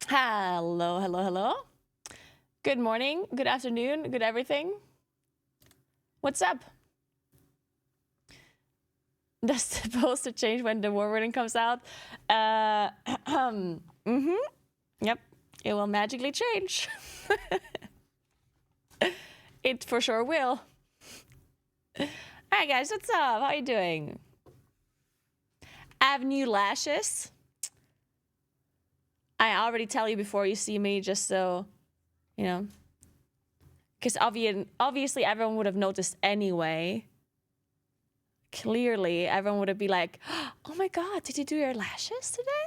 Hello, hello, hello. Good morning, good afternoon, good everything. What's up? That's supposed to change when the war wording comes out. Yep, it will magically change. It for sure will. Alright guys, what's up? How you doing? I have new lashes. I already tell you before you see me, just so, you know. Because obviously everyone would have noticed anyway. Clearly, everyone would have been like, oh my god, did you do your lashes today?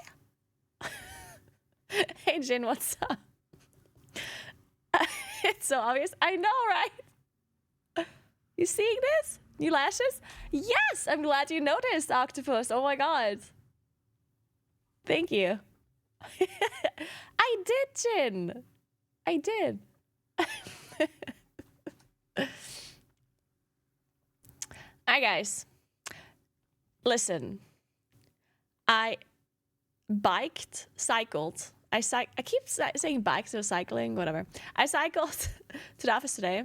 Hey Jin, what's up? It's so obvious. I know, right? You seeing this? New lashes? Yes! I'm glad you noticed, Octopus. Oh my god. Thank you. I did, Jin. I did. Alright, guys. Listen. I cycled. I keep saying biked, so cycling, whatever. I cycled to the office today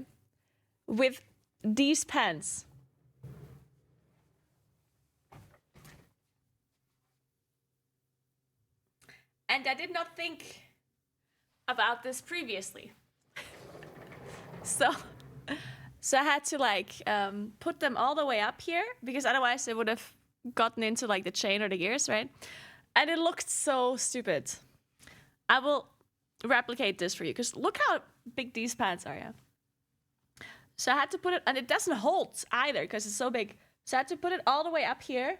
with these pants. And I did not think about this previously. So I had to like put them all the way up here because otherwise it would have gotten into like the chain or the gears, right? And it looked so stupid. I will replicate this for you because look how big these pants are, yeah? So I had to put it, and it doesn't hold either because it's so big. So I had to put it all the way up here.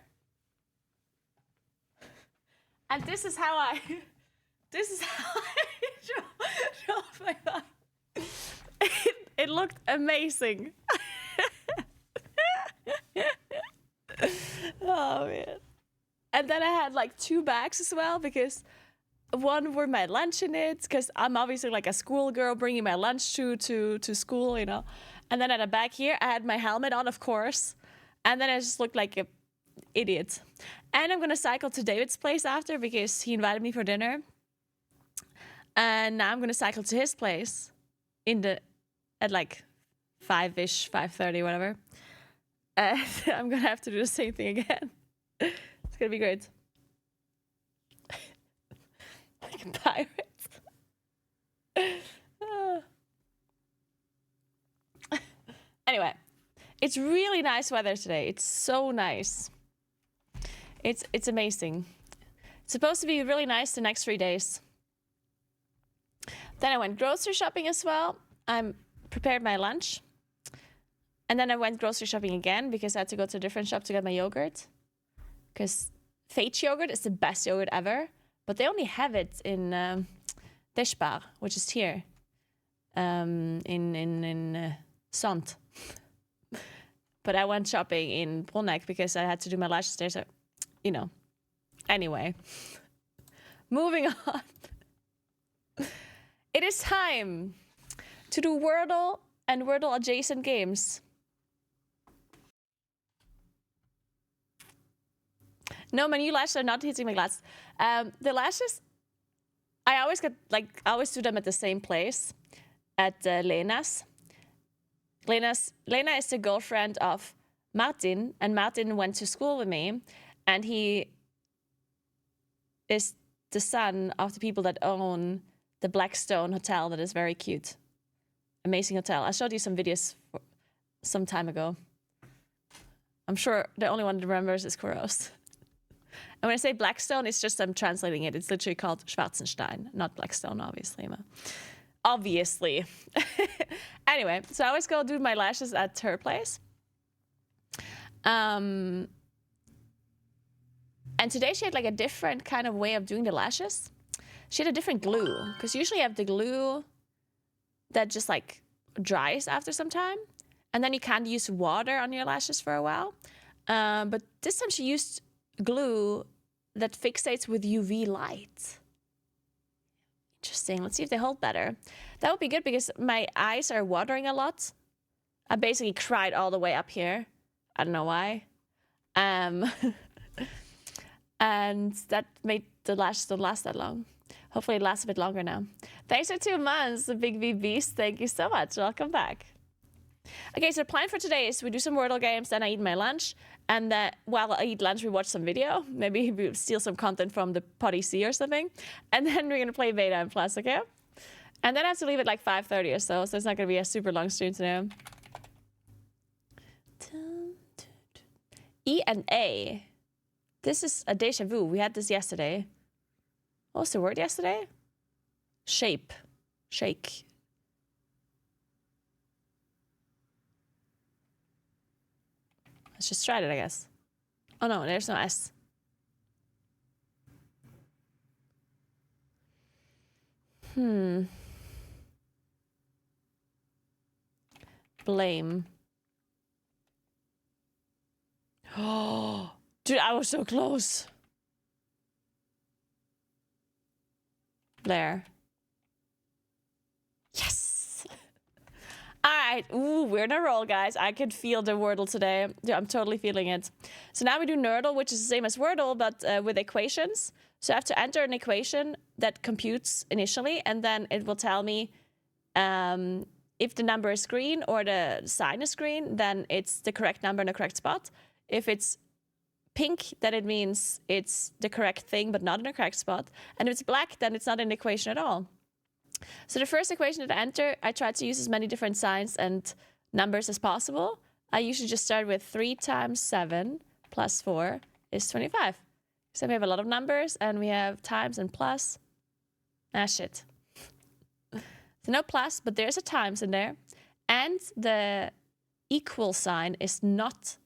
And this is how I drove my bike. It looked amazing. Oh man. And then I had like 2 bags as well because one were my lunch in it because I'm obviously like a schoolgirl bringing my lunch to school, you know. And then at a bag here, I had my helmet on, of course. And then I just looked like an idiot. And I'm gonna cycle to David's place after because he invited me for dinner. And now I'm gonna cycle to his place at like 5-ish, 5:30, whatever. And I'm gonna have to do the same thing again. It's gonna be great. Like a pirate. Anyway, it's really nice weather today. It's so nice. It's amazing. It's supposed to be really nice the next 3 days. Then I went grocery shopping as well. I prepared my lunch. And then I went grocery shopping again because I had to go to a different shop to get my yogurt. Because Fate yogurt is the best yogurt ever. But they only have it in Deshbar, which is here. In Sant. But I went shopping in Bruneck because I had to do my lashes there. So, you know. Anyway. Moving on. It is time to do Wordle and Wordle adjacent games. No, my new lashes are not hitting my glass. The lashes, I always do them at the same place, at Lena's. Lena is the girlfriend of Martin, and Martin went to school with me, and he is the son of the people that own the Blackstone Hotel that is very cute. Amazing hotel. I showed you some videos some time ago. I'm sure the only one that remembers is Kuros. And when I say Blackstone, it's just I'm translating it. It's literally called Schwarzenstein, not Blackstone, obviously. Obviously. Anyway, so I always go do my lashes at her place. And today she had like a different kind of way of doing the lashes. She had a different glue, because usually you have the glue that just like dries after some time. And then you can't use water on your lashes for a while. But this time she used glue that fixates with UV light. Interesting. Let's see if they hold better. That would be good because my eyes are watering a lot. I basically cried all the way up here. I don't know why. And that made the lashes don't last that long. Hopefully it lasts a bit longer now. Thanks for 2 months, the Big V Beast. Thank you so much. Welcome back. Okay, so the plan for today is we do some Wordle games, then I eat my lunch, and then while I eat lunch, we watch some video. Maybe we steal some content from the Potty C or something. And then we're gonna play Beta and Plus, okay? And then I have to leave at like 5:30 or so it's not gonna be a super long stream today. E and A. This is a déjà vu. We had this yesterday. What was the word yesterday? Shape. Shake. Let's just try it, I guess. Oh no, there's no S. Blame. Oh, dude, I was so close. Blair. Yes. All right. Ooh, we're in a roll, guys. I could feel the Wordle today. Yeah, I'm totally feeling it. So now we do Nerdle, which is the same as Wordle, but with equations. So I have to enter an equation that computes initially, and then it will tell me if the number is green or the sign is green, then it's the correct number in the correct spot. If it's pink, then it means it's the correct thing, but not in the correct spot. And if it's black, then it's not in the equation at all. So the first equation that I enter, I try to use as many different signs and numbers as possible. I usually just start with 3 times 7 plus 4 is 25. So we have a lot of numbers, and we have times and plus. Ah, shit. So no plus, but there's a times in there. And the equal sign is not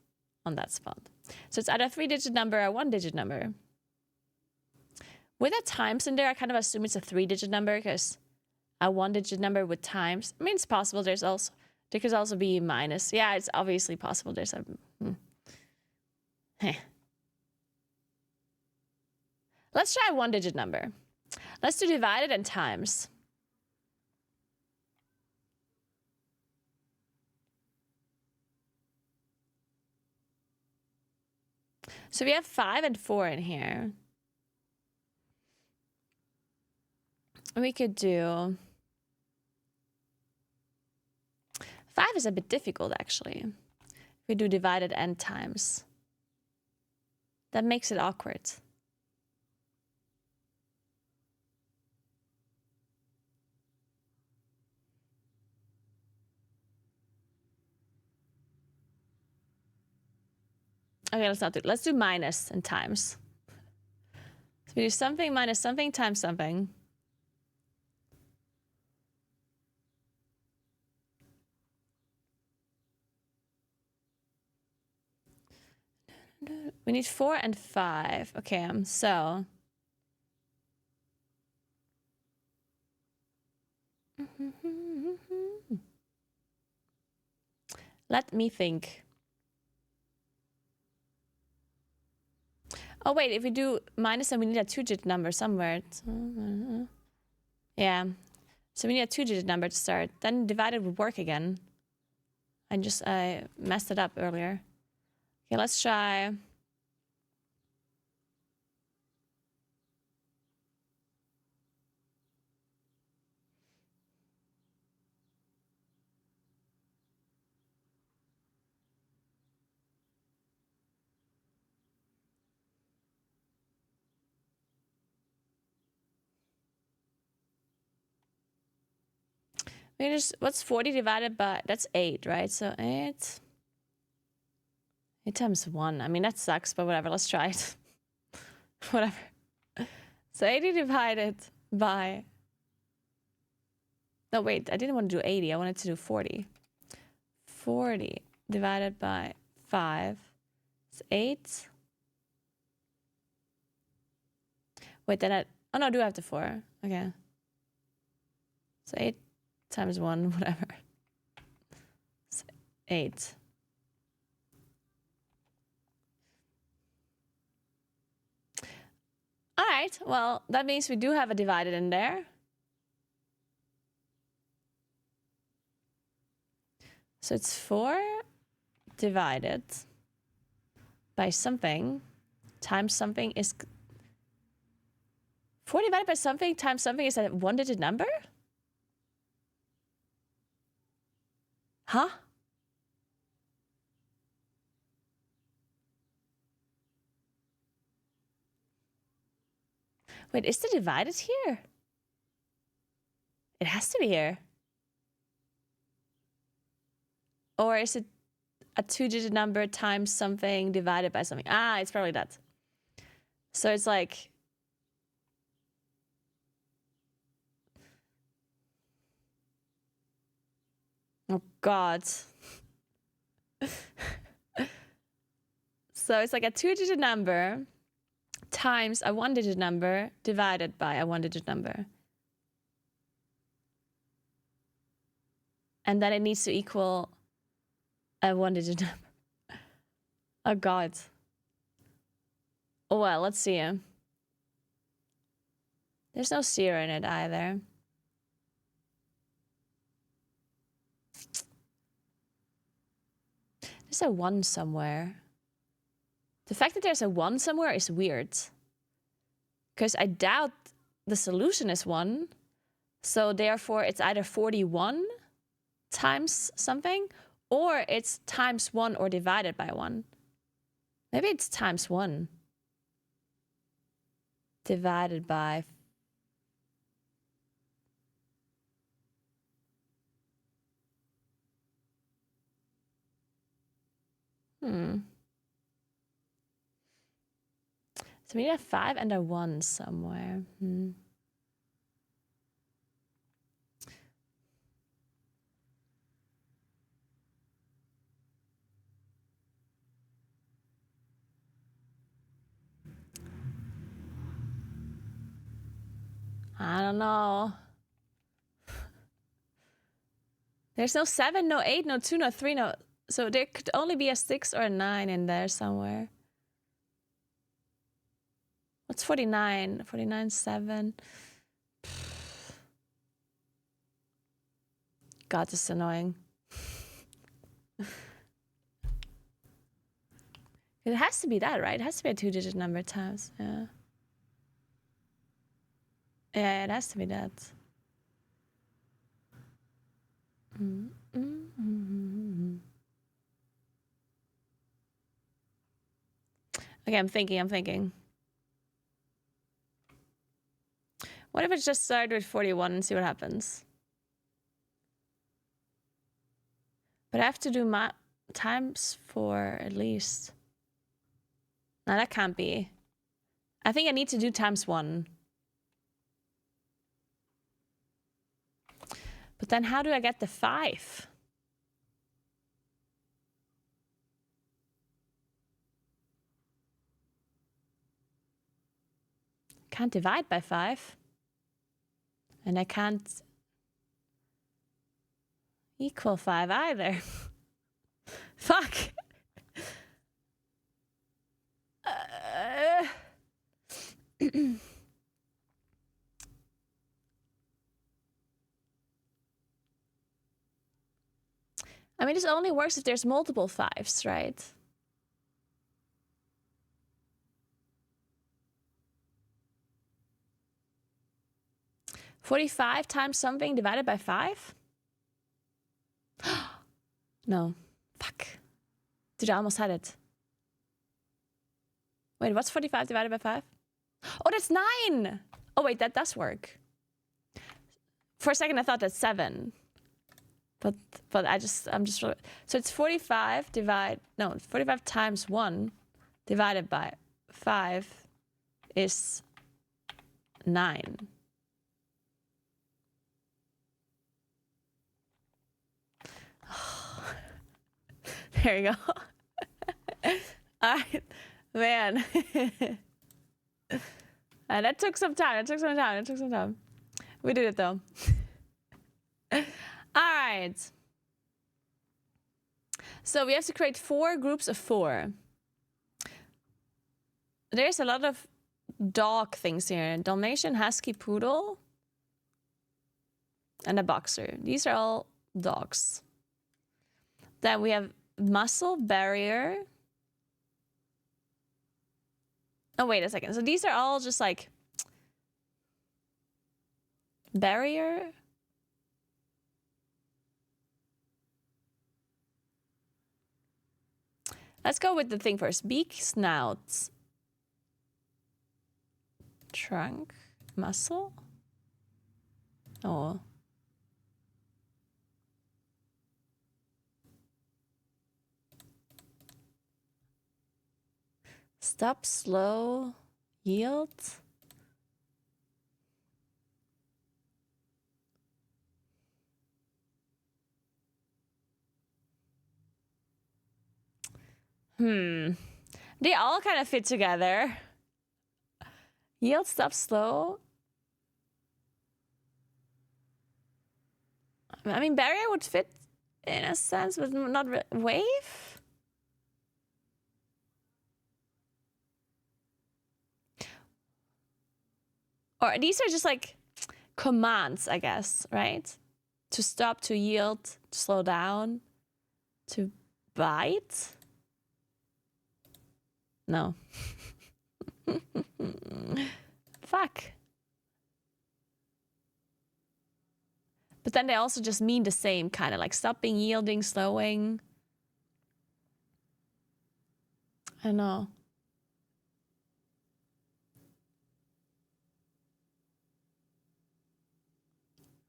on that spot. So it's either a 3-digit number or a 1-digit number. With a times in there, I kind of assume it's a 3-digit number because a 1-digit number with times. I mean, it's possible. There could also be minus. Yeah, it's obviously possible. There's a... Let's try a 1-digit number. Let's do divided and times. So we have 5 and 4 in here. We could do... 5 is a bit difficult, actually. We do divided and times. That makes it awkward. Okay, let's not do it. Let's do minus and times. So we do something minus something times something. We need 4 and 5. Okay, so... Let me think. Oh, wait, if we do minus, then we need a 2-digit number somewhere. Yeah. So we need a 2-digit number to start. Then divided would work again. I messed it up earlier. Okay, let's try... What's 40 divided by... That's 8, right? So 8 times 1. I mean, that sucks, but whatever. Let's try it. Whatever. So 80 divided by... No, wait. I didn't want to do 80. I wanted to do 40. 40 divided by 5 is 8. Wait, then I... Oh, no, I do have the 4. Okay. So 8 times 1, whatever. So 8. All right, well, that means we do have a divided in there. So it's 4 divided by something times something is 4 divided by something times something is a one-digit number? Huh? Wait, is the divided here? It has to be here. Or is it a 2-digit number times something divided by something? Ah, it's probably that. So it's like... Oh, God. So it's like a 2-digit number times a 1-digit number divided by a 1-digit number. And then it needs to equal a 1-digit number. Oh, God. Oh, well, let's see. There's no 0 in it either. There's a 1 somewhere. The fact that there's a 1 somewhere is weird. Because I doubt the solution is 1. So therefore, it's either 41 times something, or it's times 1 or divided by 1. Maybe it's times 1. Divided by... So we need a 5 and a 1 somewhere. I don't know. There's no 7, no 8, no 2, no 3, no... So there could only be a 6 or a 9 in there somewhere. What's 49? 49, 7. God, this is annoying. It has to be that, right? It has to be a 2-digit number times. Yeah. Yeah, it has to be that. Okay, I'm thinking. What if it just started with 41 and see what happens? But I have to do my times 4 at least. No, that can't be. I think I need to do times 1. But then how do I get the 5? Can't divide by 5. And I can't equal 5 either. Fuck. I mean, this only works if there's multiple 5s, right? $45 times something divided by 5? No. Fuck. Dude, I almost had it. Wait, what's 45 divided by 5? Oh, that's 9! Oh, wait, that does work. For a second, I thought that's 7. But I'm just... So it's 45 times 1 divided by 5 is 9. There you go. All right, man. That took some time. We did it though. All right. So we have to create 4 groups of 4. There's a lot of dog things here. Dalmatian, Husky, Poodle, and a Boxer. These are all dogs. Then we have Muscle, Barrier. Oh, wait a second. So these are all just like Barrier. Let's go with the thing first. Beak, snout, trunk, muscle. Oh. Stop, slow, yield. They all kind of fit together. Yield, stop, slow. I mean, barrier would fit in a sense, but not wave. Or these are just like commands, I guess, right? To stop, to yield, to slow down, to bite. No. Fuck. But then they also just mean the same, kind of like stopping, yielding, slowing. I know.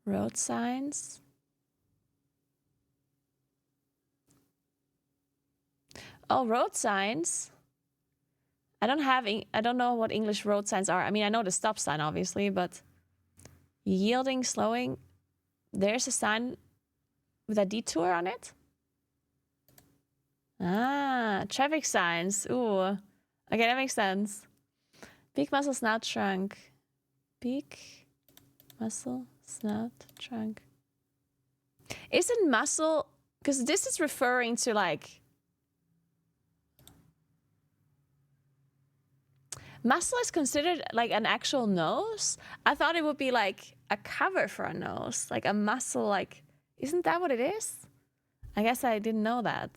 Road signs. Oh, road signs. I don't know what English road signs are. I mean, I know the stop sign, obviously, but yielding, slowing. There's a sign with a detour on it. Ah, traffic signs. Ooh. Okay, that makes sense. Beak, muscle, snout, trunk. Beak, muscle, snout, trunk. Isn't muscle... Because this is referring to, like... Muscle is considered like an actual nose? I thought it would be like a cover for a nose. Like a muscle, like... Isn't that what it is? I guess I didn't know that.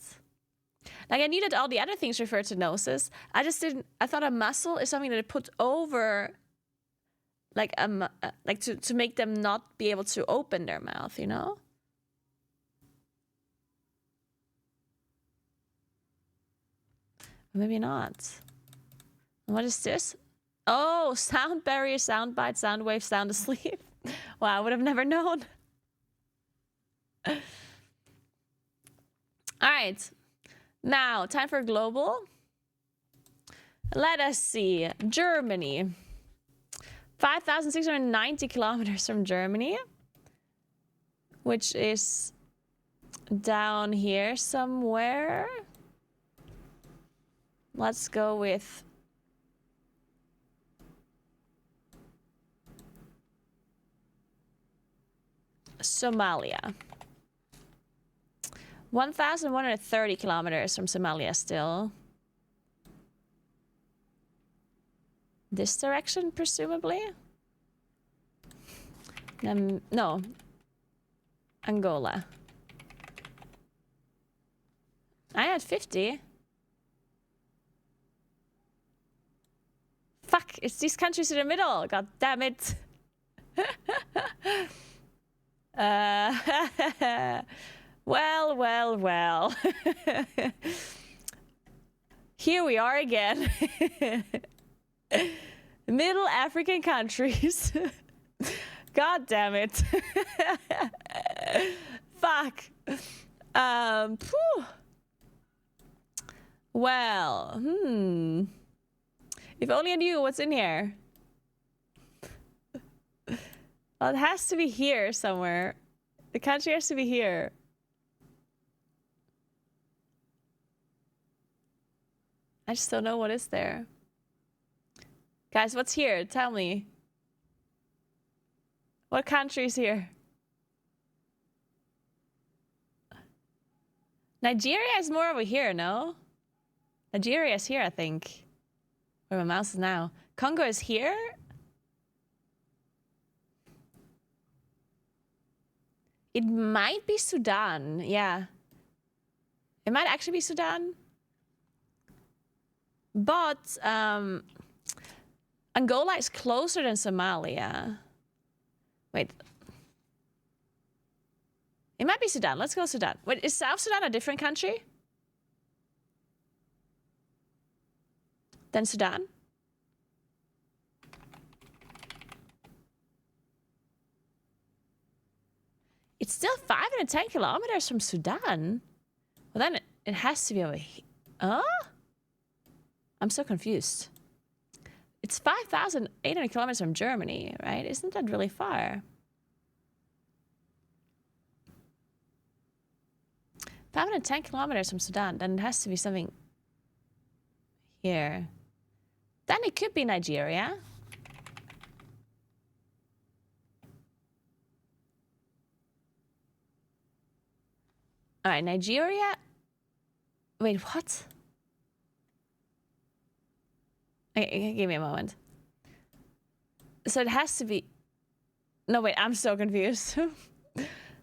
Like I knew that all the other things refer to noses. I just didn't... I thought a muscle is something that it put over... Like to make them not be able to open their mouth, you know? Maybe not. What is this? Oh, sound barrier, sound bite, sound wave, sound asleep. Wow, I would have never known. All right. Now, time for global. Let us see. Germany. 5,690 kilometers from Germany. Which is down here somewhere. Let's go with... Somalia. 1,130 kilometers from Somalia still. This direction, presumably? No. Angola. I had 50. Fuck, it's these countries in the middle. God damn it. Well. Here we are again. Middle African countries. God damn it. Fuck. Well, if only I knew what's in here. Well, it has to be here somewhere. The country has to be here. I just don't know what is there. Guys, what's here? Tell me. What country is here? Nigeria is more over here, no? Nigeria is here, I think. Where my mouse is now. Congo is here? It might be Sudan, yeah. It might actually be Sudan. But Angola is closer than Somalia. Wait. It might be Sudan. Let's go Sudan. Wait, is South Sudan a different country than Sudan? It's still 510 kilometers from Sudan. Well, then it has to be over here. Huh? I'm so confused. It's 5,800 kilometers from Germany, right? Isn't that really far? 510 kilometers from Sudan. Then it has to be something here. Then it could be Nigeria. All right, Nigeria. Wait, what? Okay, give me a moment. So it has to be... No, wait, I'm so confused.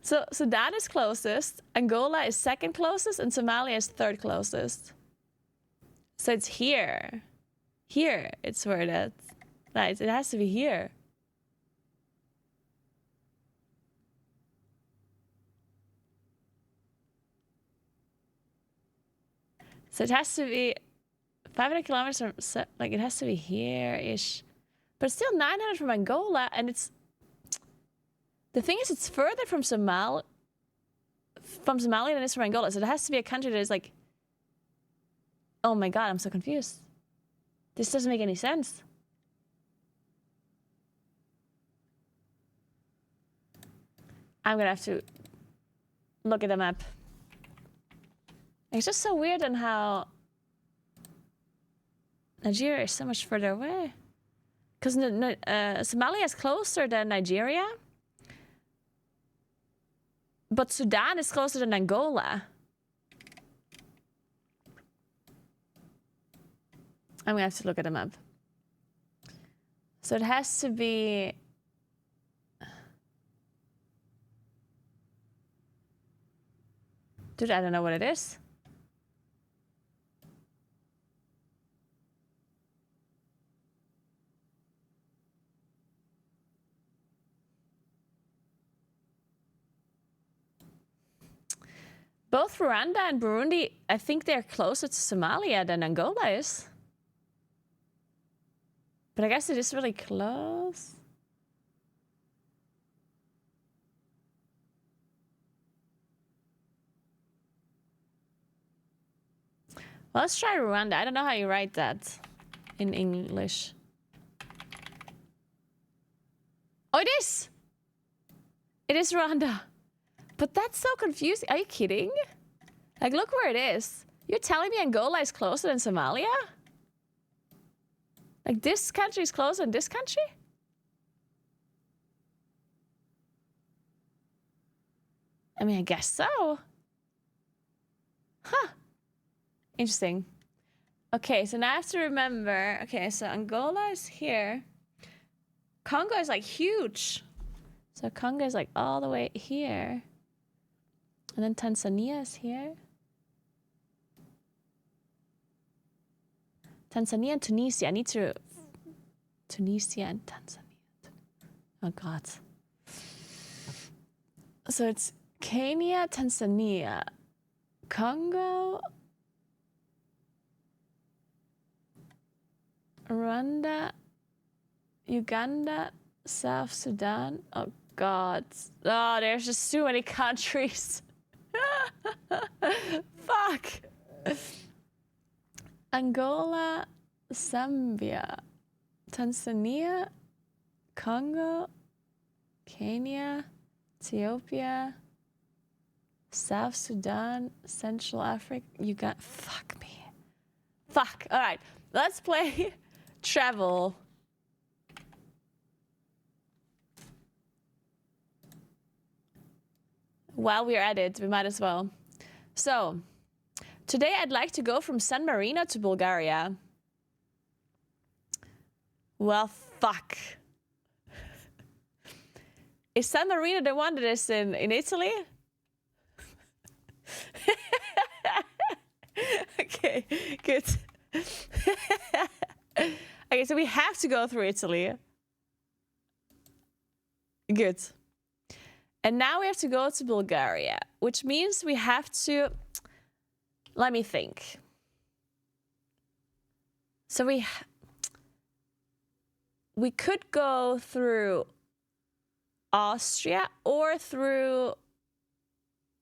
So Sudan is closest, Angola is second closest, and Somalia is third closest. So it's here. Here, it's where that's... Right, it has to be here. So it has to be 500 kilometers from, like, it has to be here-ish. But it's still 900 from Angola, and it's... The thing is, it's further from Somalia than it is from Angola. So it has to be a country that is like... Oh my god, I'm so confused. This doesn't make any sense. I'm gonna have to look at the map. It's just so weird on how Nigeria is so much further away. Because Somalia is closer than Nigeria. But Sudan is closer than Angola. I'm gonna have to look at the map. So it has to be... Dude, I don't know what it is. Both Rwanda and Burundi, I think they're closer to Somalia than Angola is. But I guess it is really close. Well, let's try Rwanda. I don't know how you write that in English. Oh, it is! It is Rwanda. But that's so confusing. Are you kidding? Like, look where it is. You're telling me Angola is closer than Somalia? Like, this country is closer than this country? I mean, I guess so. Huh. Interesting. Okay, so now I have to remember. Okay, so Angola is here. Congo is, like, huge. So Congo is, like, all the way here. And then Tanzania is here. Tanzania and Tunisia. I need to... Tunisia and Tanzania. Oh, God. So it's Kenya, Tanzania, Congo, Rwanda, Uganda, South Sudan. Oh, God. Oh, there's just too many countries. Fuck. Angola, Zambia, Tanzania, Congo, Kenya, Ethiopia, South Sudan, Central Africa, Uganda. Fuck me. Fuck. All right. Let's play travel. While we're at it, we might as well. So, today I'd like to go from San Marino to Bulgaria. Well, fuck. Is San Marino the one that is in Italy? Okay, good. Okay, so we have to go through Italy. Good. And now we have to go to Bulgaria, which means we have to... Let me think. So we could go through Austria or through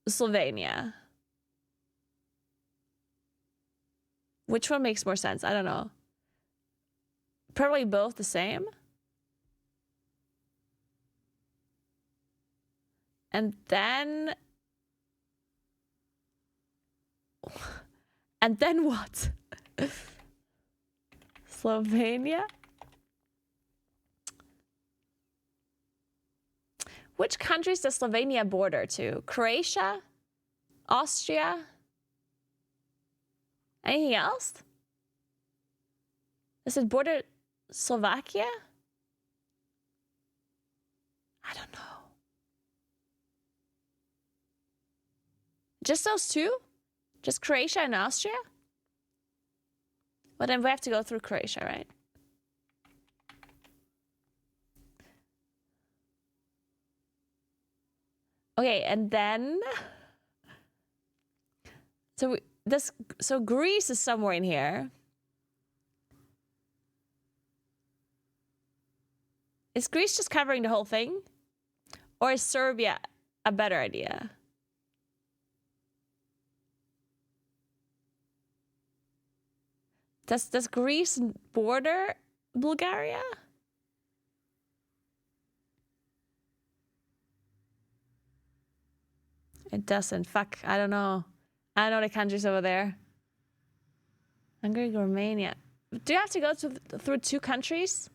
Slovenia. Which one makes more sense? I don't know. Probably both the same. And then... And then what? Slovenia? Which countries does Slovenia border to? Croatia? Austria? Anything else? Does it border Slovakia? I don't know. Just those two? Just Croatia and Austria? Well, then we have to go through Croatia, right? Okay, and then... So Greece is somewhere in here. Is Greece just covering the whole thing? Or is Serbia a better idea? Does Greece border Bulgaria? It doesn't. Fuck, I don't know. I know the countries over there. Hungary, Romania. Do you have to go through two countries?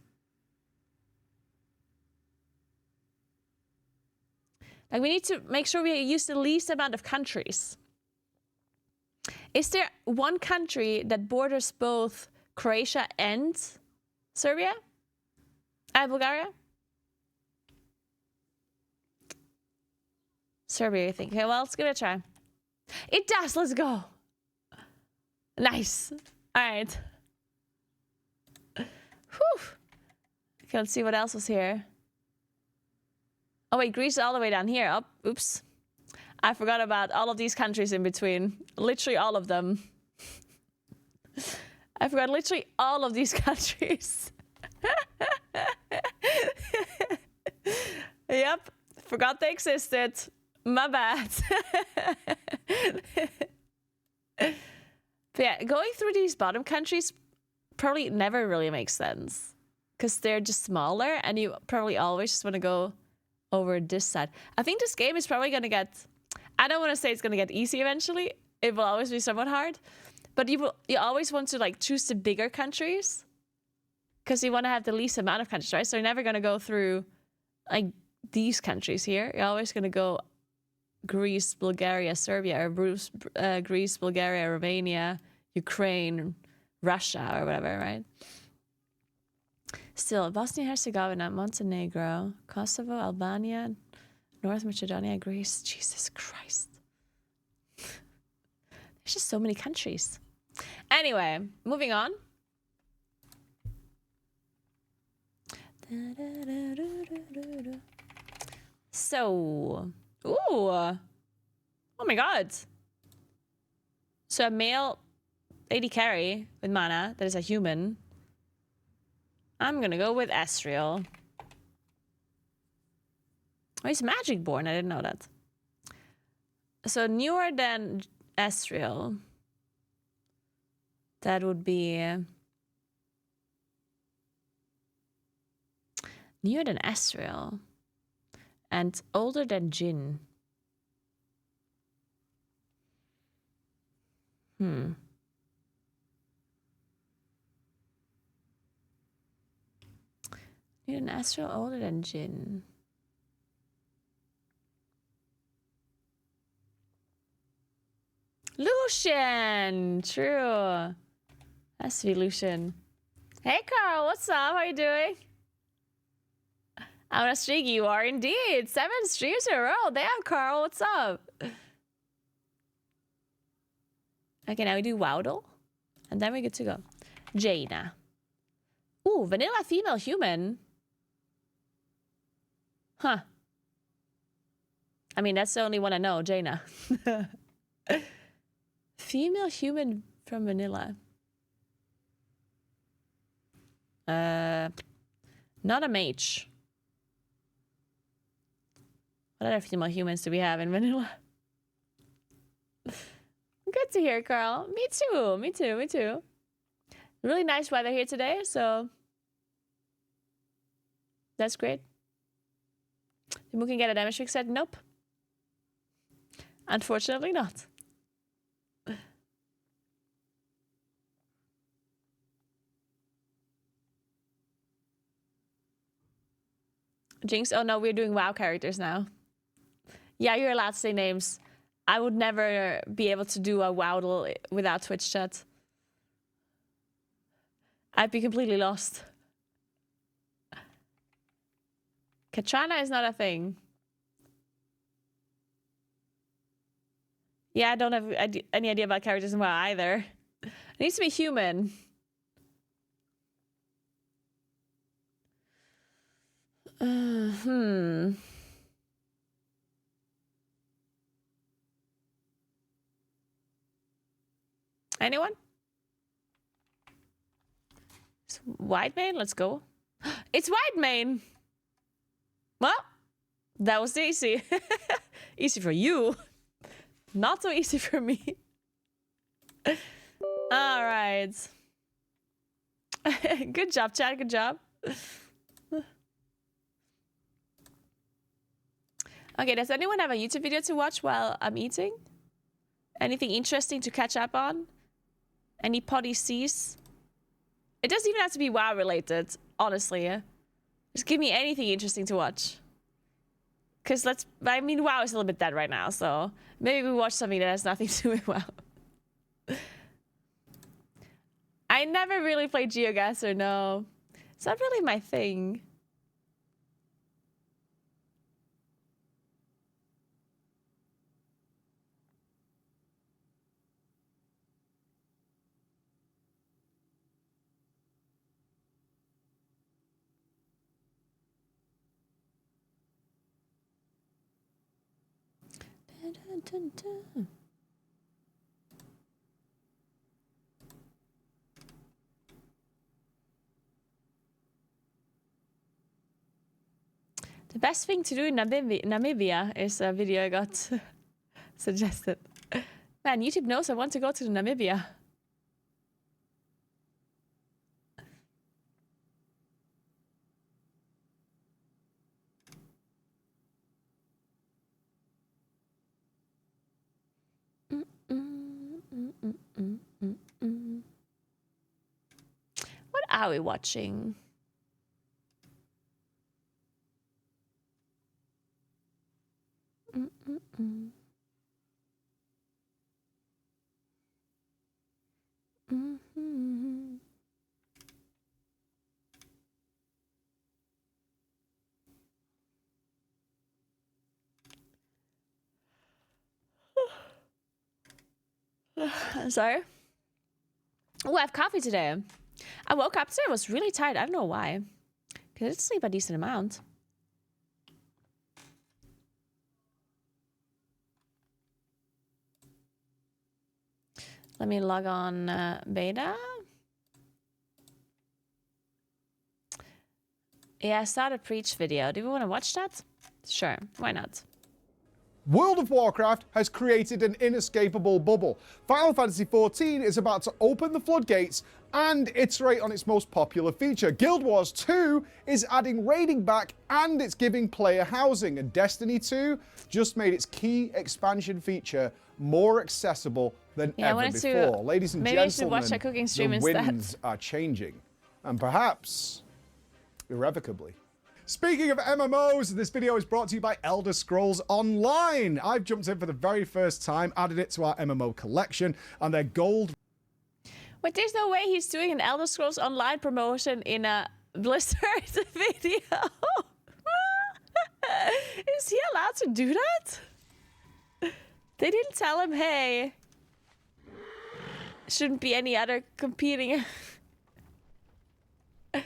Like, we need to make sure we use the least amount of countries. Is there one country that borders both Croatia and Serbia? Bulgaria? Serbia, I think. Okay, well, let's give it a try. It does. Let's go. Nice. All right. Whew. Okay, let's see what else was here. Oh, wait, Greece is all the way down here. Oh, oops. I forgot about all of these countries in between. Literally all of them. I forgot literally all of these countries. Yep. Forgot they existed. My bad. But yeah, going through these bottom countries probably never really makes sense. Because they're just smaller and you probably always just want to go over this side. I think this game is probably going to get... I don't want to say it's going to get easy eventually. It will always be somewhat hard. But you always want to like choose the bigger countries. Because you want to have the least amount of countries, right? So you're never going to go through like these countries here. You're always going to go Greece, Bulgaria, Serbia, or Greece, Bulgaria, Romania, Ukraine, Russia, or whatever, right? Still, Bosnia-Herzegovina, Montenegro, Kosovo, Albania, North Macedonia, Greece. Jesus Christ. There's just so many countries. Anyway, moving on. So, ooh. Oh my god. So a male AD carry with mana that is a human. I'm gonna go with Asriel. Oh, he's magic born. I didn't know that. So newer than Asriel. That would be newer than Asriel. And older than Jin. Newer than Asriel, older than Jin. Lucian! True. Has to be Lucian. Hey, Carl, what's up? How you doing? I'm a streak. You are indeed. 7 streams in a row. Damn, Carl, what's up? Okay, now we do Wowdle. And then we're good to go. Jaina. Ooh, vanilla female human. Huh. I mean, that's the only one I know, Jaina. Female human from vanilla. Not a mage. What other female humans do we have in vanilla? Good to hear, Carl. Me too. Me too. Me too. Really nice weather here today, so that's great. Did Moonkin get a damage fix set? Nope. Unfortunately not. Jinx, oh no, we're doing WoW characters now. Yeah, you're allowed to say names. I would never be able to do a WoWdle without Twitch chat. I'd be completely lost. Katrina is not a thing. Yeah, I don't have any idea about characters in WoW either. It needs to be human. Anyone? It's Whitemane? Let's go. It's Whitemane! Well, that was easy. Easy for you. Not so easy for me. Alright. Good job, chat. Good job. Okay, does anyone have a YouTube video to watch while I'm eating? Anything interesting to catch up on? Any potty C's? It doesn't even have to be WoW related, honestly. Yeah? Just give me anything interesting to watch. Because I mean, WoW is a little bit dead right now, so maybe we watch something that has nothing to do with WoW. I never really played GeoGuessr, no. It's not really my thing. The best thing to do in Namibia is a video I got suggested. Man, YouTube knows I want to go to Namibia. What are we watching? Sorry. Oh, I have coffee today. I woke up today. I was really tired. I don't know why. Because I did sleep a decent amount. Let me log on beta. Yeah, I saw the Preach video. Do we want to watch that? Sure, why not? World of Warcraft has created an inescapable bubble. Final Fantasy XIV is about to open the floodgates and iterate on its most popular feature. Guild Wars 2 is adding raiding back and it's giving player housing. And Destiny 2 just made its key expansion feature more accessible than ever before. Ladies and maybe gentlemen, I should watch a cooking stream the instead. winds are changing. And perhaps irrevocably. Speaking of MMOs, this video is brought to you by Elder Scrolls Online. I've jumped in for the very first time, added it to our MMO collection, and their gold... Wait, there's no way he's doing an Elder Scrolls Online promotion in a Blizzard video. Is he allowed to do that? They didn't tell him, hey, shouldn't be any other competing... Oh,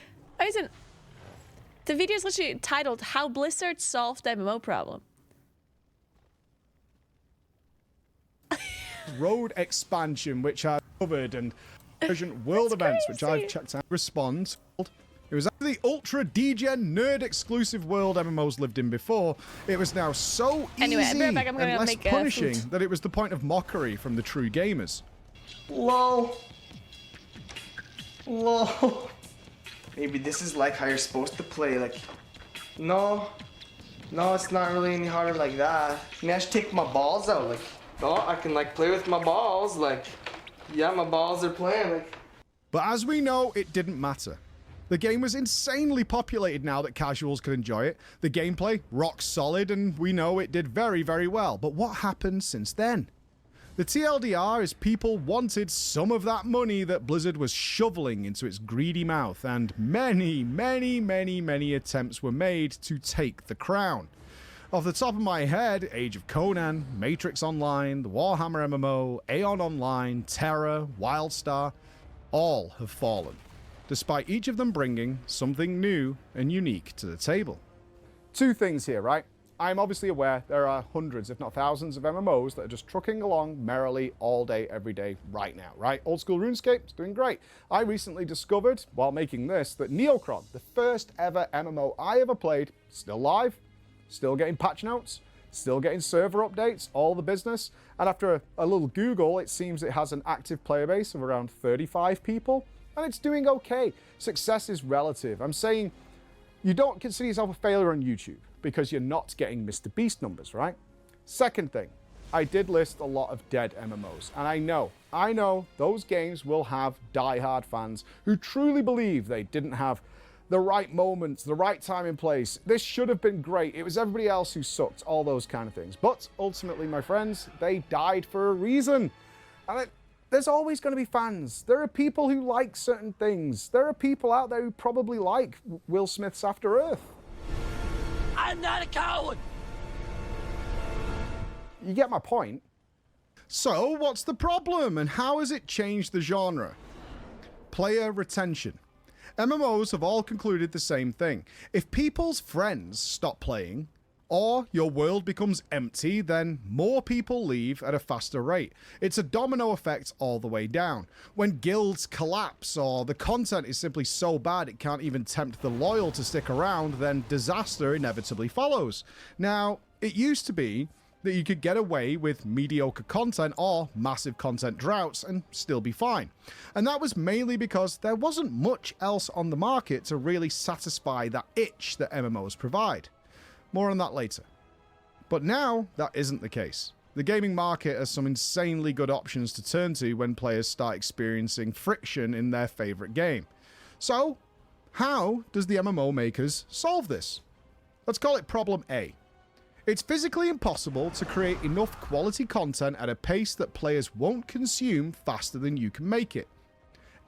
The video is literally titled "How Blizzard Solved the MMO Problem." Road expansion, which I've covered, and urgent world events, which I've checked out. Respond. It was after the ultra degen nerd exclusive world MMOs lived in before. It was now so Anyway, easy I'm back. I'm gonna and less make punishing food. that it was the point of mockery from the true gamers. Lol. Lol. Maybe this is like how you're supposed to play. Like, no, it's not really any harder like that. I mean, I should take my balls out. Like, no, I can like play with my balls. Like, yeah, my balls are playing. Like. But as we know, it didn't matter. The game was insanely populated now that casuals could enjoy it. The gameplay, rock solid, and we know it did very, very well. But what happened since then? The TLDR is people wanted some of that money that Blizzard was shoveling into its greedy mouth, and many, many, many, many attempts were made to take the crown. Off the top of my head, Age of Conan, Matrix Online, the Warhammer MMO, Aeon Online, Terra, Wildstar, all have fallen, despite each of them bringing something new and unique to the table. Two things here, right? I'm obviously aware there are hundreds, if not thousands, of MMOs that are just trucking along merrily all day, every day, right now, right? Old school RuneScape is doing great. I recently discovered, while making this, that Neocron, the first ever MMO I ever played, still live, still getting patch notes, still getting server updates, all the business. And after a little Google, it seems it has an active player base of around 35 people, and it's doing okay. Success is relative. I'm saying you don't consider yourself a failure on YouTube because you're not getting Mr. Beast numbers, right? Second thing, I did list a lot of dead MMOs, and I know those games will have die-hard fans who truly believe they didn't have the right moments, the right time and place. This should have been great. It was everybody else who sucked, all those kind of things. But ultimately, my friends, they died for a reason. And there's always going to be fans. There are people who like certain things. There are people out there who probably like Will Smith's After Earth. I'm not a coward! You get my point. So, what's the problem, and how has it changed the genre? Player retention. MMOs have all concluded the same thing. If people's friends stop playing, or your world becomes empty, then more people leave at a faster rate. It's a domino effect all the way down. When guilds collapse, or the content is simply so bad it can't even tempt the loyal to stick around, then disaster inevitably follows. Now, it used to be that you could get away with mediocre content or massive content droughts and still be fine. And that was mainly because there wasn't much else on the market to really satisfy that itch that MMOs provide. More on that later. But now, that isn't the case. The gaming market has some insanely good options to turn to when players start experiencing friction in their favorite game. So, how does the MMO makers solve this? Let's call it problem A. It's physically impossible to create enough quality content at a pace that players won't consume faster than you can make it.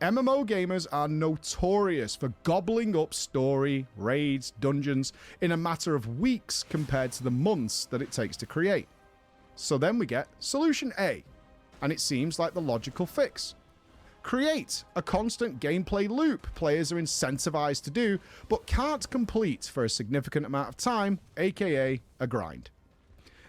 MMO gamers are notorious for gobbling up story, raids, dungeons in a matter of weeks compared to the months that it takes to create. So then we get solution A, and it seems like the logical fix. Create a constant gameplay loop players are incentivized to do, but can't complete for a significant amount of time, aka a grind.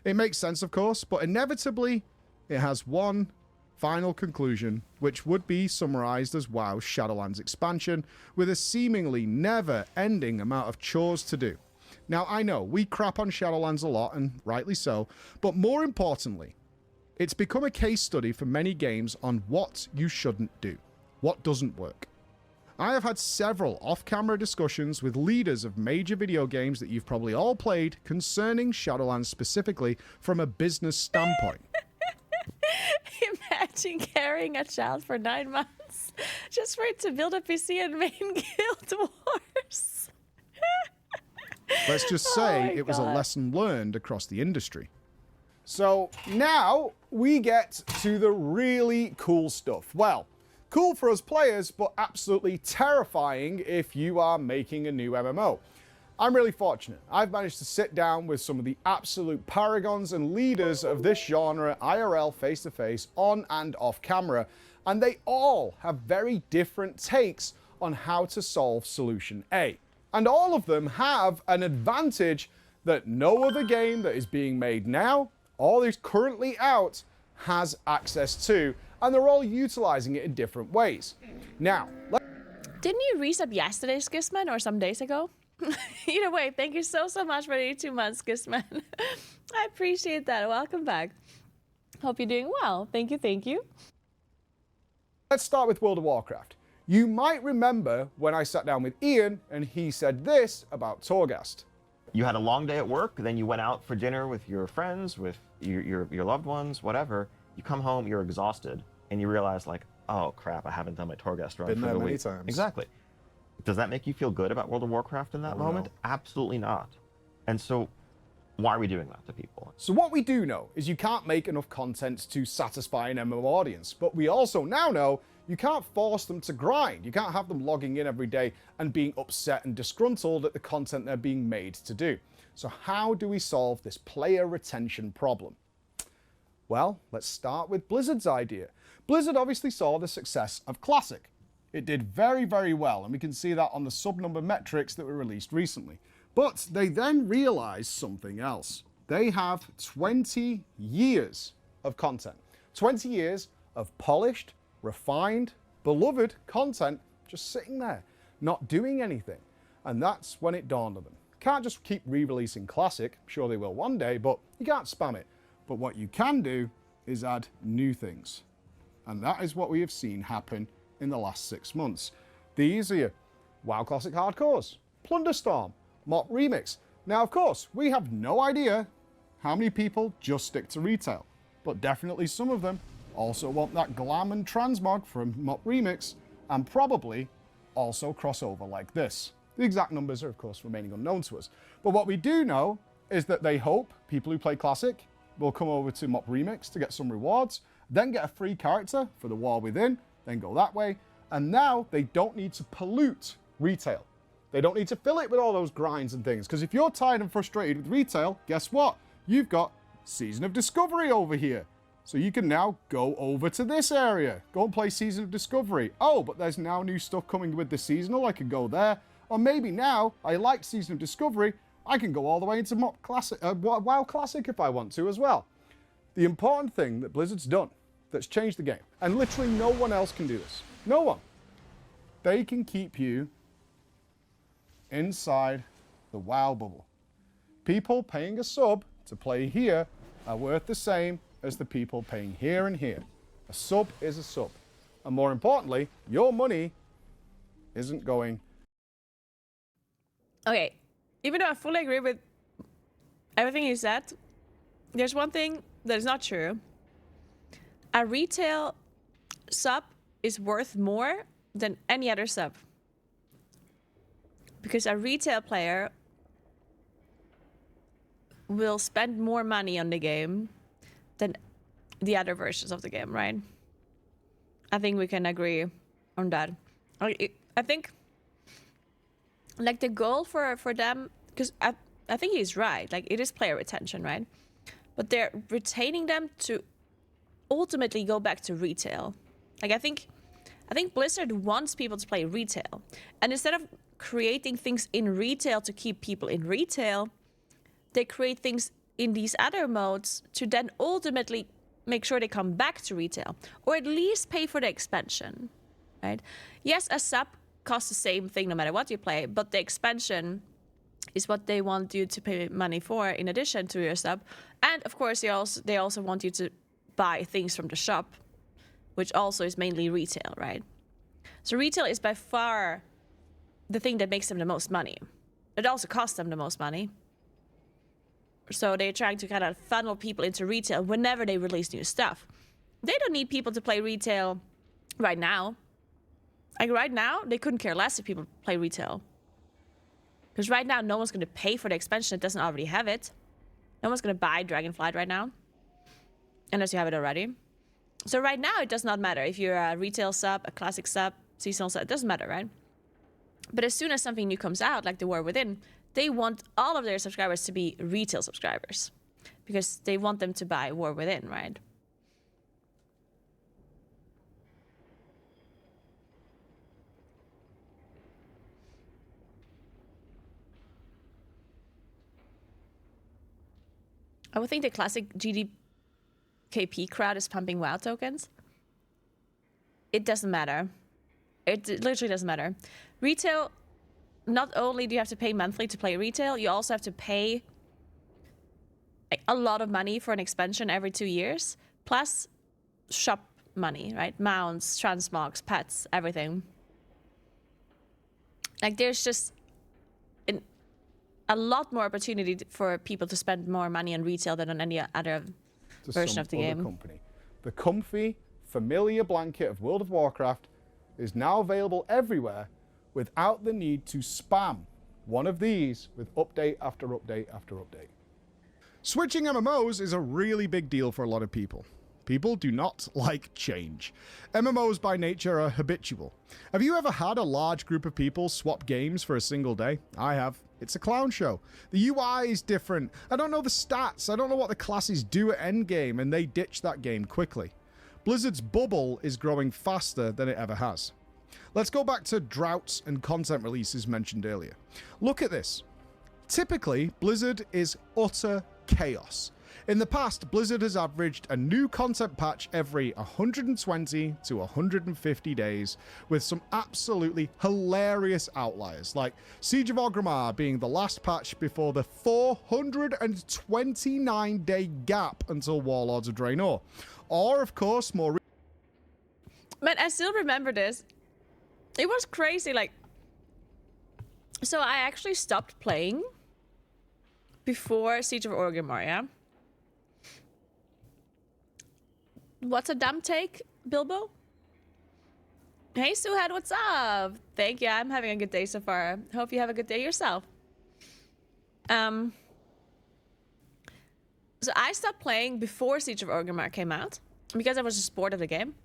It makes sense, of course, but inevitably it has one final conclusion, which would be summarized as WoW's Shadowlands expansion, with a seemingly never-ending amount of chores to do. Now, I know, we crap on Shadowlands a lot, and rightly so, but more importantly, it's become a case study for many games on what you shouldn't do, what doesn't work. I have had several off-camera discussions with leaders of major video games that you've probably all played concerning Shadowlands specifically from a business standpoint. Imagine carrying a child for 9 months just for it to build a PC and main Guild Wars. Let's just say it was a lesson learned across the industry. So now we get to the really cool stuff. Well, cool for us players, but absolutely terrifying if you are making a new MMO. I'm really fortunate. I've managed to sit down with some of the absolute paragons and leaders of this genre, IRL, face-to-face, on and off camera, and they all have very different takes on how to solve solution A. And all of them have an advantage that no other game that is being made now, or is currently out, has access to. And they're all utilizing it in different ways. Now, Didn't you resub yesterday, Skisman, or some days ago? Either way, thank you so much for the 2 months, Skisman. I appreciate that. Welcome back. Hope you're doing well. Thank you, thank you. let's start with World of Warcraft. You might remember when I sat down with Ian and he said this about Torghast. You had a long day at work, then you went out for dinner with your friends, with your loved ones, whatever. You come home, you're exhausted, and you realize, like, oh crap, I haven't done my Torghast run Been for there the many week. times. Exactly. Does that make you feel good about World of Warcraft in that moment? No. Absolutely not. And so, why are we doing that to people? So what we do know is you can't make enough content to satisfy an MMO audience, but we also now know you can't force them to grind. You can't have them logging in every day and being upset and disgruntled at the content they're being made to do. So how do we solve this player retention problem? Well, let's start with Blizzard's idea. Blizzard obviously saw the success of Classic. It did very, very well, and we can see that on the sub-number metrics that were released recently. But they then realized something else. They have 20 years of content. 20 years of polished, refined, beloved content just sitting there, not doing anything. And that's when it dawned on them. Can't just keep re-releasing Classic. Sure they will one day, but you can't spam it. But what you can do is add new things. And that is what we have seen happen in the last 6 months. These are your WoW Classic Hardcores, Plunderstorm, Mop Remix. Now, of course, we have no idea how many people just stick to retail, but definitely some of them also want that glam and transmog from Mop Remix, and probably also crossover like this. The exact numbers are, of course, remaining unknown to us. But what we do know is that they hope people who play Classic will come over to Mop Remix to get some rewards, then get a free character for the War Within, then go that way, and now they don't need to pollute retail. They don't need to fill it with all those grinds and things, because if you're tired and frustrated with retail, guess what? You've got Season of Discovery over here. So you can now go over to this area, go and play Season of Discovery. Oh, but there's now new stuff coming with the seasonal, I could go there. Or maybe now, I like Season of Discovery, I can go all the way into WoW Classic if I want to as well. The important thing that Blizzard's done, that's changed the game, and literally no one else can do this. No one. They can keep you inside the WoW bubble. People paying a sub to play here are worth the same as the people paying here and here. A sub is a sub. And more importantly, your money isn't going. Okay, even though I fully agree with everything you said, there's one thing that is not true. A retail sub is worth more than any other sub. Because a retail player will spend more money on the game than the other versions of the game, right? I think we can agree on that. I think, like, the goal for them, because I think he's right, like, it is player retention, right? But they're retaining them to ultimately go back to retail. Like, I think Blizzard wants people to play retail. And instead of creating things in retail to keep people in retail, they create things in these other modes to then ultimately make sure they come back to retail, or at least pay for the expansion, right? Yes, a sub costs the same thing no matter what you play, but the expansion is what they want you to pay money for in addition to your sub. And of course, they also want you to buy things from the shop, which also is mainly retail, right? So retail is by far the thing that makes them the most money. It also costs them the most money. So they're trying to kind of funnel people into retail whenever they release new stuff. They don't need people to play retail right now. Like right now, they couldn't care less if people play retail. Because right now, no one's going to pay for the expansion that doesn't already have it. No one's going to buy Dragonflight right now. Unless you have it already. So right now, it does not matter if you're a retail sub, a classic sub, seasonal sub. It doesn't matter, right? But as soon as something new comes out, like the War Within, they want all of their subscribers to be retail subscribers. Because they want them to buy War Within, right? I would think the classic GDKP crowd is pumping WoW tokens. It doesn't matter. It literally doesn't matter. Retail, not only do you have to pay monthly to play retail, you also have to pay a lot of money for an expansion every 2 years, plus shop money, right? Mounts, transmogs, pets, everything. Like, there's just a lot more opportunity for people to spend more money on retail than on any other version of the game. Company. The comfy, familiar blanket of World of Warcraft is now available everywhere without the need to spam one of these with update after update after update. Switching MMOs is a really big deal for a lot of people. People do not like change. MMOs by nature are habitual. Have you ever had a large group of people swap games for a single day? I have. It's a clown show. The UI is different. I don't know the stats. I don't know what the classes do at endgame, and they ditch that game quickly. Blizzard's bubble is growing faster than it ever has. Let's go back to droughts and content releases mentioned earlier. Look at this. Typically, Blizzard is utter chaos. In the past, Blizzard has averaged a new content patch every 120 to 150 days, with some absolutely hilarious outliers, like Siege of Orgrimmar being the last patch before the 429-day gap until Warlords of Draenor. Or, of course, more... Man, I still remember this. It was crazy, like... So I actually stopped playing before Siege of Orgrimmar, yeah? What's a dumb take, Bilbo? Hey, Suhad, what's up? Thank you. I'm having a good day so far. Hope you have a good day yourself. So I stopped playing before Siege of Orgrimmar came out because I was just bored of the game.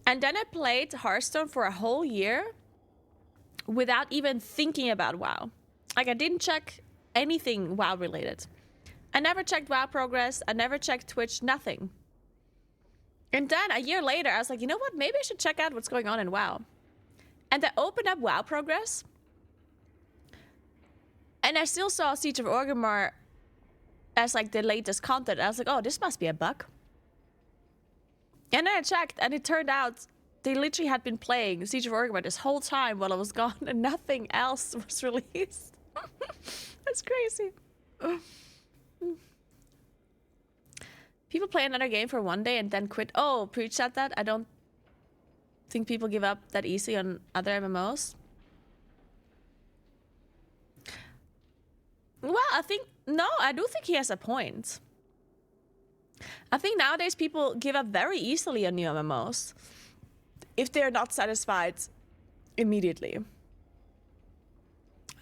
And then I played Hearthstone for a whole year without even thinking about WoW. Like, I didn't check anything WoW related. I never checked WoW progress. I never checked Twitch, nothing. And then a year later, I was like, you know what? Maybe I should check out what's going on in WoW. And I opened up WoW progress. And I still saw Siege of Orgrimmar as like the latest content. I was like, oh, this must be a bug. And then I checked, and it turned out they literally had been playing Siege of Orgrimmar this whole time while I was gone, and nothing else was released. That's crazy. People play another game for one day and then quit. Oh, Preach said that. I don't think people give up that easy on other MMOs. Well, I do think he has a point. I think nowadays people give up very easily on new MMOs if they're not satisfied immediately.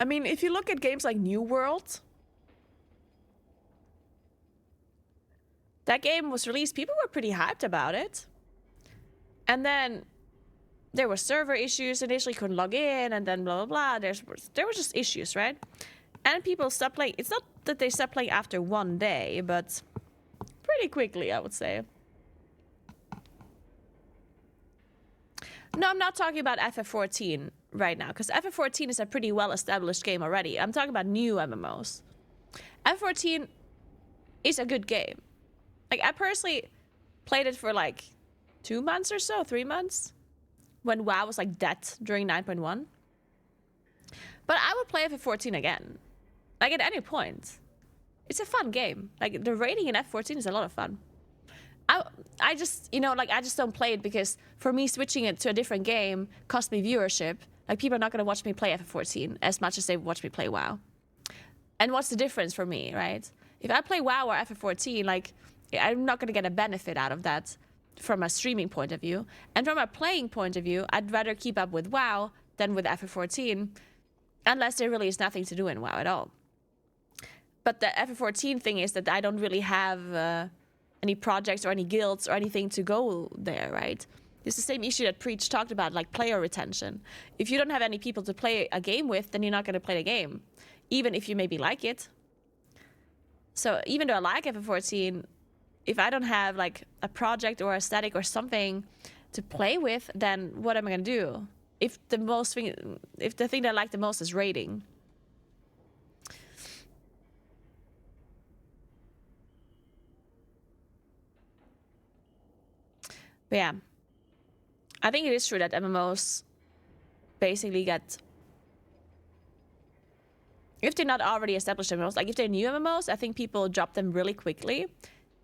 I mean, if you look at games like New World, that game was released, people were pretty hyped about it. And then there were server issues, initially couldn't log in, and then blah, blah, blah. There were just issues, right? And people stopped playing. It's not that they stopped playing after one day, but pretty quickly, I would say. No, I'm not talking about FF14 right now, because FF14 is a pretty well-established game already. I'm talking about new MMOs. FF14 is a good game. Like, I personally played it for like 2 months or so, 3 months, when WoW was like dead during 9.1. But I would play FF14 again, like at any point. It's a fun game. Like, the rating in F14 is a lot of fun. I just, you know, like, I just don't play it because for me, switching it to a different game cost me viewership. Like, people are not going to watch me play FF14 as much as they watch me play WoW. And what's the difference for me, right? If I play WoW or FF14, like, I'm not going to get a benefit out of that from a streaming point of view. And from a playing point of view, I'd rather keep up with WoW than with FF14, unless there really is nothing to do in WoW at all. But the FF14 thing is that I don't really have any projects or any guilds or anything to go there, right? It's the same issue that Preach talked about, like player retention. If you don't have any people to play a game with, then you're not going to play the game, even if you maybe like it. So even though I like FF14, if I don't have like a project or a static or something to play with, then what am I going to do? If the thing that I like the most is raiding. But yeah, I think it is true that MMOs basically get, if they're not already established MMOs, like if they're new MMOs, I think people drop them really quickly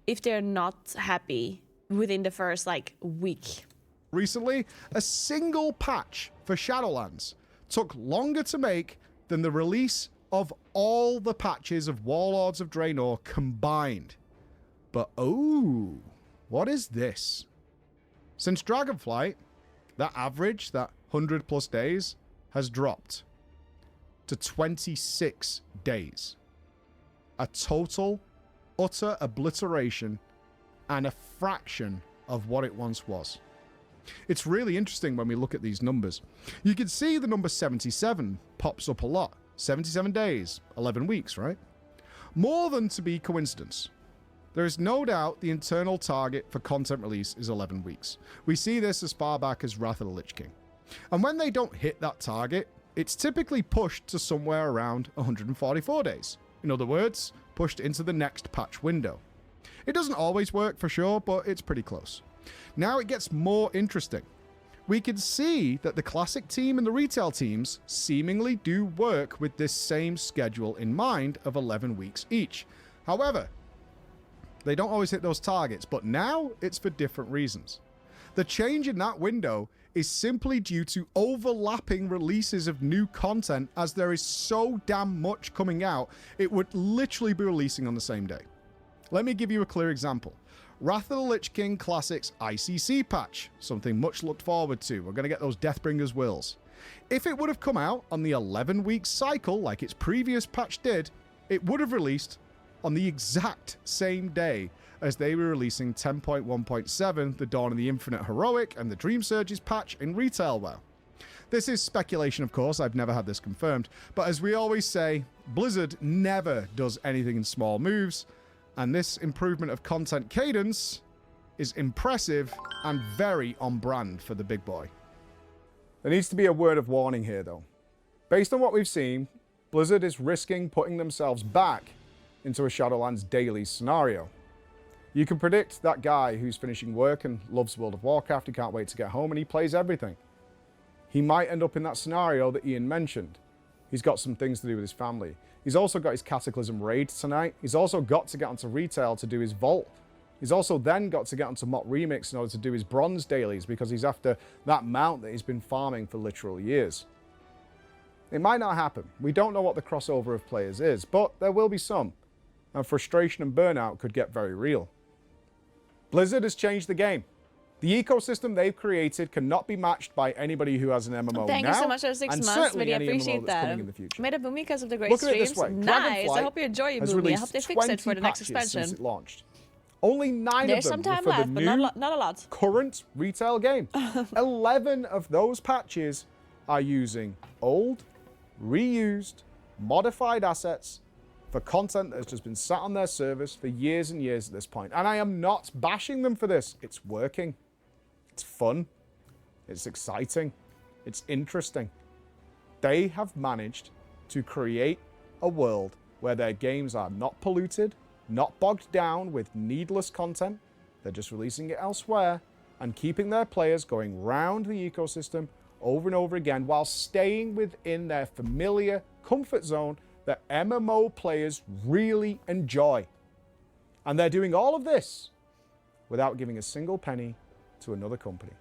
if they're not happy within the first like week. Recently, a single patch for Shadowlands took longer to make than the release of all the patches of Warlords of Draenor combined. But oh, what is this? Since Dragonflight, that average, that 100+ days, has dropped to 26 days. A total, utter obliteration and a fraction of what it once was. It's really interesting when we look at these numbers. You can see the number 77 pops up a lot. 77 days, 11 weeks, right? More than to be coincidence. There is no doubt the internal target for content release is 11 weeks. We see this as far back as Wrath of the Lich King. And when they don't hit that target, it's typically pushed to somewhere around 144 days. In other words, pushed into the next patch window. It doesn't always work for sure, but it's pretty close. Now it gets more interesting. We can see that the classic team and the retail teams seemingly do work with this same schedule in mind of 11 weeks each. However, they don't always hit those targets, but now it's for different reasons. The change in that window is simply due to overlapping releases of new content, as there is so damn much coming out, it would literally be releasing on the same day. Let me give you a clear example. Wrath of the Lich King Classics ICC patch, something much looked forward to. We're going to get those Deathbringers wills. If it would have come out on the 11-week cycle like its previous patch did, it would have released on the exact same day as they were releasing 10.1.7, the Dawn of the Infinite Heroic, and the Dream Surges patch in retail WoW. This is speculation, of course, I've never had this confirmed, but as we always say, Blizzard never does anything in small moves, and this improvement of content cadence is impressive and very on brand for the big boy. There needs to be a word of warning here, though. Based on what we've seen, Blizzard is risking putting themselves back into a Shadowlands daily scenario. You can predict that guy who's finishing work and loves World of Warcraft, he can't wait to get home, and he plays everything. He might end up in that scenario that Ian mentioned. He's got some things to do with his family. He's also got his Cataclysm raid tonight. He's also got to get onto retail to do his vault. He's also then got to get onto Mott Remix in order to do his bronze dailies, because he's after that mount that he's been farming for literal years. It might not happen. We don't know what the crossover of players is, but there will be some. And frustration and burnout could get very real. Blizzard has changed the game. The ecosystem they've created cannot be matched by anybody who has an MMO now. Thank you so much for 6 months, really appreciate that. Made a boom because of the great streams. Nice. I hope you enjoy your movie. I hope they fix it for the next expansion. Since it launched. Only 9 There's of them some time were for left, the but new not a lot. current retail game. 11 of those patches are using old, reused, modified assets for content that has just been sat on their servers for years and years at this point. And I am not bashing them for this. It's working. It's fun. It's exciting. It's interesting. They have managed to create a world where their games are not polluted, not bogged down with needless content. They're just releasing it elsewhere and keeping their players going round the ecosystem over and over again while staying within their familiar comfort zone that MMO players really enjoy. And they're doing all of this without giving a single penny to another company.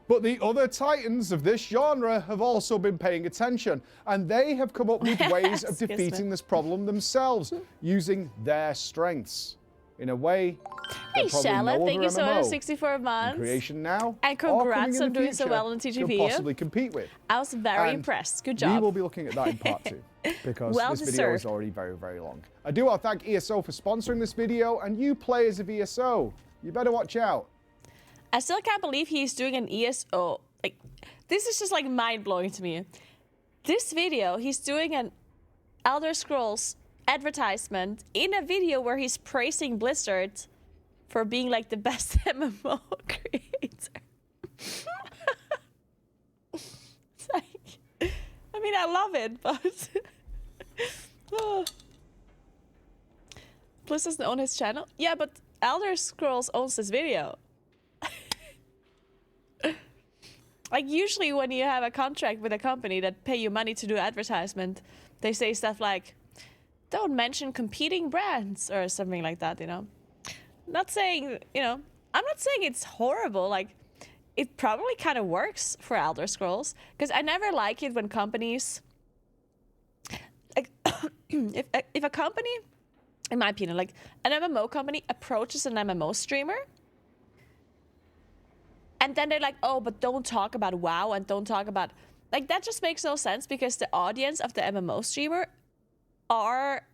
But the other titans of this genre have also been paying attention, and they have come up with ways of defeating this problem themselves, using their strengths in a way Hey, that probably Charlotte, no thank other you so much MMO for 64 in months. creation now, And or coming congrats in on the doing so future, well in could TGV. possibly compete with. I was very And impressed. Good We job. will be looking at that in part 2, because Well this video deserved. is already very, very long. I do want to thank ESO for sponsoring this video, and you players of ESO, you better watch out. I still can't believe he's doing an ESO. Like, this is just like mind-blowing to me. This video, he's doing an Elder Scrolls advertisement in a video where he's praising Blizzard for being like the best MMO creator. It's like, I mean, I love it, but oh. Blizzard doesn't own his channel. Yeah, but Elder Scrolls owns this video. like usually when you have a contract with a company that pay you money to do advertisement, they say stuff like, don't mention competing brands or something like that, you know. Not saying, you know, I'm not saying it's horrible. Like, it probably kind of works for Elder Scrolls, because I never like it when companies, like, if a company, in my opinion, like an MMO company approaches an MMO streamer, and then they're like, oh, but don't talk about WoW and don't talk about, like, that just makes no sense, because the audience of the MMO streamer are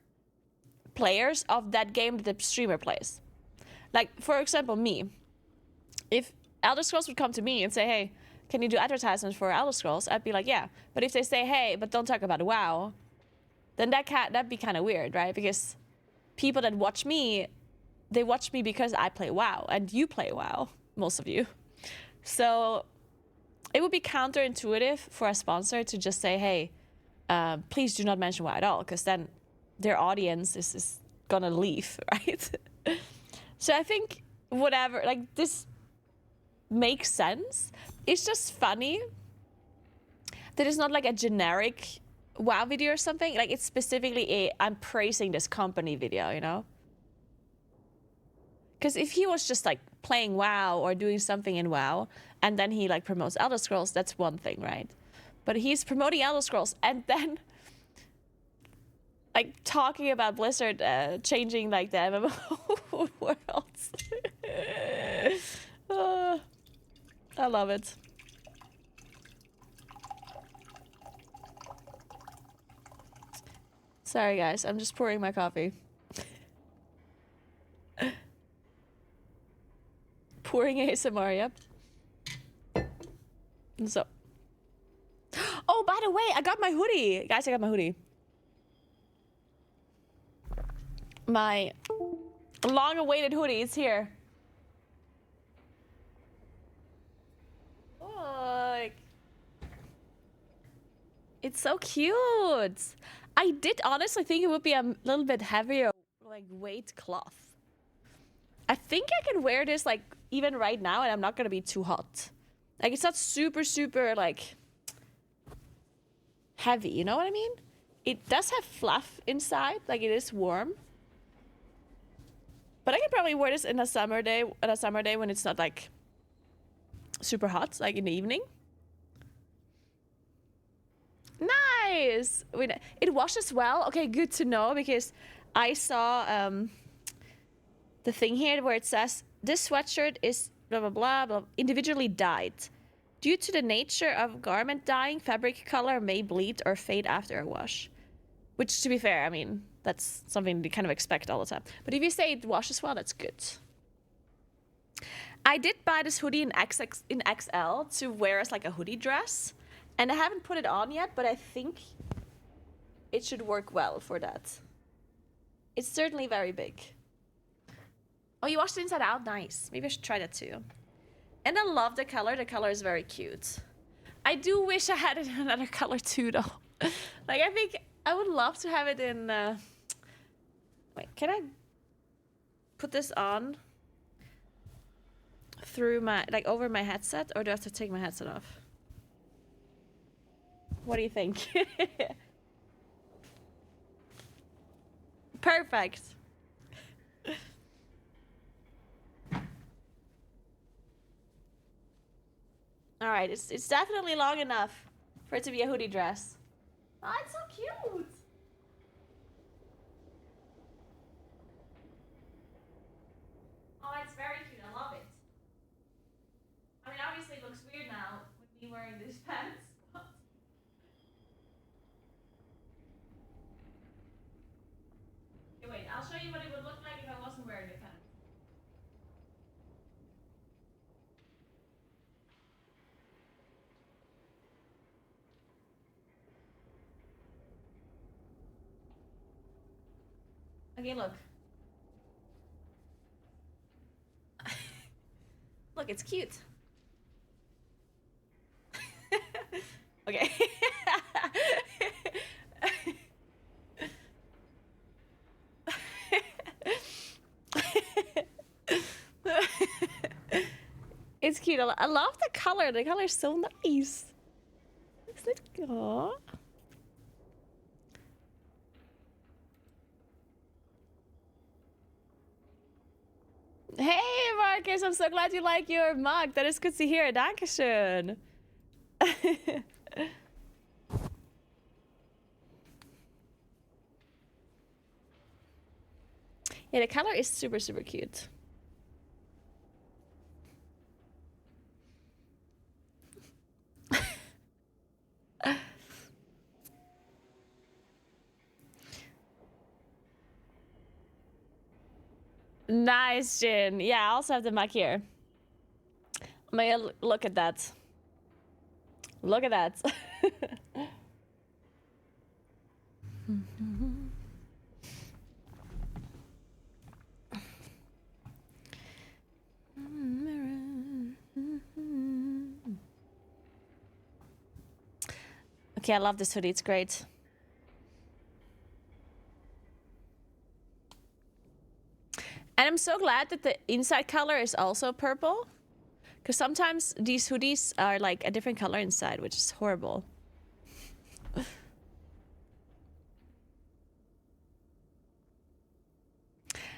players of that game that the streamer plays. Like, for example, me. If Elder Scrolls would come to me and say, hey, can you do advertisements for Elder Scrolls? I'd be like, yeah. But if they say, hey, but don't talk about WoW, then that'd be kind of weird, right? Because people that watch me, they watch me because I play WoW, and you play WoW, most of you. So it would be counterintuitive for a sponsor to just say, hey, please do not mention WoW at all, because then their audience is gonna leave, right? So I think whatever, like, this makes sense. It's just funny that it's not like a generic WoW video or something. Like, it's specifically a I'm praising this company video, you know? Because if he was just like playing WoW or doing something in WoW and then he like promotes Elder Scrolls, that's one thing, right? But he's promoting Elder Scrolls and then like talking about Blizzard changing like the MMO worlds. I love it. Sorry guys, I'm just pouring my coffee. Pouring ASMR, yep. So. Oh, by the way, I got my hoodie. Guys, I got my hoodie. My long-awaited hoodie is here. Look. It's so cute. I did honestly think it would be a little bit heavier, like, weight cloth. I think I can wear this, like, even right now, and I'm not gonna be too hot. Like, it's not super, super, like, heavy, you know what I mean? It does have fluff inside, like, it is warm. But I can probably wear this in a summer day, when it's not, like, super hot, like in the evening. Nice! Wait, it washes well. Okay, good to know, because I saw the thing here where it says this sweatshirt is blah blah blah blah individually dyed. Due to the nature of garment dyeing, fabric color may bleed or fade after a wash. Which, to be fair, I mean, that's something you kind of expect all the time. But if you say it washes well, that's good. I did buy this hoodie in XL to wear as like a hoodie dress. And I haven't put it on yet, but I think it should work well for that. It's certainly very big. Oh, you washed it inside out? Nice. Maybe I should try that too. And I love the color. The color is very cute. I do wish I had it in another color too, though. Like, I think I would love to have it in... Wait, can I put this on through my... like, over my headset? Or do I have to take my headset off? What do you think? Perfect. All right, it's definitely long enough for it to be a hoodie dress. Oh, it's so cute. Oh, it's very cute. I love it. I mean, obviously it looks weird now with me wearing these pants. Okay, wait, I'll show you what it would look like if I wasn't wearing the pants. Okay, look. Look, it's cute. Okay. It's cute. I love the color. The color is so nice. Isn't it? Aww. Hey, Marcus. I'm so glad you like your mug. That is good to hear. Dankeschön. Yeah, the color is super, super cute. Nice, Jin. Yeah, I also have the mug here. May I look at that? Look at that. Okay, I love this hoodie. It's great. And I'm so glad that the inside color is also purple. Because sometimes these hoodies are like a different color inside, which is horrible.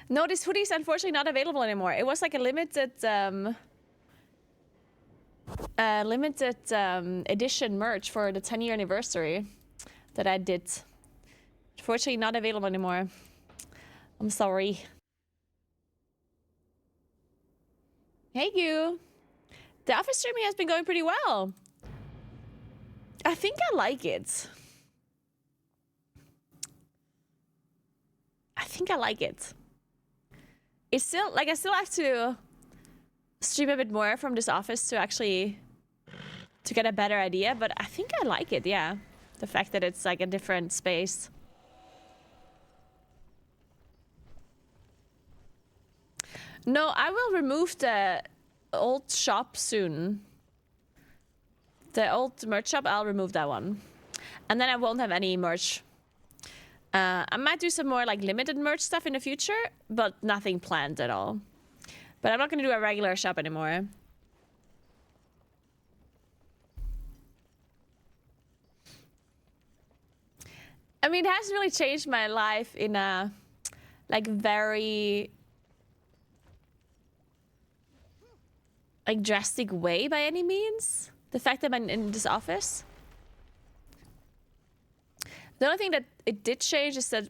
No, this hoodie is unfortunately not available anymore. It was like a limited edition merch for the 10-year anniversary that I did. Unfortunately not available anymore. I'm sorry. Hey, you. The office streaming has been going pretty well. I think I like it. I think I like it. It's still, like, I still have to stream a bit more from this office to actually, to get a better idea, but I think I like it, yeah. The fact that it's, like, a different space. No, I will remove the old shop soon. The old merch shop, I'll remove that one. And then I won't have any merch. I might do some more like limited merch stuff in the future, but nothing planned at all. But I'm not gonna do a regular shop anymore. I mean, it hasn't really changed my life in a like very like drastic way by any means. The fact that I'm in this office. The only thing that it did change is that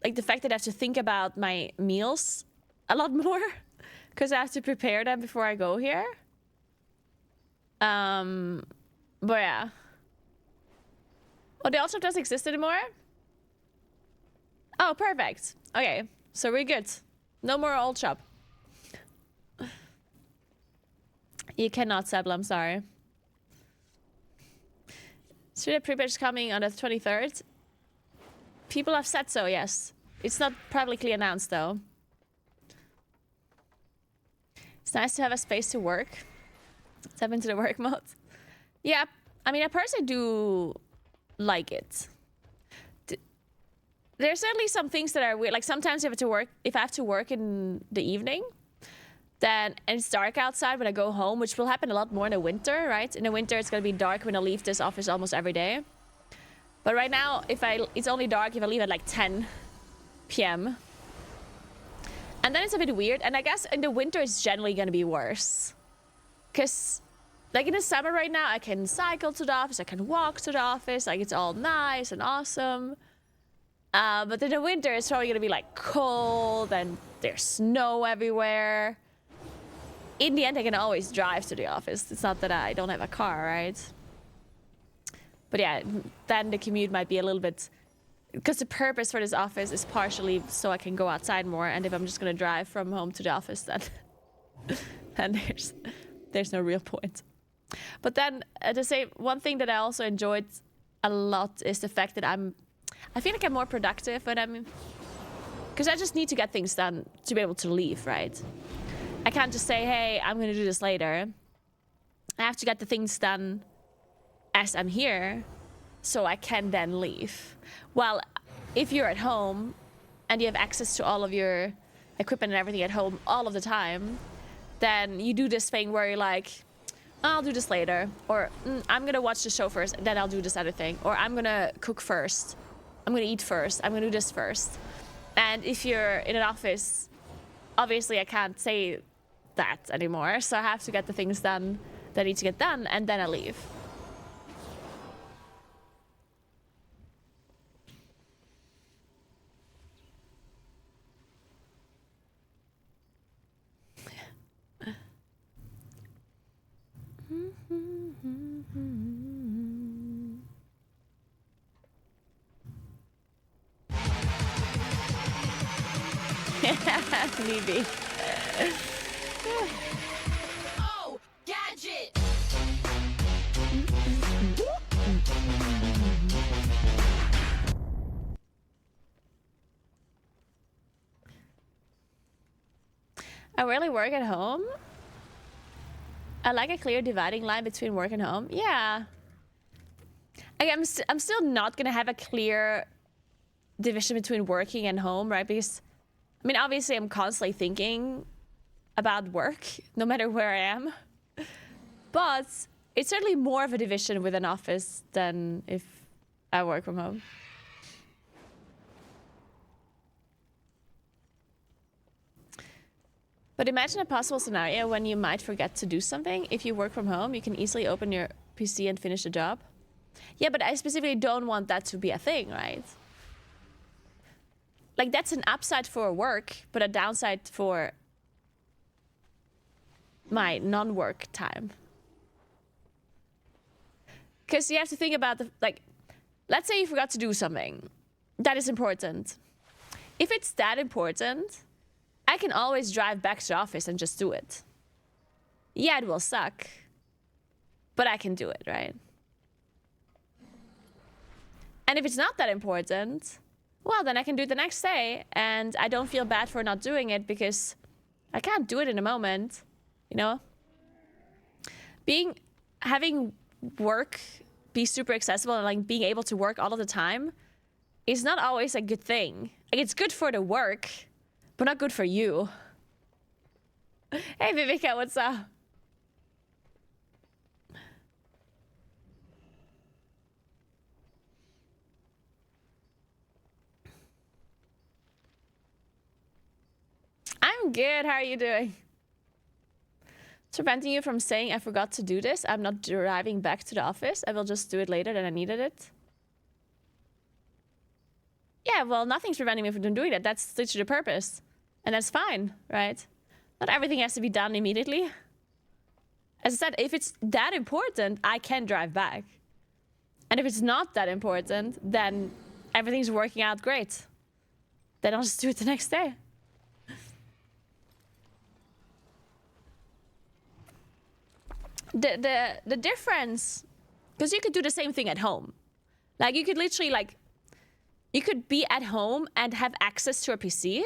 like the fact that I have to think about my meals a lot more because I have to prepare them before I go here. But yeah. Oh, the old shop doesn't exist anymore? Oh, perfect. Okay, so we're good. No more old shop. You cannot, Sebla, I'm sorry. So the pre-page coming on the 23rd. People have said so, yes. It's not publicly announced, though. It's nice to have a space to work. Step into the work mode. Yeah, I mean, I personally do like it. There's certainly some things that are weird. Like sometimes if I have to work in the evening, then and it's dark outside when I go home, which will happen a lot more in the winter, right? In the winter, it's gonna be dark when I leave this office almost every day. But right now, it's only dark if I leave at like 10 p.m. And then it's a bit weird. And I guess in the winter, it's generally gonna be worse. Cause like in the summer right now, I can cycle to the office, I can walk to the office, like it's all nice and awesome. But in the winter, it's probably gonna be like cold and there's snow everywhere. In the end, I can always drive to the office. It's not that I don't have a car, right? But yeah, then the commute might be a little bit... Because the purpose for this office is partially so I can go outside more. And if I'm just going to drive from home to the office, then there's no real point. But then, to say one thing that I also enjoyed a lot is the fact that I feel like I'm more productive when I'm... Because I just need to get things done to be able to leave, right? I can't just say, hey, I'm going to do this later. I have to get the things done as I'm here so I can then leave. Well, if you're at home and you have access to all of your equipment and everything at home all of the time, then you do this thing where you're like, I'll do this later, or I'm gonna watch the show first, then I'll do this other thing, or I'm gonna cook first, I'm gonna eat first, I'm gonna do this first. And if you're in an office, obviously I can't say that anymore, so I have to get the things done that need to get done, and then I leave. Maybe. Oh, gadget! I rarely work at home. I like a clear dividing line between work and home. Yeah. I'm still not gonna have a clear division between working and home, right? Because, I mean, obviously I'm constantly thinking about work, no matter where I am. But it's certainly more of a division with an office than if I work from home. But imagine a possible scenario when you might forget to do something. If you work from home, you can easily open your PC and finish the job. Yeah, but I specifically don't want that to be a thing, right? Like, that's an upside for work, but a downside for my non-work time. Because you have to think about let's say you forgot to do something that is important. If it's that important, I can always drive back to the office and just do it. Yeah, it will suck, but I can do it, right? And if it's not that important, well, then I can do it the next day, and I don't feel bad for not doing it because I can't do it in a moment, you know? Having work be super accessible and like being able to work all of the time is not always a good thing. Like, it's good for the work, but not good for you. Hey, Viveka, what's up? I'm good. How are you doing? It's preventing you from saying I forgot to do this. I'm not driving back to the office. I will just do it later than I needed it. Yeah, well, nothing's preventing me from doing that. That's literally the purpose. And that's fine, right? Not everything has to be done immediately. As I said, if it's that important, I can drive back. And if it's not that important, then everything's working out great. Then I'll just do it the next day. The difference, because you could do the same thing at home. Like, you could literally, like, you could be at home and have access to a PC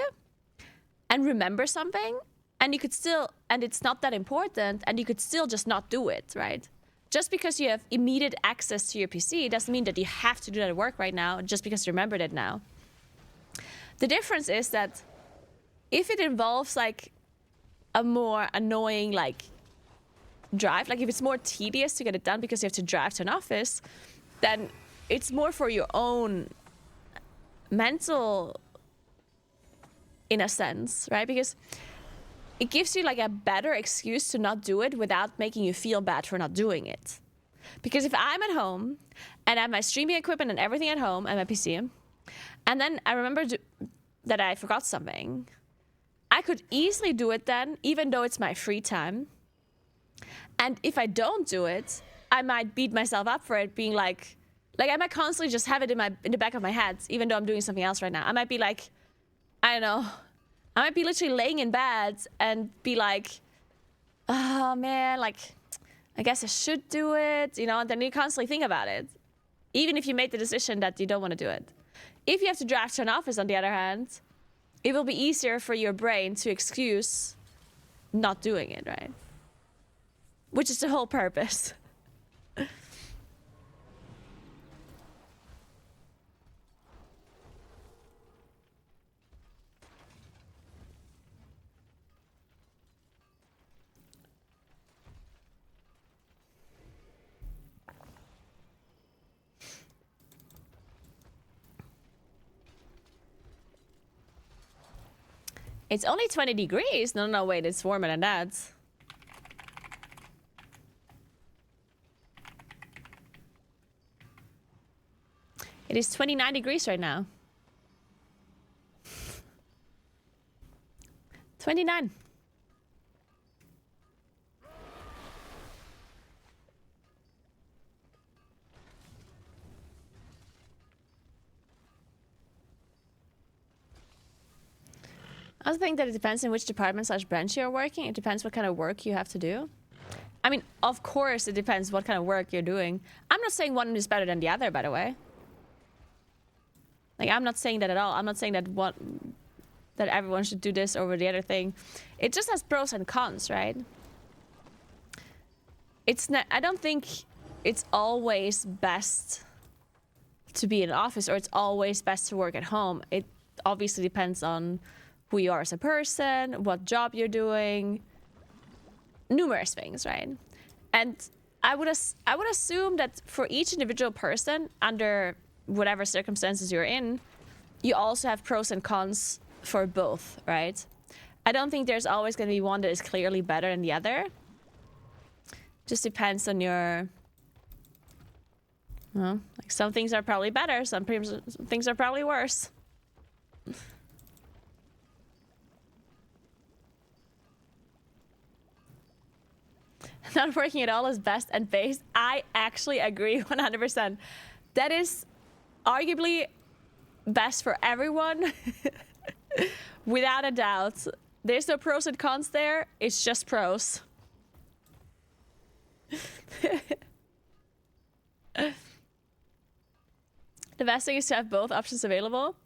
and remember something, and you could still, and it's not that important, and you could still just not do it, right? Just because you have immediate access to your PC doesn't mean that you have to do that at work right now, just because you remembered it now. The difference is that if it involves, like, a more annoying, like, drive, like if it's more tedious to get it done because you have to drive to an office, then it's more for your own mental, in a sense, right? Because it gives you like a better excuse to not do it without making you feel bad for not doing it. Because if I'm at home and I have my streaming equipment and everything at home and my PC, and then I remember that I forgot something, I could easily do it then, even though it's my free time. And if I don't do it, I might beat myself up for it, being like I might constantly just have it in the back of my head, even though I'm doing something else right now. I might be like, I don't know, I might be literally laying in bed and be like, oh man, like, I guess I should do it, you know, and then you constantly think about it, even if you made the decision that you don't want to do it. If you have to drive to an office, on the other hand, it will be easier for your brain to excuse not doing it, right? Which is the whole purpose. It's only 20 degrees. No, wait, it's warmer than that. It is 29 degrees right now. 29. I also think that it depends on which department / branch you're working. It depends what kind of work you have to do. I mean, of course, it depends what kind of work you're doing. I'm not saying one is better than the other, by the way. Like, I'm not saying that at all. I'm not saying that that everyone should do this over the other thing. It just has pros and cons, right? It's not, I don't think it's always best to be in an office or it's always best to work at home. It obviously depends on who you are as a person, what job you're doing, numerous things, right? And I would assume that for each individual person, under whatever circumstances you're in, you also have pros and cons for both, right? I don't think there's always going to be one that is clearly better than the other. Just depends on your... Well, like some things are probably better, some things are probably worse. Not working at all is best and base. I actually agree 100%. That is arguably best for everyone. Without a doubt. There's no pros and cons there. It's just pros. The best thing is to have both options available.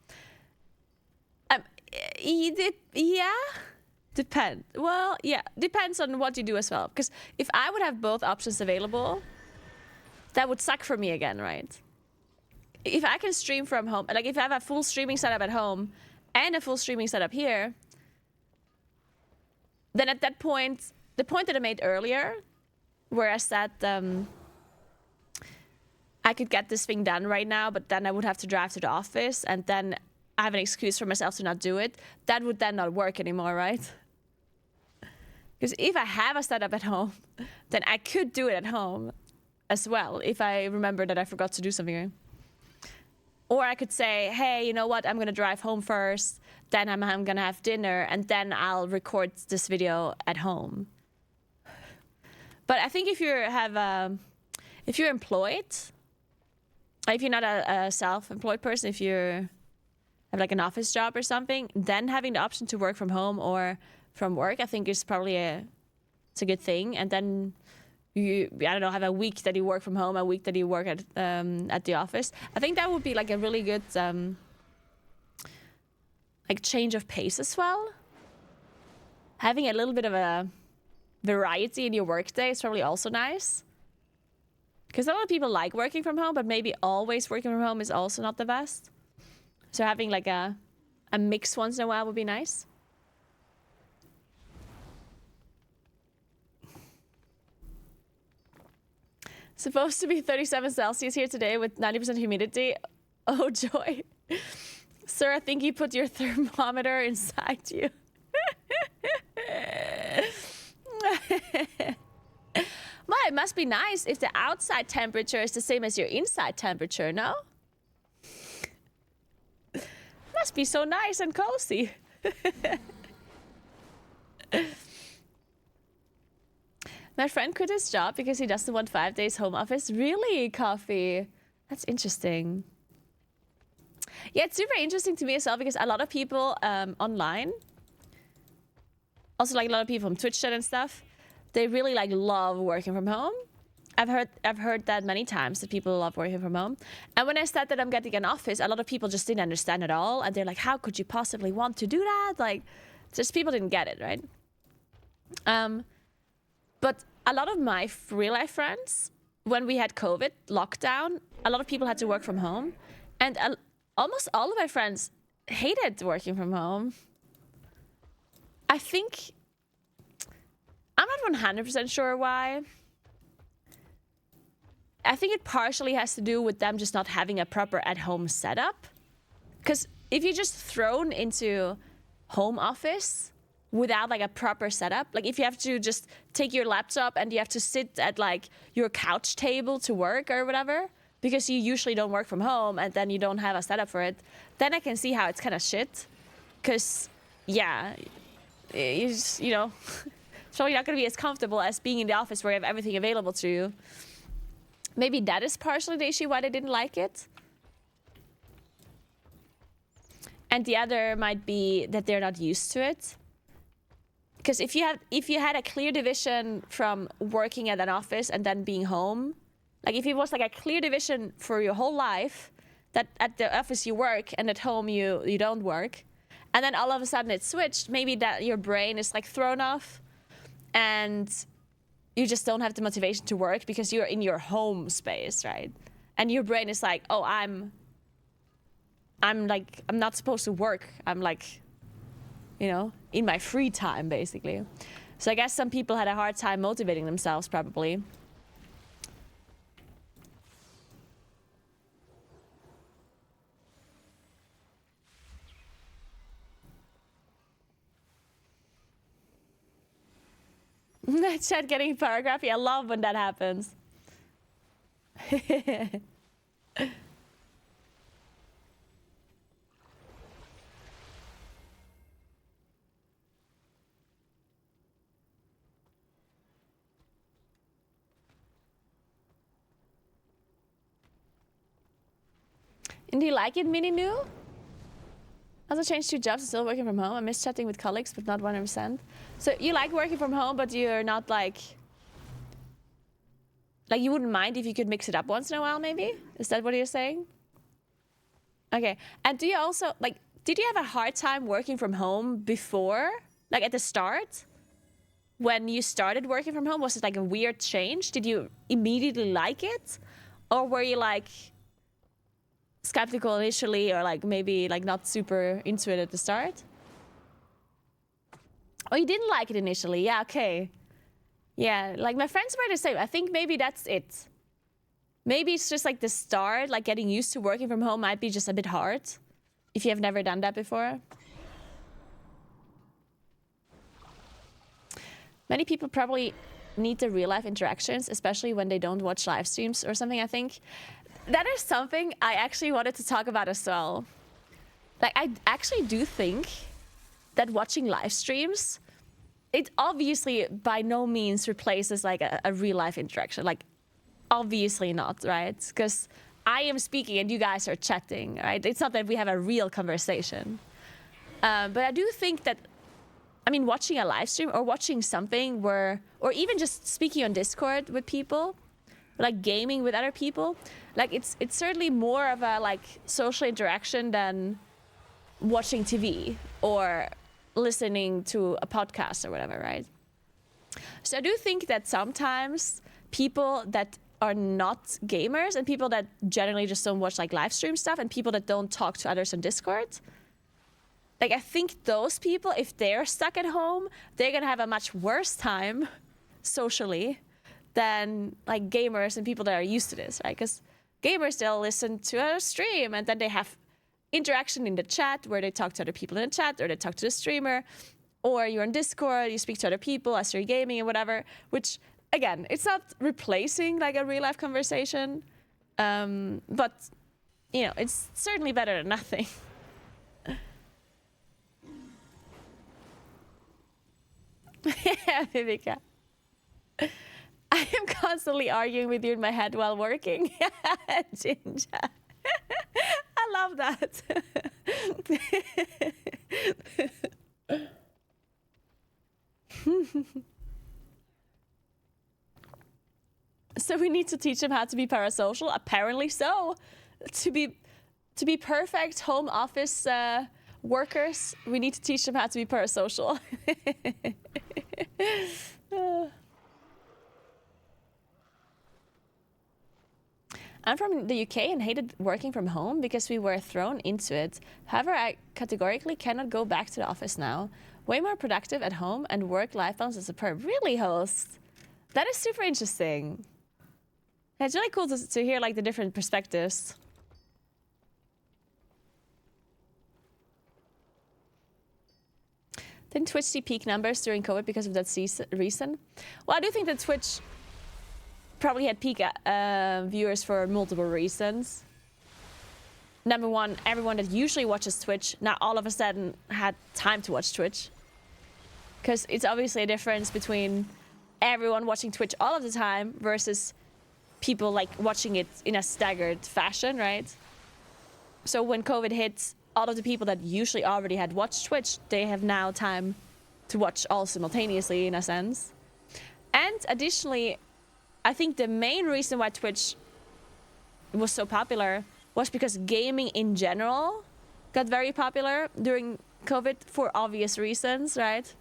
Yeah. Well, yeah, depends on what you do as well. Because if I would have both options available, that would suck for me again, right? If I can stream from home, like if I have a full streaming setup at home and a full streaming setup here, then at that point, the point that I made earlier, where I said I could get this thing done right now, but then I would have to drive to the office and then I have an excuse for myself to not do it, that would then not work anymore, right? Because if I have a setup at home, then I could do it at home as well if I remember that I forgot to do something. Or I could say, hey, you know what? I'm going to drive home first, then I'm going to have dinner, and then I'll record this video at home. But I think if you're employed, if you're not a self-employed person, if you have like an office job or something, then having the option to work from home or from work, I think is probably it's a good thing. And then you, I don't know, have a week that you work from home, a week that you work at the office. I think that would be like a really good like change of pace as well. Having a little bit of a variety in your workday is probably also nice. Because a lot of people like working from home, but maybe always working from home is also not the best. So having like a mix once in a while would be nice. Supposed to be 37 Celsius here today with 90% humidity. Oh, joy. Sir, I think you put your thermometer inside you. Well, it must be nice if the outside temperature is the same as your inside temperature, no? Must be so nice and cozy. My friend quit his job because he doesn't want 5 days home office. Really, Coffee? That's interesting. Yeah, it's super interesting to me as well because a lot of people online, also like a lot of people from Twitch chat and stuff, they really like love working from home. I've heard that many times that people love working from home. And when I said that I'm getting an office, a lot of people just didn't understand at all. And they're like, how could you possibly want to do that? Like, just people didn't get it, right? But a lot of my real life friends, when we had COVID lockdown, a lot of people had to work from home. And almost all of my friends hated working from home. I think, I'm not 100% sure why. I think it partially has to do with them just not having a proper at-home setup. Because if you're just thrown into home office without like a proper setup. Like if you have to just take your laptop and you have to sit at like your couch table to work or whatever, because you usually don't work from home and then you don't have a setup for it, then I can see how it's kind of shit. Because, yeah, you know, it's probably not going to be as comfortable as being in the office where you have everything available to you. Maybe that is partially the issue why they didn't like it. And the other might be that they're not used to it. Because if you had a clear division from working at an office and then being home, like if it was like a clear division for your whole life, that at the office you work and at home you don't work, and then all of a sudden it switched, maybe that your brain is like thrown off and you just don't have the motivation to work because you're in your home space, right? And your brain is like, oh, I'm not supposed to work. I'm like, you know, in my free time, basically. So I guess some people had a hard time motivating themselves, probably. Chat getting paragraphy. I love when that happens. And do you like it, Mini New? Also changed 2 jobs, still working from home. I miss chatting with colleagues, but not 100%. So you like working from home, but you're not like you wouldn't mind if you could mix it up once in a while, maybe? Is that what you're saying? Okay. And do you also, like, did you have a hard time working from home before? Like at the start? When you started working from home, was it like a weird change? Did you immediately like it? Or were you like skeptical initially, or like maybe like not super into it at the start? Oh, you didn't like it initially. Yeah, okay. Yeah, like my friends were the same. I think maybe that's it. Maybe it's just like the start, like getting used to working from home might be just a bit hard if you have never done that before. Many people probably need the real life interactions, especially when they don't watch live streams or something, I think. That is something I actually wanted to talk about as well. Like, I actually do think that watching live streams, it obviously by no means replaces like a real life interaction. Like, obviously not, right? Because I am speaking and you guys are chatting, right? It's not that we have a real conversation. But I do think that, I mean, watching a live stream or watching something where, or even just speaking on Discord with people, like gaming with other people, like it's certainly more of a like social interaction than watching TV or listening to a podcast or whatever, right? So I do think that sometimes people that are not gamers and people that generally just don't watch like live stream stuff and people that don't talk to others on Discord, like I think those people, if they're stuck at home, they're gonna have a much worse time socially than like gamers and people that are used to this, right? Because gamers, they'll listen to a stream and then they have interaction in the chat where they talk to other people in the chat or they talk to the streamer, or you're on Discord, you speak to other people as you're gaming and whatever, which again, it's not replacing like a real life conversation, but you know, it's certainly better than nothing. Yeah, Viveka. I am constantly arguing with you in my head while working. Ginger. I love that. So we need to teach them how to be parasocial? Apparently so. To be perfect home office workers, we need to teach them how to be parasocial. I'm from the UK and hated working from home because we were thrown into it. However, I categorically cannot go back to the office now. Way more productive at home and work-life balance is superb. Really, host? That is super interesting. It's really cool to hear like the different perspectives. Didn't Twitch see peak numbers during COVID because of that reason? Well, I do think that Twitch probably had peak viewers for multiple reasons. Number one, everyone that usually watches Twitch now all of a sudden had time to watch Twitch. Because it's obviously a difference between everyone watching Twitch all of the time versus people like watching it in a staggered fashion, right? So when COVID hit, all of the people that usually already had watched Twitch, they have now time to watch all simultaneously in a sense. And additionally, I think the main reason why Twitch was so popular was because gaming in general got very popular during COVID for obvious reasons, right?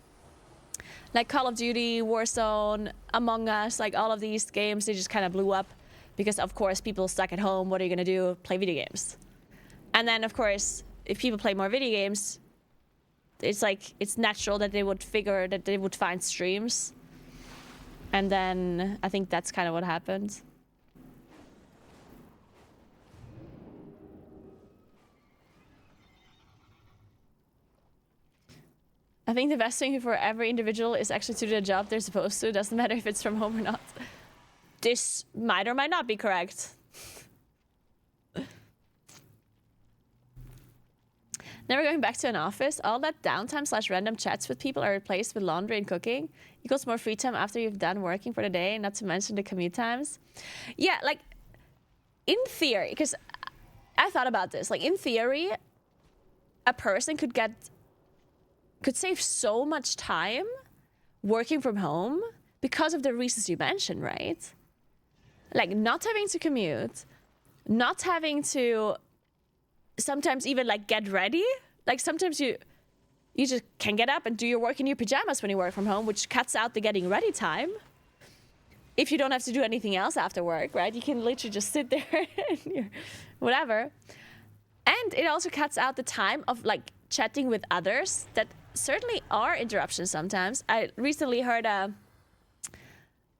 Like Call of Duty, Warzone, Among Us, like all of these games, they just kind of blew up because, of course, people stuck at home. What are you going to do? Play video games. And then, of course, if people play more video games, it's like, it's natural that they would figure that they would find streams. And then I think that's kind of what happened. I think the best thing for every individual is actually to do the job they're supposed to. Doesn't matter if it's from home or not. This might or might not be correct. Never going back to an office. All that downtime / random chats with people are replaced with laundry and cooking. Equals more free time after you've done working for the day, not to mention the commute times. Yeah, like, in theory, because I thought about this. Like, in theory, a person could save so much time working from home because of the reasons you mentioned, right? Like not having to commute, not having to sometimes even like get ready. Like sometimes you just can get up and do your work in your pajamas when you work from home, which cuts out the getting ready time. If you don't have to do anything else after work, right? You can literally just sit there and whatever. And it also cuts out the time of like chatting with others that certainly are interruptions sometimes. I recently heard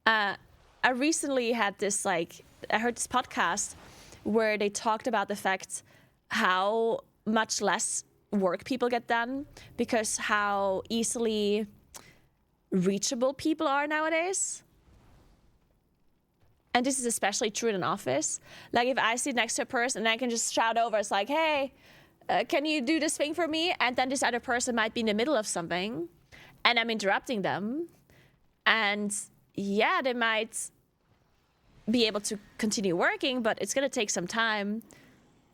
I recently had this like, I heard this podcast where they talked about the fact how much less work people get done because how easily reachable people are nowadays. And this is especially true in an office. Like if I sit next to a person and I can just shout over, it's like, hey, can you do this thing for me? And then this other person might be in the middle of something and I'm interrupting them. And yeah, they might be able to continue working, but it's going to take some time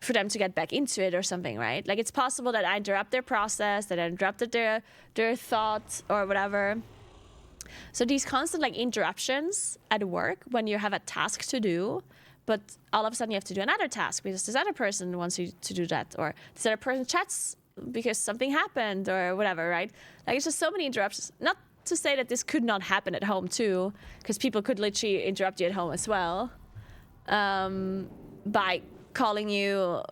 for them to get back into it or something, right? Like it's possible that I interrupt their process, that I interrupted their thought or whatever. So these constant like interruptions at work when you have a task to do, but all of a sudden you have to do another task because this other person wants you to do that, or this other person chats because something happened or whatever, right? Like it's just so many interruptions. Not to say that this could not happen at home too, because people could literally interrupt you at home as well, by calling you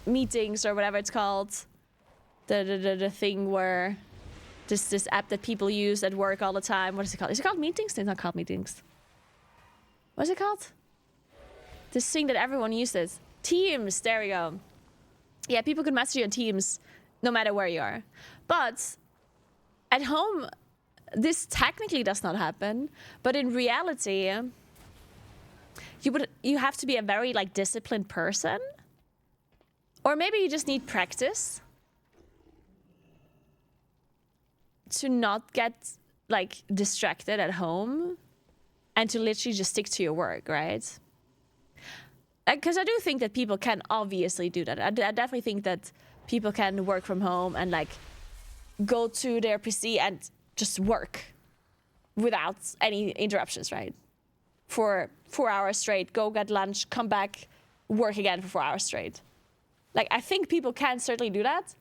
meetings or whatever it's called, the thing where this app that people use at work all the time. What is it called? Is it called meetings? It's not called meetings. What is it called? This thing that everyone uses. Teams, there we go. Yeah, people can message you on Teams no matter where you are. But at home, this technically does not happen. But in reality, you have to be a very like disciplined person. Or maybe you just need practice to not get like distracted at home and to literally just stick to your work, right? Because I do think that people can obviously do that. I definitely think that people can work from home and like go to their PC and just work without any interruptions, right? For 4 hours straight, go get lunch, come back, work again for 4 hours straight. Like, I think people can certainly do that.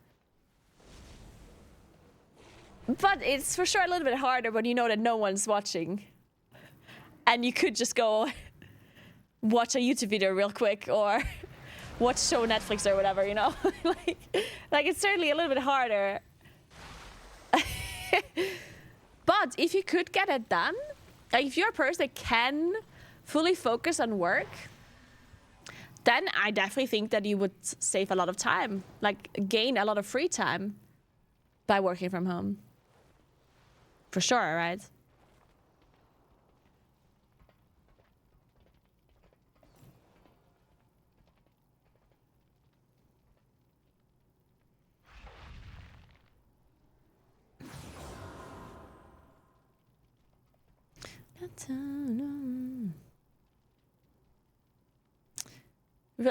But it's for sure a little bit harder when you know that no one's watching. And you could just go watch a YouTube video real quick or watch a show on Netflix or whatever, you know? like it's certainly a little bit harder. But if you could get it done, like if you're a person that can fully focus on work, then I definitely think that you would save a lot of time, like gain a lot of free time. by working from home. For sure, right?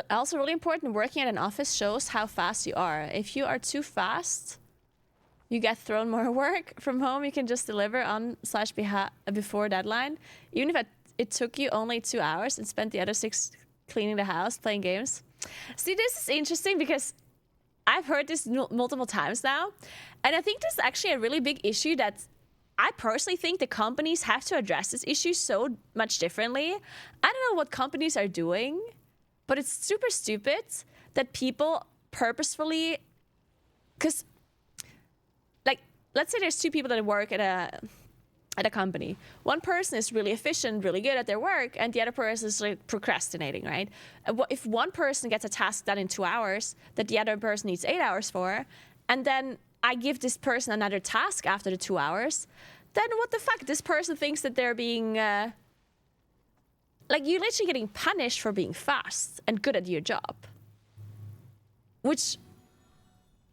Also really important, working at an office shows how fast you are. If you are too fast, you get thrown more work. From home, you can just deliver on/before deadline. Even if it took you only 2 hours and spent the other 6 cleaning the house, playing games. See, this is interesting because I've heard this multiple times now. And I think this is actually a really big issue that I personally think the companies have to address this issue so much differently. I don't know what companies are doing, but it's super stupid that people purposefully, because like, let's say there's 2 people that work at a company. One person is really efficient, really good at their work, and the other person is like procrastinating, right? If one person gets a task done in 2 hours that the other person needs 8 hours for, and then I give this person another task after the 2 hours, then what the fuck? This person thinks that they're being, like, you're literally getting punished for being fast and good at your job. Which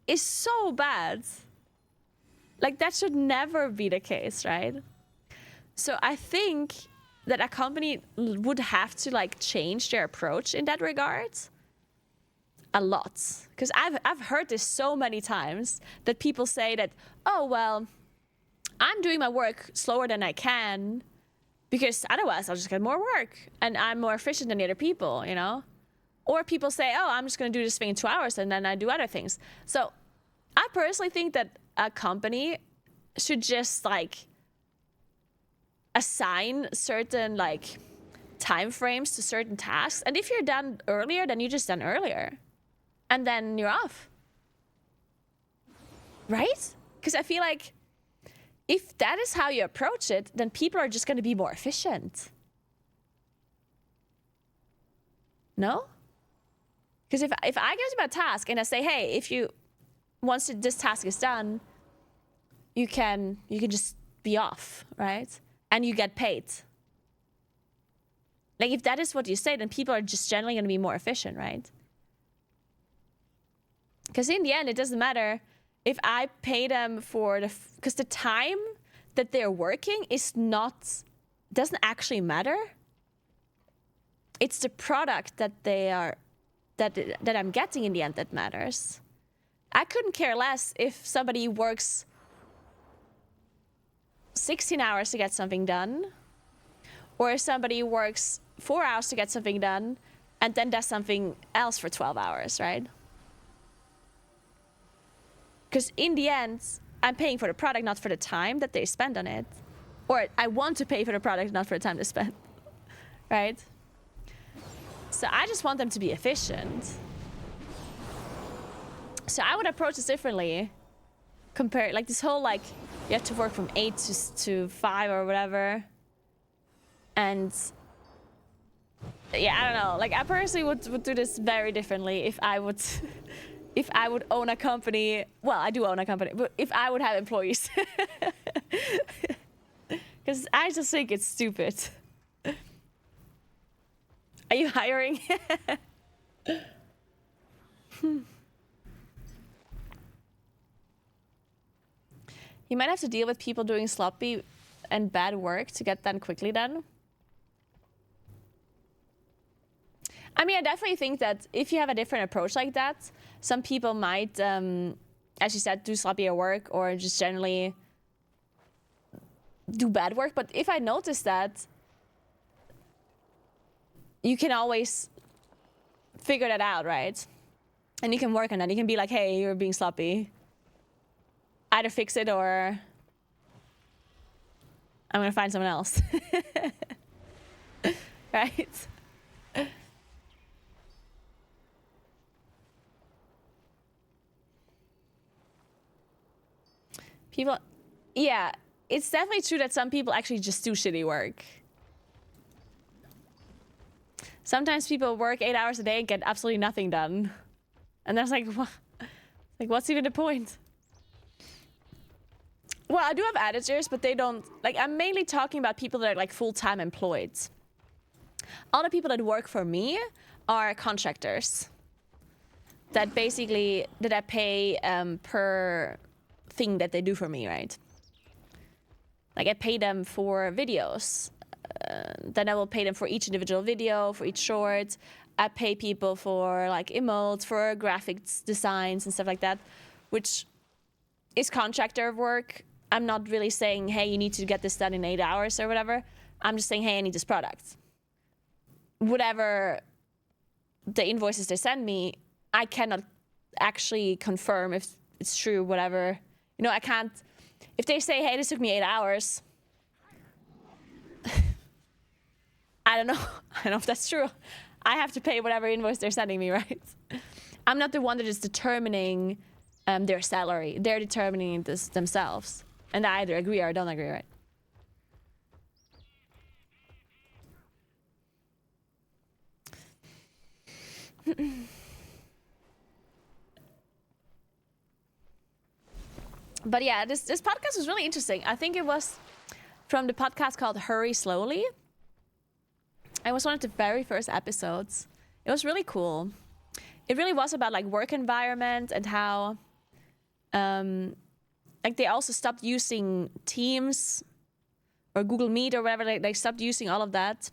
is so bad. Like, that should never be the case, right? So I think that a company would have to, like, change their approach in that regard a lot. Because I've heard this so many times that people say that, oh, well, I'm doing my work slower than I can because otherwise I'll just get more work and I'm more efficient than the other people, you know? Or people say, oh, I'm just going to do this thing in 2 hours and then I do other things. So I personally think that a company should just, like, assign certain, like, time frames to certain tasks. And if you're done earlier, then you're just done earlier. And then you're off. Right? Because I feel like if that is how you approach it, then people are just going to be more efficient. No? Because if I give them a task and I say, hey, once this task is done, you can just be off, right? And you get paid. Like, if that is what you say, then people are just generally going to be more efficient, right? Because in the end, it doesn't matter if I pay them for because the time that they're working doesn't actually matter. It's the product that that I'm getting in the end that matters. I couldn't care less if somebody works 16 hours to get something done, or if somebody works 4 hours to get something done and then does something else for 12 hours, right? Because in the end, I'm paying for the product, not for the time that they spend on it. Or I want to pay for the product, not for the time they spend, right? So I just want them to be efficient. So I would approach this differently. Like this whole, like, you have to work from 8 to 5 or whatever. And yeah, I don't know. Like, I personally would do this very differently if I would if I would own a company. Well, I do own a company, but if I would have employees. Because I just think it's stupid. Are you hiring? You might have to deal with people doing sloppy and bad work to get done quickly then. I mean, I definitely think that if you have a different approach like that, some people might, as you said, do sloppier work or just generally do bad work. But if I notice that, you can always figure that out, right? And you can work on that. You can be like, hey, you're being sloppy. Either fix it or I'm going to find someone else. Right? People, yeah, it's definitely true that some people actually just do shitty work. Sometimes people work 8 hours a day and get absolutely nothing done. And that's like, what? Like, what's even the point? Well, I do have editors, but they don't, like, I'm mainly talking about people that are like full-time employed. All the people that work for me are contractors. That basically, that I pay per thing that they do for me, right? Like I pay them for videos. Then I will pay them for each individual video, for each short. I pay people for like emotes, for graphics designs and stuff like that, which is contractor work. I'm not really saying, hey, you need to get this done in 8 hours or whatever. I'm just saying, hey, I need this product. Whatever the invoices they send me, I cannot actually confirm if it's true, whatever. You know, I can't, if they say, hey, this took me 8 hours, I don't know. I don't know if that's true. I have to pay whatever invoice they're sending me, right? I'm not the one that is determining their salary. They're determining this themselves. And I either agree or don't agree, right? But yeah, this podcast was really interesting. I think it was from the podcast called Hurry Slowly. It was one of the very first episodes. It was really cool. It really was about like work environment and how like they also stopped using Teams or Google Meet or whatever. They stopped using all of that.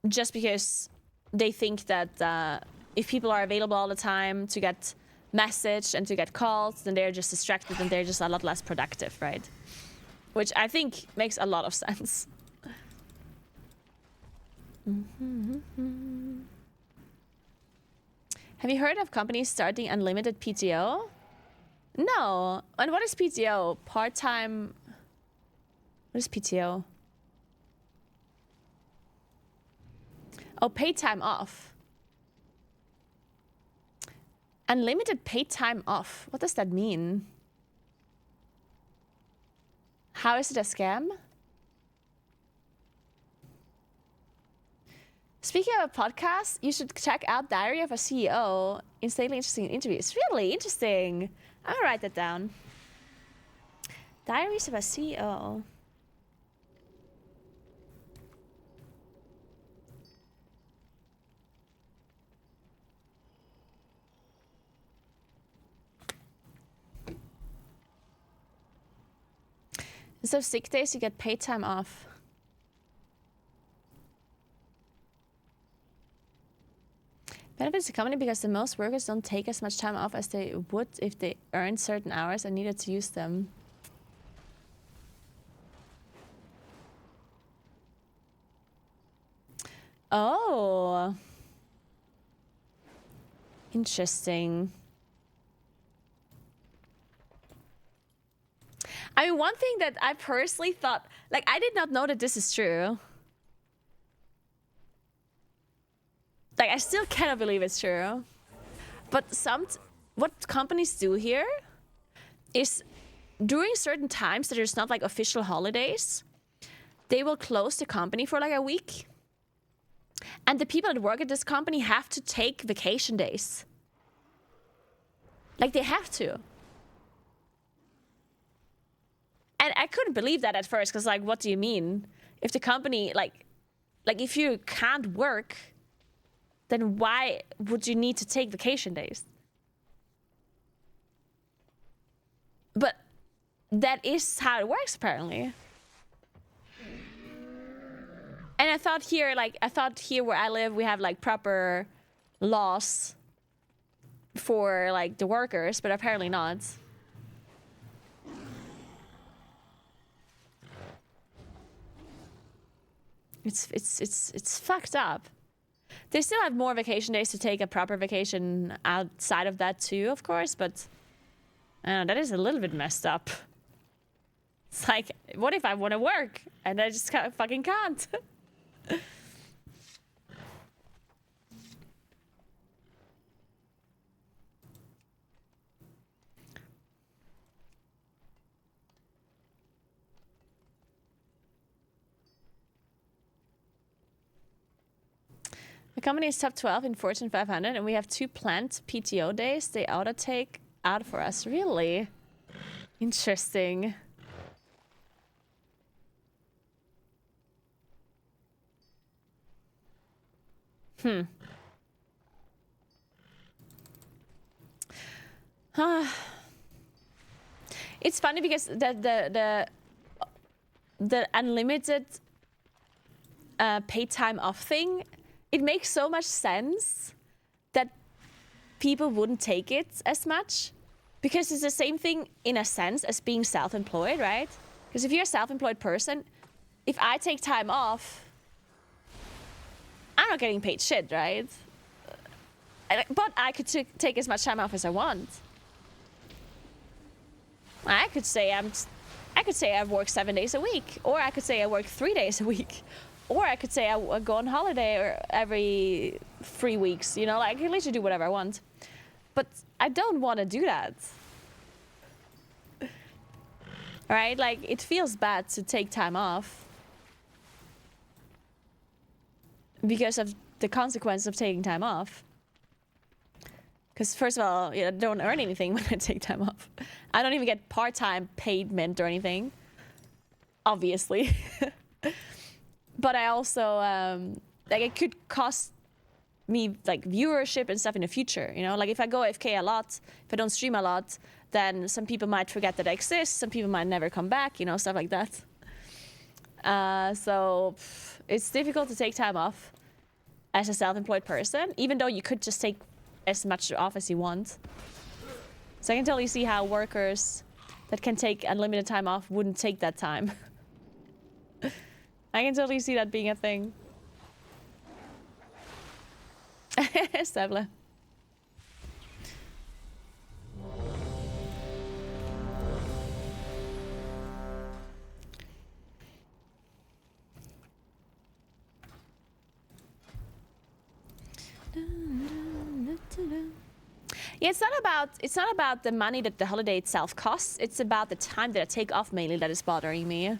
Just because they think that if people are available all the time to get messaged and to get calls, then they're just distracted and they're just a lot less productive, right? Which I think makes a lot of sense. Have you heard of companies starting unlimited PTO? No. And what is PTO? Part-time... What is PTO? Oh, paid time off. Unlimited paid time off. What does that mean? How is it a scam? Speaking of a podcast, you should check out Diary of a CEO. Insanely interesting interviews. Really interesting. I'm gonna write that down. Diaries of a CEO. Instead of sick days, you get paid time off. Benefits the company because the most workers don't take as much time off as they would if they earned certain hours and needed to use them. Oh. Interesting. I mean, one thing that I personally thought, like, I did not know that this is true. Like, I still cannot believe it's true. But what companies do here is during certain times that there's not like official holidays, they will close the company for like a week. And the people that work at this company have to take vacation days. Like, they have to. And I couldn't believe that at first, because, like, what do you mean? If the company, like if you can't work, then why would you need to take vacation days? But that is how it works, apparently. And I thought here where I live, we have, like, proper laws for, like, the workers, but apparently not. It's fucked up. They still have more vacation days to take a proper vacation outside of that too, of course, but I don't know, that is a little bit messed up. It's like, what if I want to work and I just fucking can't? The company is top 12 in Fortune 500, and we have 2 planned PTO days. They auto take out for us, really. Interesting. It's funny because the unlimited paid time off thing, it makes so much sense that people wouldn't take it as much, because it's the same thing in a sense as being self-employed, right? Because if you're a self-employed person, if I take time off, I'm not getting paid shit, right? But I could take as much time off as I want. I could say I work 7 days a week, or I could say I work 3 days a week, or I could say I go on holiday or every 3 weeks. You know, like, I can literally do whatever I want. But I don't want to do that. Right? Like, it feels bad to take time off because of the consequence of taking time off. Because first of all, I don't earn anything when I take time off. I don't even get part-time payment or anything, obviously. But I also, like, it could cost me, like, viewership and stuff in the future, you know? Like, if I go AFK a lot, if I don't stream a lot, then some people might forget that I exist, some people might never come back, you know, stuff like that. So it's difficult to take time off as a self-employed person, even though you could just take as much off as you want. So I can totally see how workers that can take unlimited time off wouldn't take that time. I can totally see that being a thing. Stable. Yeah, it's not about the money that the holiday itself costs. It's about the time that I take off mainly that is bothering me.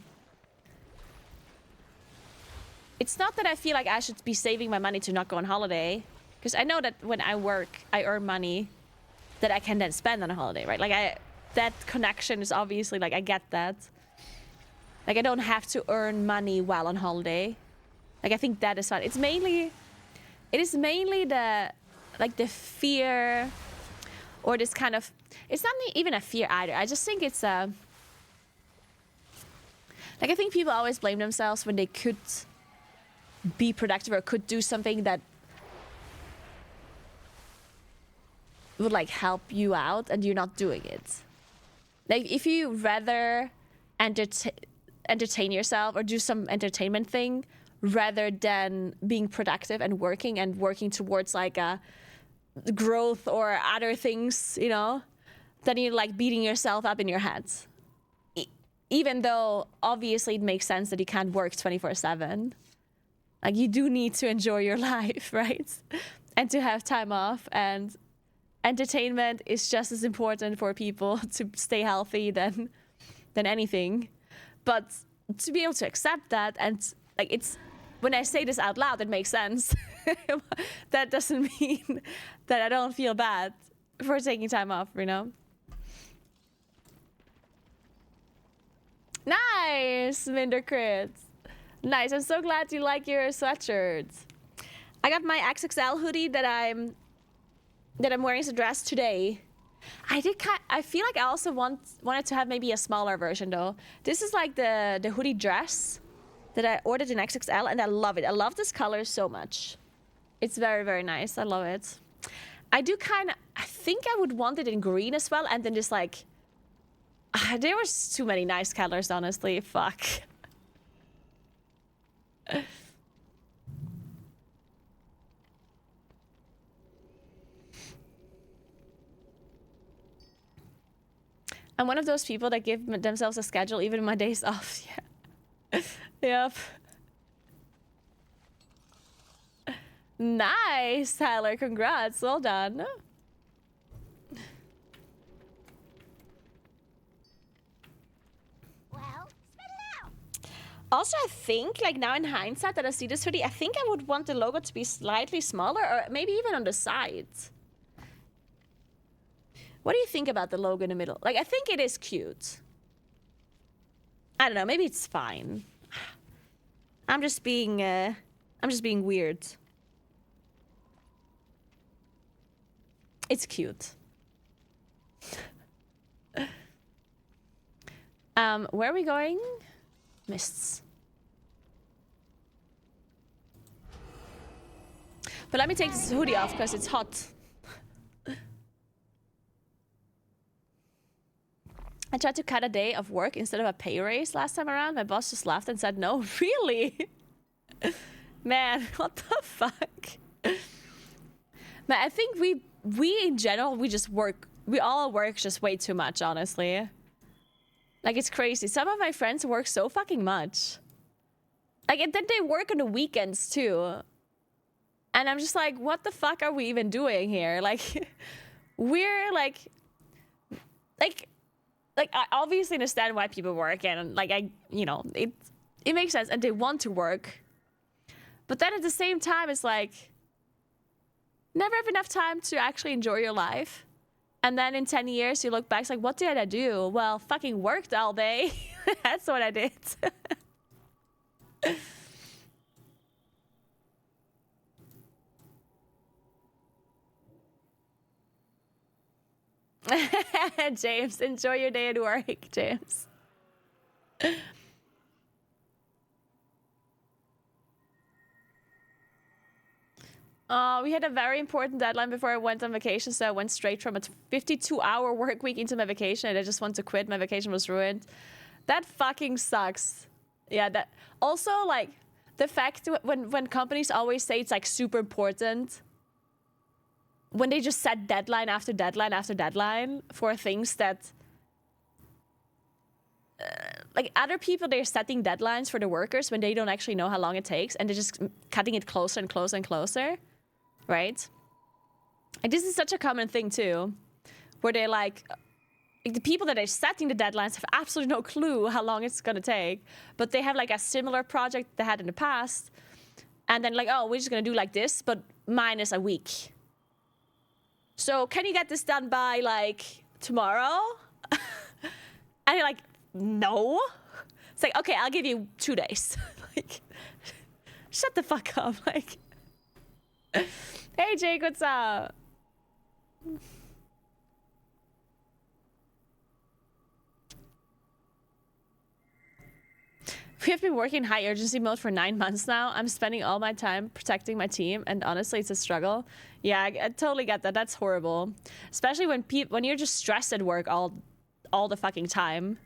It's not that I feel like I should be saving my money to not go on holiday, because I know that when I work, I earn money that I can then spend on a holiday, right? Like, that connection is obviously, like, I get that. Like, I don't have to earn money while on holiday. Like, I think that is fine. It is mainly the, like, the fear, or this kind of, it's not even a fear either. I just think it's like, I think people always blame themselves when they could be productive or could do something that would, like, help you out, and you're not doing it. Like, if you rather entertain yourself or do some entertainment thing rather than being productive and working towards, like, a growth or other things, you know, then you're, like, beating yourself up in your head. Even though obviously it makes sense that you can't work 24/7. Like, you do need to enjoy your life, right? And to have time off, and entertainment is just as important for people to stay healthy than anything. But to be able to accept that, and, like, it's, when I say this out loud, it makes sense. That doesn't mean that I don't feel bad for taking time off, you know? Nice, Minder Crits. Nice, I'm so glad you like your sweatshirt. I got my XXL hoodie that I'm wearing as a dress today. I feel like I also wanted to have maybe a smaller version though. This is like the hoodie dress that I ordered in XXL, and I love it. I love this color so much. It's very, very nice. I love it. I think I would want it in green as well, and then just, like, there was too many nice colors, honestly. Fuck. I'm one of those people that give themselves a schedule even on my days off. Yeah. Yep. Nice, Tyler. Congrats. Well done. Well, spit it out. Also, I think, like, now in hindsight that I see this hoodie, I think I would want the logo to be slightly smaller, or maybe even on the sides. What do you think about the logo in the middle? Like, I think it is cute. I don't know, maybe it's fine. I'm just being weird. It's cute. Where are we going? Mists. But let me take this hoodie off because it's hot. I tried to cut a day of work instead of a pay raise last time around. My boss just laughed and said, no, really? Man, what the fuck? Man, I think we in general, we all work just way too much, honestly. Like, it's crazy. Some of my friends work so fucking much. Like, and then they work on the weekends, too. And I'm just like, what the fuck are we even doing here? Like, we're, like, I obviously understand why people work. And, like, you know, it makes sense. And they want to work. But then at the same time, it's like, never have enough time to actually enjoy your life. And then in 10 years, you look back, it's like, what did I do? Well, fucking worked all day. That's what I did. James, enjoy your day at work, James. We had a very important deadline before I went on vacation, so I went straight from a 52-hour work week into my vacation, and I just wanted to quit. My vacation was ruined. That fucking sucks. Yeah, that also, like, the fact when companies always say it's, like, super important, when they just set deadline after deadline after deadline for things that, like, other people, they're setting deadlines for the workers when they don't actually know how long it takes, and they're just cutting it closer and closer and closer. Right? And this is such a common thing too, where they're like the people that are setting the deadlines have absolutely no clue how long it's gonna take, but they have like a similar project they had in the past, and then like, oh, we're just gonna do like this, but minus a week. So can you get this done by like tomorrow? And you're like, no. It's like, okay, I'll give you 2 days. Like, shut the fuck up. Like, hey Jake, what's up? We have been working high urgency mode for 9 months now. I'm spending all my time protecting my team, and honestly, it's a struggle. Yeah, I totally get that. That's horrible, especially when you're just stressed at work all the fucking time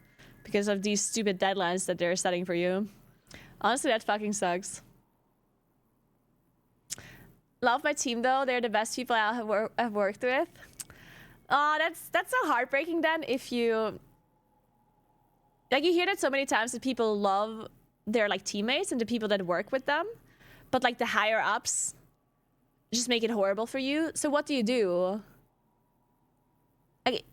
because of these stupid deadlines that they're setting for you. Honestly, that fucking sucks. Love my team though. They're the best people I have worked with. Oh, that's so heartbreaking then if you like, you hear that so many times that people love their like teammates and the people that work with them, but like the higher ups just make it horrible for you. So what do? Like,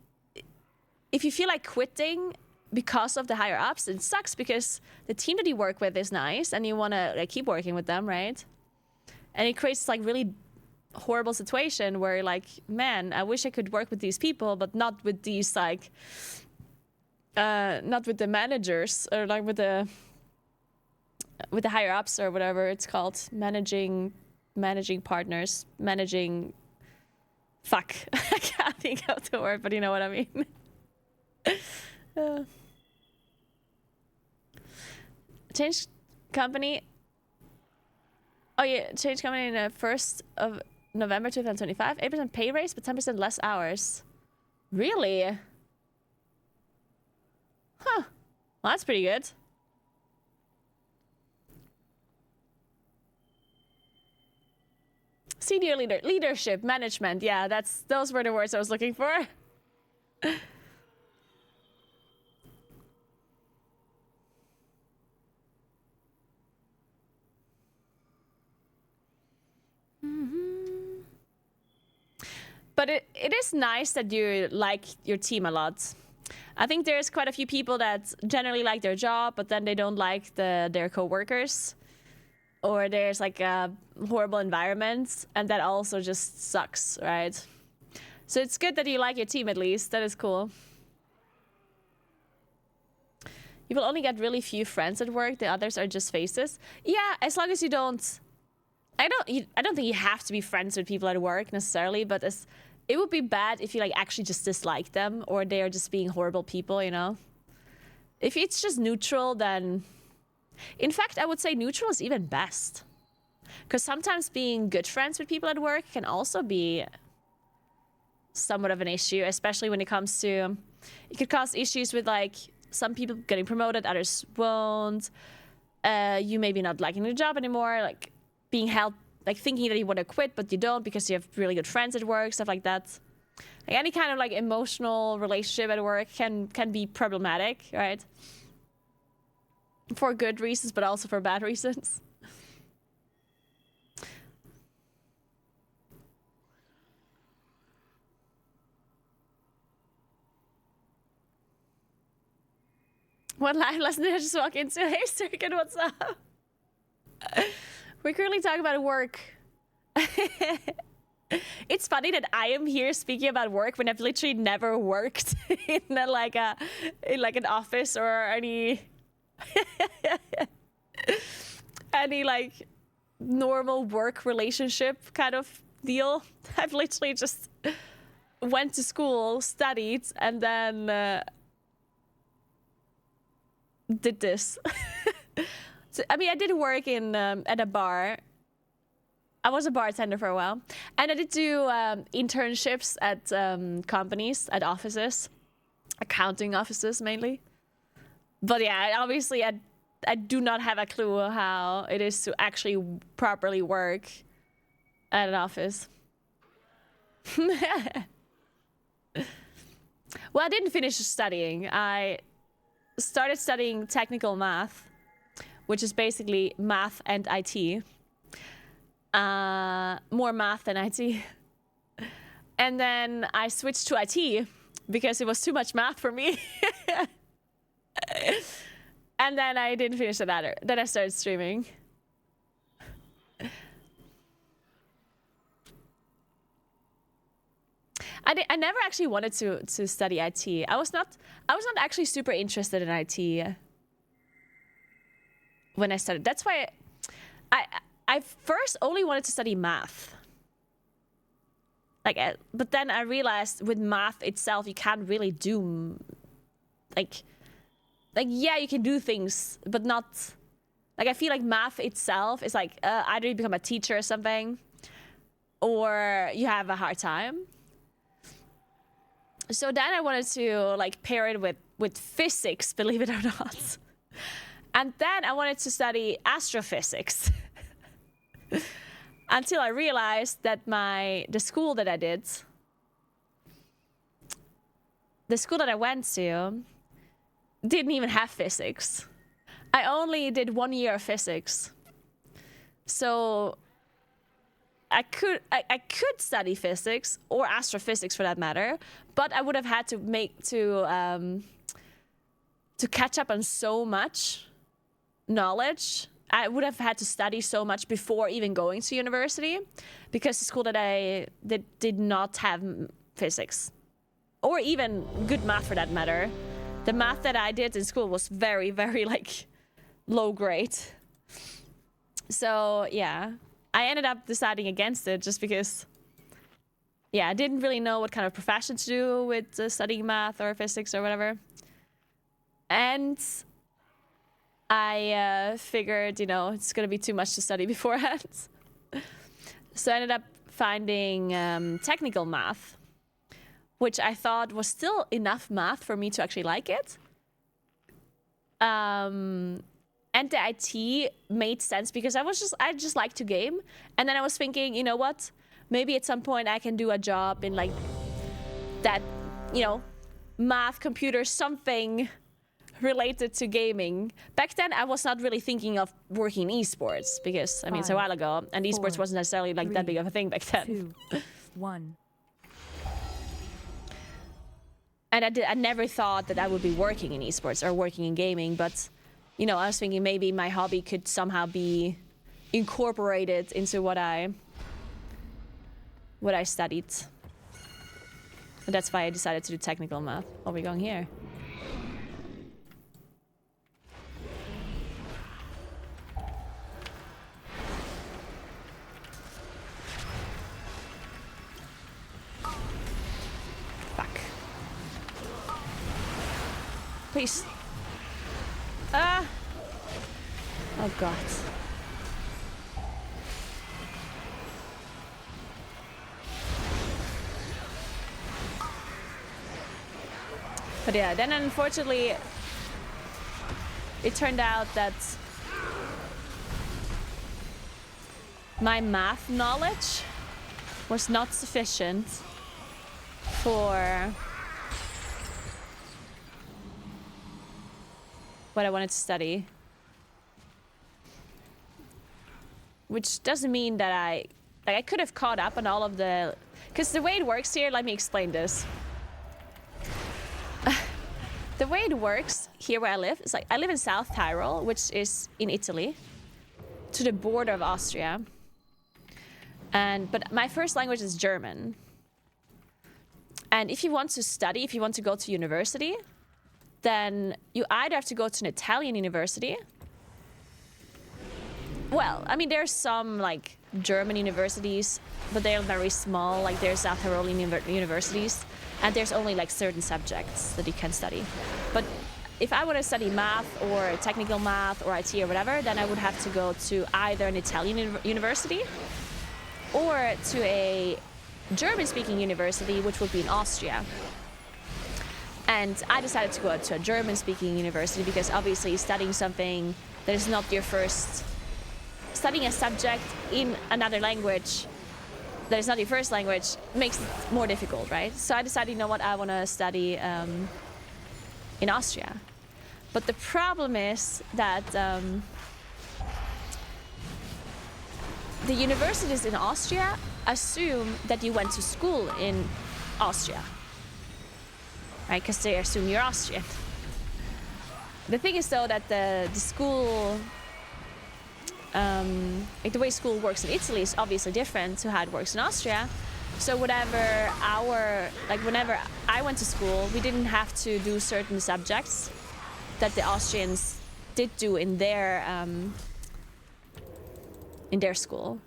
if you feel like quitting because of the higher ups, it sucks because the team that you work with is nice and you want to like keep working with them, right? And it creates like really horrible situation where like, man, I wish I could work with these people, but not with these like, not with the managers or like with the higher ups or whatever it's called, managing partners, fuck. I can't think of the word, but you know what I mean. Change company. Oh yeah, change company in the 1st of November 2025. 8% pay raise, but 10% less hours. Really? Huh. Well, that's pretty good. Senior leadership, management. Yeah, those were the words I was looking for. But it is nice that you like your team a lot. I think there's quite a few people that generally like their job, but then they don't like their coworkers, or there's like a horrible environment, and that also just sucks, right? So it's good that you like your team at least. That is cool. You will only get really few friends at work. The others are just faces. Yeah, as long as you don't... I don't think you have to be friends with people at work necessarily, but it would be bad if you like actually just dislike them or they are just being horrible people, you know? If it's just neutral, then... In fact, I would say neutral is even best. Because sometimes being good friends with people at work can also be somewhat of an issue, especially when it comes to... It could cause issues with like some people getting promoted, others won't. You maybe not liking your job anymore, like being held, like thinking that you want to quit, but you don't because you have really good friends at work, stuff like that. Like any kind of like emotional relationship at work can be problematic, right? For good reasons, but also for bad reasons. What live lesson did I just walk into? Hey, Sturkin, what's up? We're currently talking about work. It's funny that I am here speaking about work when I've literally never worked in an office or any like normal work relationship kind of deal. I've literally just went to school, studied, and then did this. So, I mean, I did work in at a bar. I was a bartender for a while, and I did do internships at companies, at offices, accounting offices mainly. But yeah, obviously, I do not have a clue how it is to actually properly work at an office. Well, I didn't finish studying. I started studying technical math, which is basically math and IT. More math than IT. And then I switched to IT because it was too much math for me. And then I didn't finish it either. Then I started streaming. I never actually wanted to study IT. I was not actually super interested in IT when I started. That's why I first only wanted to study math. But then I realized with math itself, you can't really do like yeah, you can do things, but not like I feel like math itself is like either you become a teacher or something, or you have a hard time. So then I wanted to like pair it with physics, believe it or not. And then I wanted to study astrophysics. Until I realized that the school that I went to didn't even have physics. I only did 1 year of physics. So I could study physics or astrophysics for that matter, but I would have had to catch up on so much knowledge. I would have had to study so much before even going to university, because the school that I did not have physics or even good math for that matter. The math that I did in school was very, very like low grade. So yeah, I ended up deciding against it just because, yeah, I didn't really know what kind of profession to do with studying math or physics or whatever. And I figured, you know, it's going to be too much to study beforehand. So I ended up finding technical math, which I thought was still enough math for me to actually like it. And the IT made sense because I just like to game. And then I was thinking, you know what? Maybe at some point I can do a job in like that, you know, math, computer, something related to gaming. Back then, I was not really thinking of working in esports because, I mean, it's a while ago, and esports wasn't necessarily like that big of a thing back then. 2, 1. And I never thought that I would be working in esports or working in gaming, but, you know, I was thinking maybe my hobby could somehow be incorporated into what I studied. That's why I decided to do technical math. Are we going here? Fuck. Please. Ah! Oh god. But yeah, then unfortunately, it turned out that my math knowledge was not sufficient for what I wanted to study. Which doesn't mean that I could have caught up on all of the, because the way it works here, let me explain this. The way it works here where I live is like I live in South Tyrol, which is in Italy, to the border of Austria. But my first language is German. And if you want to study, if you want to go to university, then you either have to go to an Italian university. Well, I mean, there's some like German universities, but they're very small. Like there's South Tyrolean universities, and there's only like certain subjects that you can study. But if I want to study math or technical math or IT or whatever, then I would have to go to either an Italian university or to a German-speaking university, which would be in Austria. And I decided to go to a German-speaking university because obviously studying something that is not your first, studying a subject in another language that is not your first language makes it more difficult, right? So I decided, you know what, I want to study in Austria. But the problem is that the universities in Austria assume that you went to school in Austria, right? Because they assume you're Austrian. The thing is, though, that the school, like the way school works in Italy is obviously different to how it works in Austria. So whenever I went to school, we didn't have to do certain subjects that the Austrians did do in their school.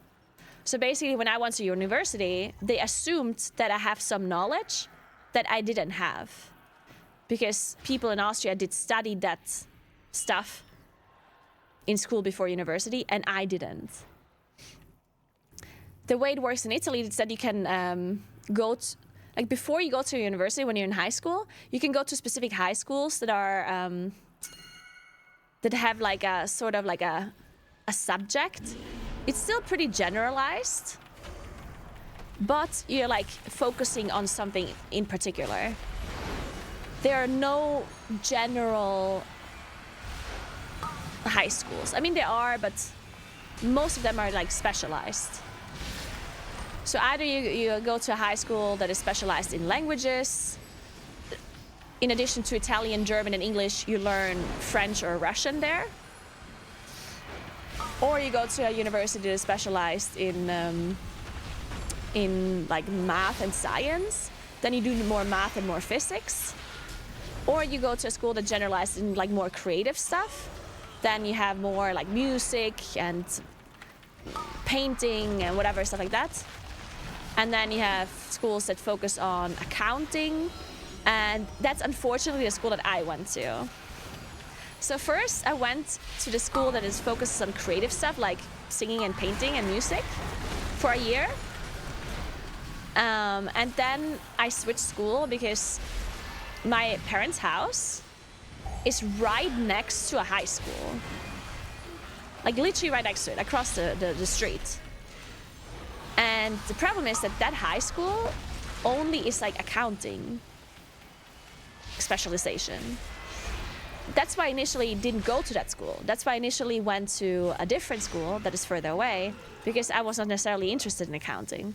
So basically, when I went to university, they assumed that I have some knowledge that I didn't have, because people in Austria did study that stuff in school before university, and I didn't. The way it works in Italy is that you can go to, like before you go to university, when you're in high school, you can go to specific high schools that are that have like a sort of like a subject. It's still pretty generalized, but you're like focusing on something in particular. There are no general high schools. I mean, there are, but most of them are like specialized. So either you go to a high school that is specialized in languages. In addition to Italian, German, and English, you learn French or Russian there. Or you go to a university that is specialized in like math and science. Then you do more math and more physics. Or you go to a school that generalizes in like more creative stuff. Then you have more like music and painting and whatever, stuff like that. And then you have schools that focus on accounting. And that's unfortunately the school that I went to. So first I went to the school that is focused on creative stuff like singing and painting and music for a year. And then I switched school because my parents' house is right next to a high school. Like literally right next to it, across the street. And the problem is that high school only is like accounting specialization. That's why I initially didn't go to that school. That's why I initially went to a different school that is further away, because I was not necessarily interested in accounting.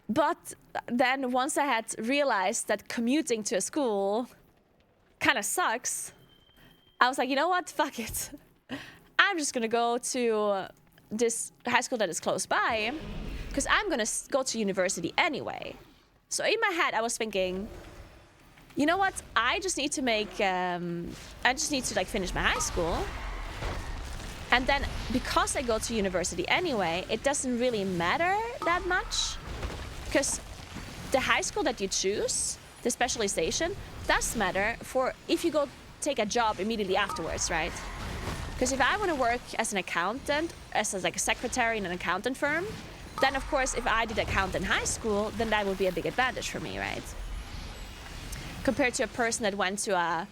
But then once I had realized that commuting to a school kind of sucks, I was like, you know what, fuck it. I'm just gonna go to this high school that is close by, because I'm gonna go to university anyway. So in my head, I was thinking, you know what? I just need to like finish my high school. And then because I go to university anyway, it doesn't really matter that much. Because the high school that you choose, the specialization, does matter for if you go take a job immediately afterwards, right? Because if I want to work as an accountant, as like a secretary in an accountant firm, then of course if I did account in high school, then that would be a big advantage for me, right? Compared to a person that went to a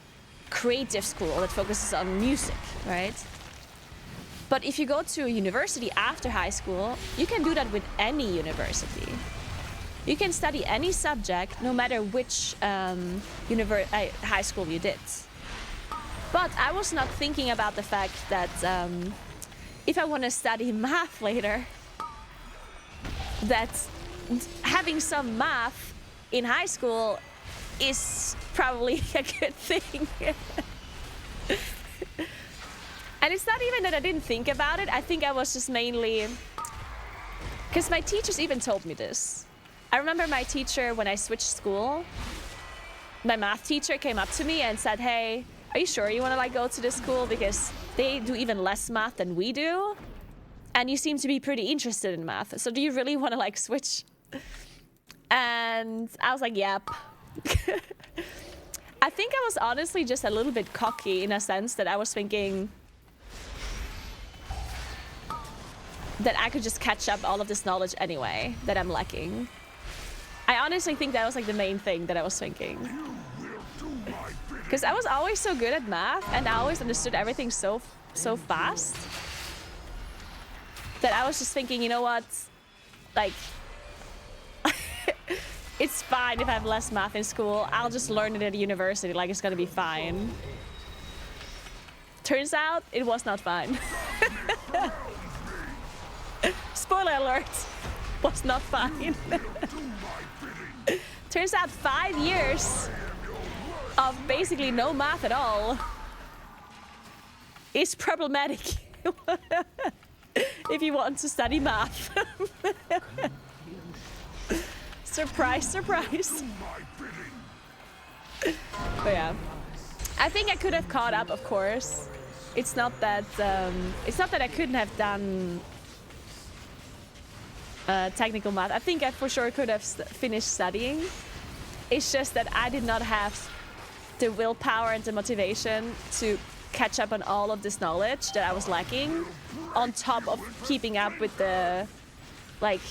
creative school that focuses on music, right? But if you go to a university after high school, you can do that with any university. You can study any subject, no matter which high school you did. But I was not thinking about the fact that if I want to study math later, that having some math in high school is probably a good thing. And it's not even that I didn't think about it. I think I was just mainly... Because my teachers even told me this. I remember my teacher, when I switched school, my math teacher came up to me and said, hey, are you sure you want to like go to this school? Because they do even less math than we do. And you seem to be pretty interested in math. So do you really want to like switch? And I was like, yep. I think I was honestly just a little bit cocky in a sense that I was thinking that I could just catch up all of this knowledge anyway that I'm lacking. I honestly think that was like the main thing that I was thinking. Because I was always so good at math and I always understood everything so fast that I was just thinking, you know what? Like, it's fine if I have less math in school. I'll just learn it at university, like it's gonna be fine. Turns out, it was not fine. Spoiler alert, was not fine. Turns out 5 years of basically no math at all is problematic if you want to study math. Surprise, surprise. But yeah, I think I could have caught up, of course. It's not that I couldn't have done technical math. I think I for sure could have finished studying. It's just that I did not have the willpower and the motivation to catch up on all of this knowledge that I was lacking, on top of keeping up with the like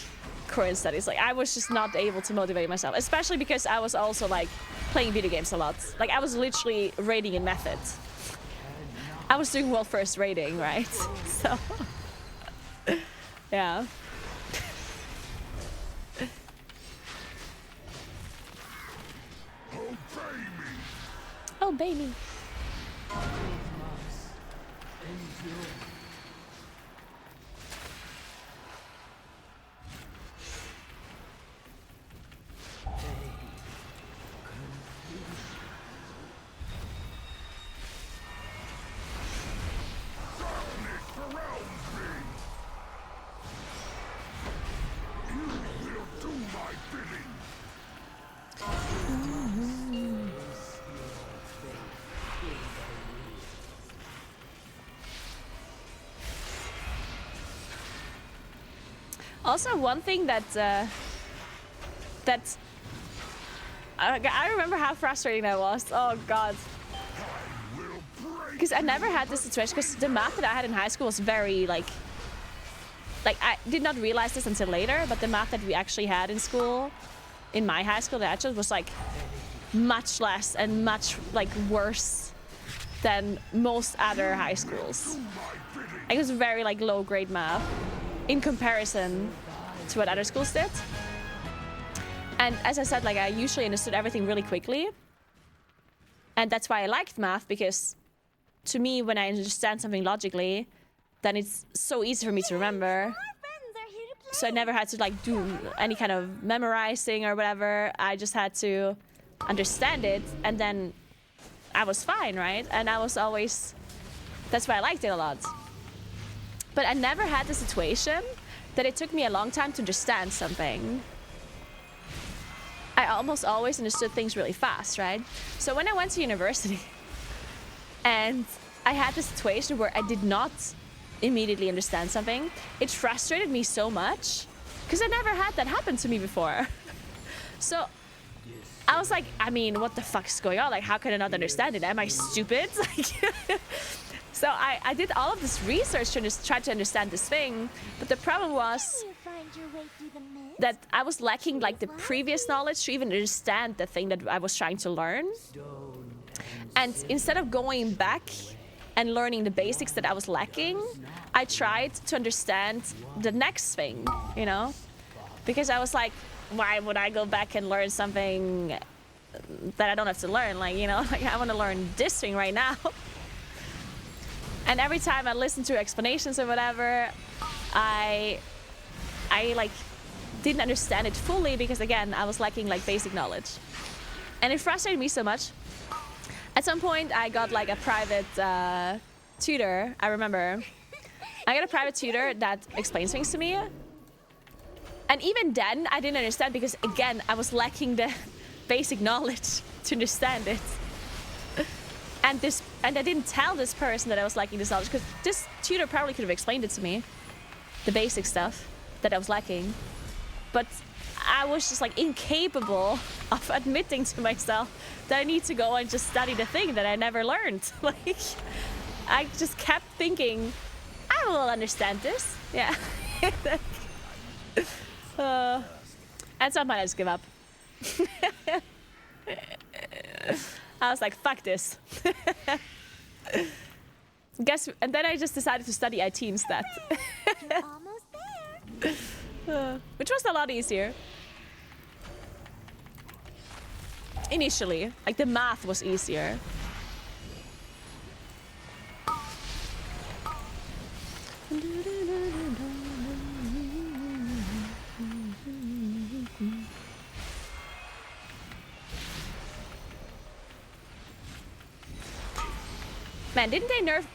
current studies. Like I was just not able to motivate myself, especially because I was also like playing video games a lot. Like I was literally rating in method. I was doing world first rating, right? So yeah. Obey me. Also, one thing that I remember how frustrating that was. Oh god, because I never had this situation. Because the math that I had in high school was very like I did not realize this until later. But the math that we actually had in school, in my high school, that actually was like much less and much like worse than most other high schools. It was very like low grade math in comparison to what other schools did. And as I said, like I usually understood everything really quickly. And that's why I liked math, because to me, when I understand something logically, then it's so easy for me to remember. So I never had to like do any kind of memorizing or whatever. I just had to understand it, and then I was fine, right? And I was always, that's why I liked it a lot. But I never had the situation that it took me a long time to understand something. I almost always understood things really fast, right? So when I went to university and I had this situation where I did not immediately understand something, it frustrated me so much because I never had that happen to me before. So I was like, I mean, what the fuck is going on? Like, how can I not understand it? Am I stupid? Like, so I did all of this research to just try to understand this thing, but the problem was that I was lacking like the previous knowledge to even understand the thing that I was trying to learn. And instead of going back and learning the basics that I was lacking, I tried to understand the next thing, you know? Because I was like, why would I go back and learn something that I don't have to learn? Like, you know, like I want to learn this thing right now. And every time I listened to explanations or whatever, I like didn't understand it fully because again, I was lacking like basic knowledge. And it frustrated me so much. At some point, I got like a private tutor. I remember I got a private tutor that explains things to me. And even then, I didn't understand because again, I was lacking the basic knowledge to understand it. And I didn't tell this person that I was lacking this knowledge because this tutor probably could have explained it to me, the basic stuff that I was lacking. But I was just like incapable of admitting to myself that I need to go and just study the thing that I never learned. Like, I just kept thinking, I will understand this. Yeah. At some point I just give up. I was like, fuck this. And then I just decided to study IT instead. You're almost there. Which was a lot easier. Initially, like the math was easier. Man, didn't they nerf...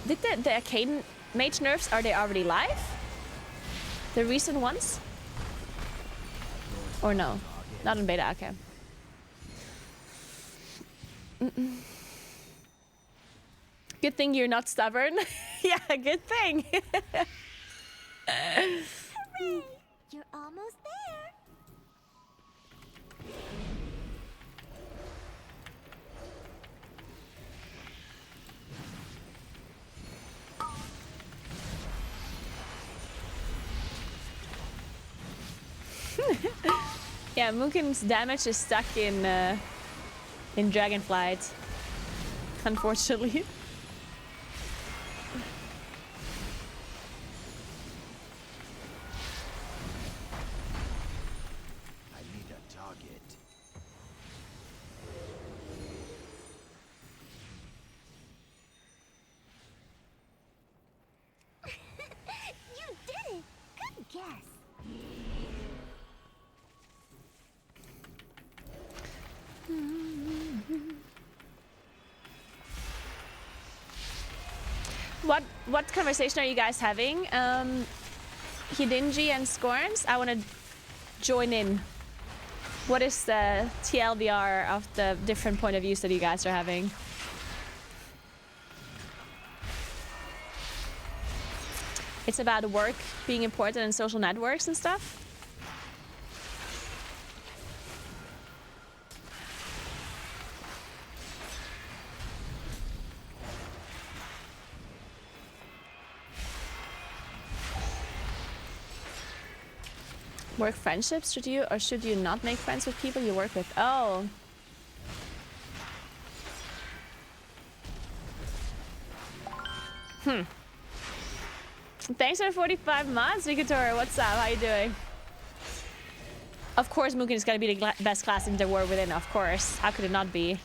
Did the arcade mage nerfs, are they already live? The recent ones? Or no? Not in beta, okay. Good thing you're not stubborn. Yeah, good thing. Hooray! You're almost there. Yeah, Moonkin's damage is stuck in Dragonflight, unfortunately. I need a target. You did it. Good guess. What conversation are you guys having? Hidinji and Scorns? I want to join in. What is the TLDR of the different point of views that you guys are having? It's about work being important and social networks and stuff. Work friendships, should you or should you not make friends with people you work with? Oh. Thanks for the 45 months, Vikatora. What's up? How you doing? Of course, Moonkin is gonna be the best class in the war within, of course. How could it not be?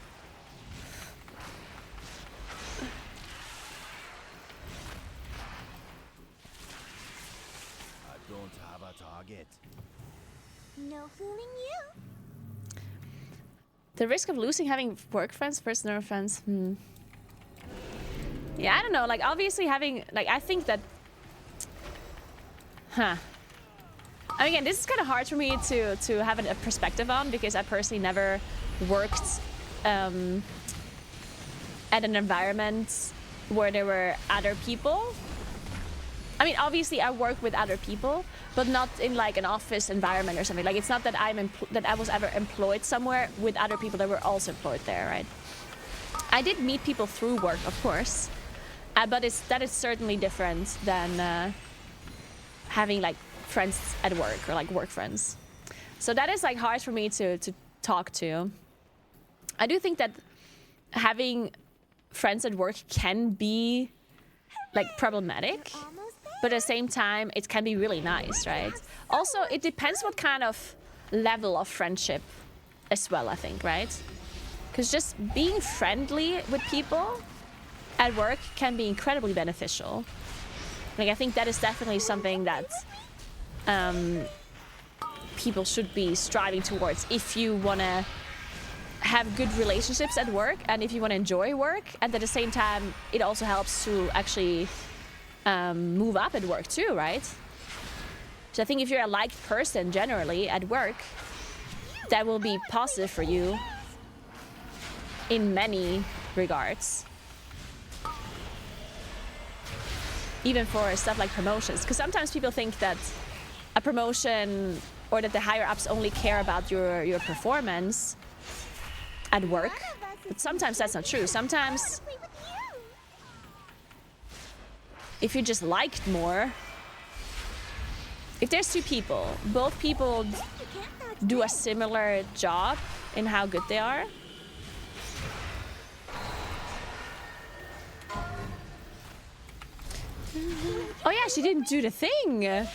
I don't have a target. No fooling you. The risk of losing having work friends versus nerve friends. Yeah, I don't know. Like, obviously having... Like, I think that... I mean, again, this is kind of hard for me to have a perspective on because I personally never worked at an environment where there were other people. I mean, obviously I work with other people, but not in like an office environment or something. Like, it's not that that I was ever employed somewhere with other people that were also employed there, right? I did meet people through work, of course, but that is certainly different than having like friends at work or like work friends. So that is like hard for me to talk to. I do think that having friends at work can be like problematic, but at the same time it can be really nice, right? Also, it depends what kind of level of friendship as well, I think, right? Because just being friendly with people at work can be incredibly beneficial. Like, I think that is definitely something that people should be striving towards if you want to have good relationships at work and if you want to enjoy work. And at the same time, it also helps to actually move up at work too, right? So I think if you're a liked person generally at work, that will be positive for you in many regards. Even for stuff like promotions. Because sometimes people think that a promotion or that the higher ups only care about your performance at work. But sometimes that's not true. Sometimes if you're just liked more, if there's two people, both people do a similar job in how good they are, oh yeah, she didn't do the thing.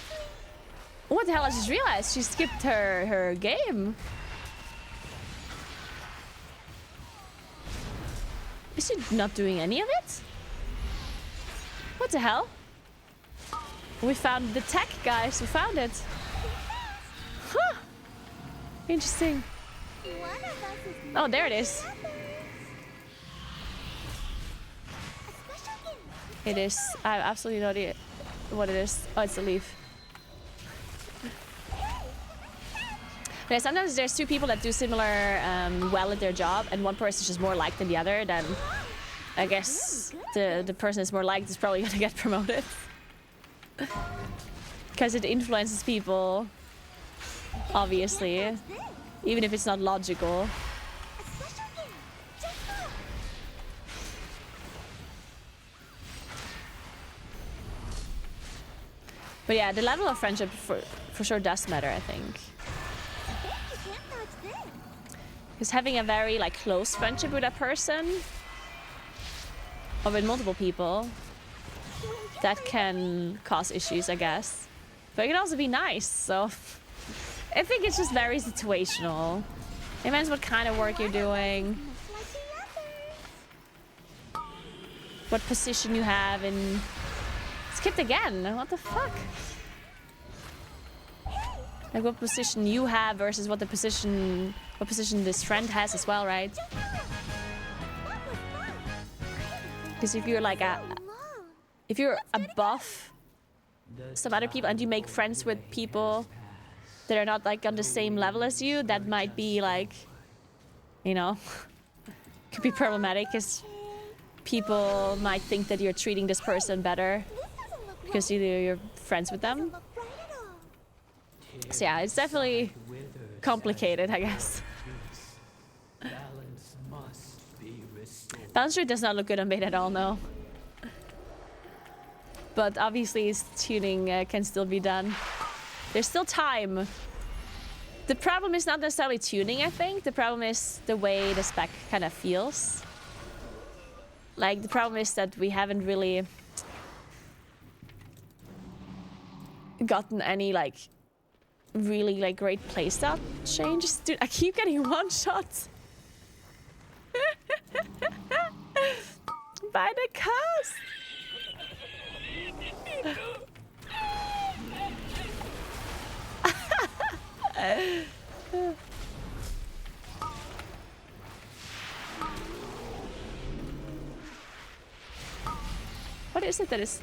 What the hell, I just realized she skipped her game. Is she not doing any of it? What the hell? We found the tech, guys. We found it. Huh. Interesting. Oh, there it is. It is. I have absolutely no idea what it is. Oh, it's a leaf. Yeah, sometimes there's two people that do similar well at their job, and one person is just more liked than the other. Then I guess the person that's more liked is probably gonna get promoted because it influences people, obviously, even if it's not logical. But yeah, the level of friendship for sure does matter, I think. Because having a very like close friendship with a person, or with multiple people, that can cause issues, I guess. But it can also be nice, so I think it's just very situational. It depends what kind of work you're doing, what position you have in... Skipped again, what the fuck? Like what position you have versus what position this friend has as well, right? Because if you're like if you're above some other people and you make friends with people that are not like on the same level as you, that might be like, you know, could be problematic because people might think that you're treating this person better because you're friends with them. So yeah, it's definitely complicated, I guess. Balance Street does not look good on beta at all, no. But obviously tuning can still be done. There's still time. The problem is not necessarily tuning, I think. The problem is the way the spec kind of feels. Like, the problem is that we haven't really gotten any, like, really, like, great playstyle changes. Dude, I keep getting one-shots. By the cast. What is it that is...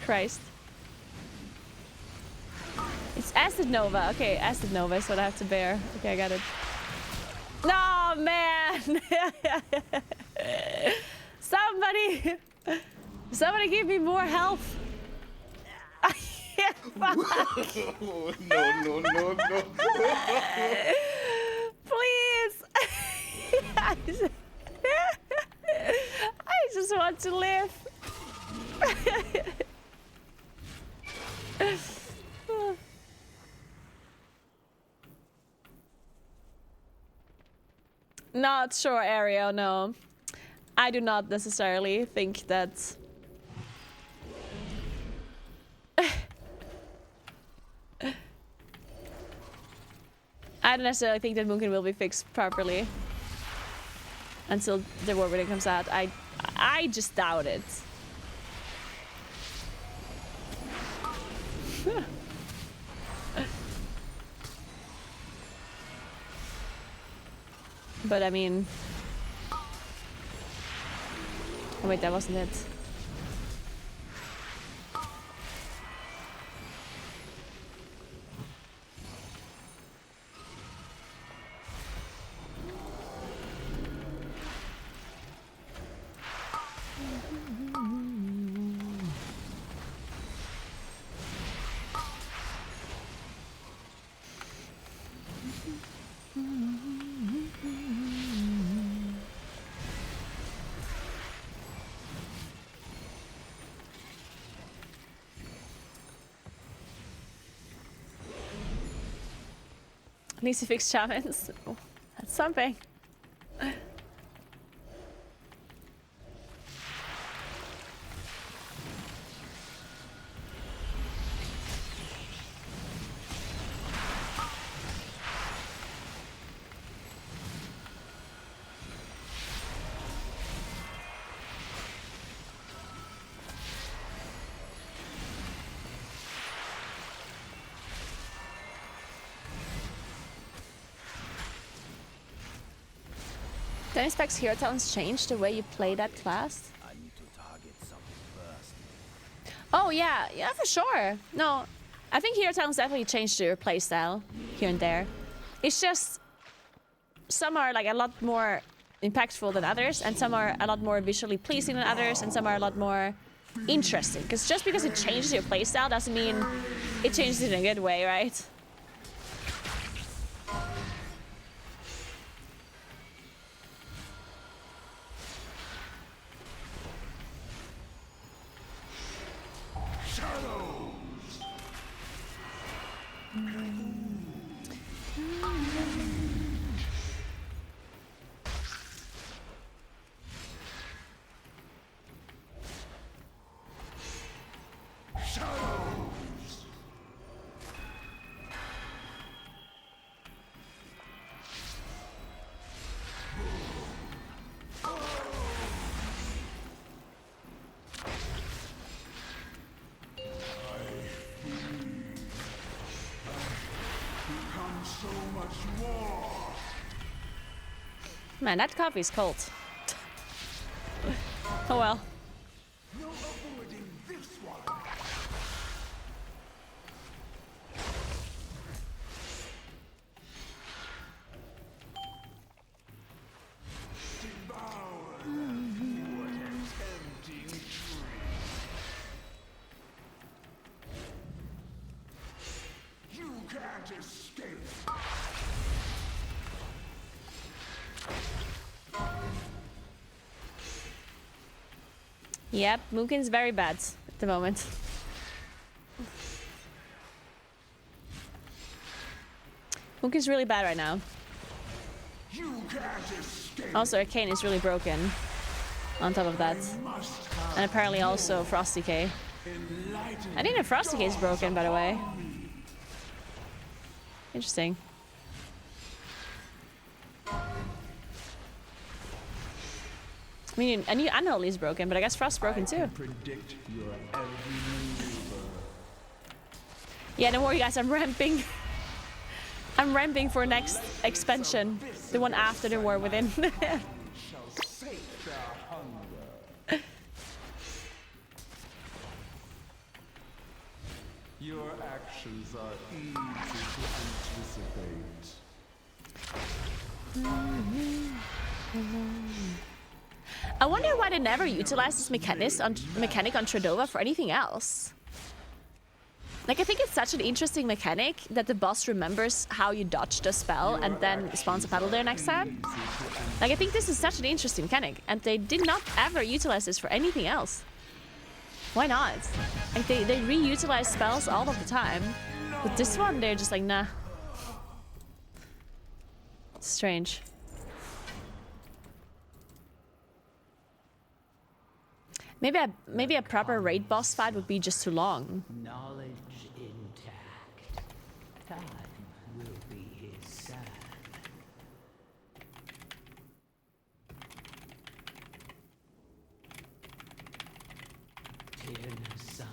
Christ. It's Acid Nova. Okay, Acid Nova is what I have to bear. Okay, I got it. No, man! Somebody give me more health. No, no, no, no. Please. I just want to live. Not sure, Ario, no. I do not necessarily think that... I don't necessarily think that Moonkin will be fixed properly until the war really comes out. I just doubt it. But I mean... Oh wait, that wasn't it. Needs to fix shamans. Oh, that's something. Do any specs hero talents change the way you play that class? I need to target something first. Oh yeah, yeah, for sure. No, I think hero talents definitely changed your playstyle here and there. It's just some are like a lot more impactful than others, and some are a lot more visually pleasing than others, and some are a lot more interesting. Because just because it changes your playstyle doesn't mean it changes it in a good way, right? Man, that coffee's cold. Oh well. Yep, Moonkin's very bad at the moment. Moonkin's really bad right now. Also, Arcane is really broken on top of that. And apparently also Frosty K. I think the Frosty K is broken, by the way. Interesting. I mean, I knew Unholy is broken, but I guess Frost's broken too. Yeah, don't worry guys, I'm ramping. I'm ramping for next expansion. The one after the War Within. Your actions are easy to anticipate. I wonder why they never utilized this mechanic on Tredova for anything else. Like, I think it's such an interesting mechanic that the boss remembers how you dodged a spell and then spawns a puddle there next time. Like, I think this is such an interesting mechanic, and they did not ever utilize this for anything else. Why not? Like, they reutilize spells all of the time. But this one, they're just like, nah. Strange. Maybe a proper raid boss fight would be just too long. Knowledge intact. Time will be his son. Genocide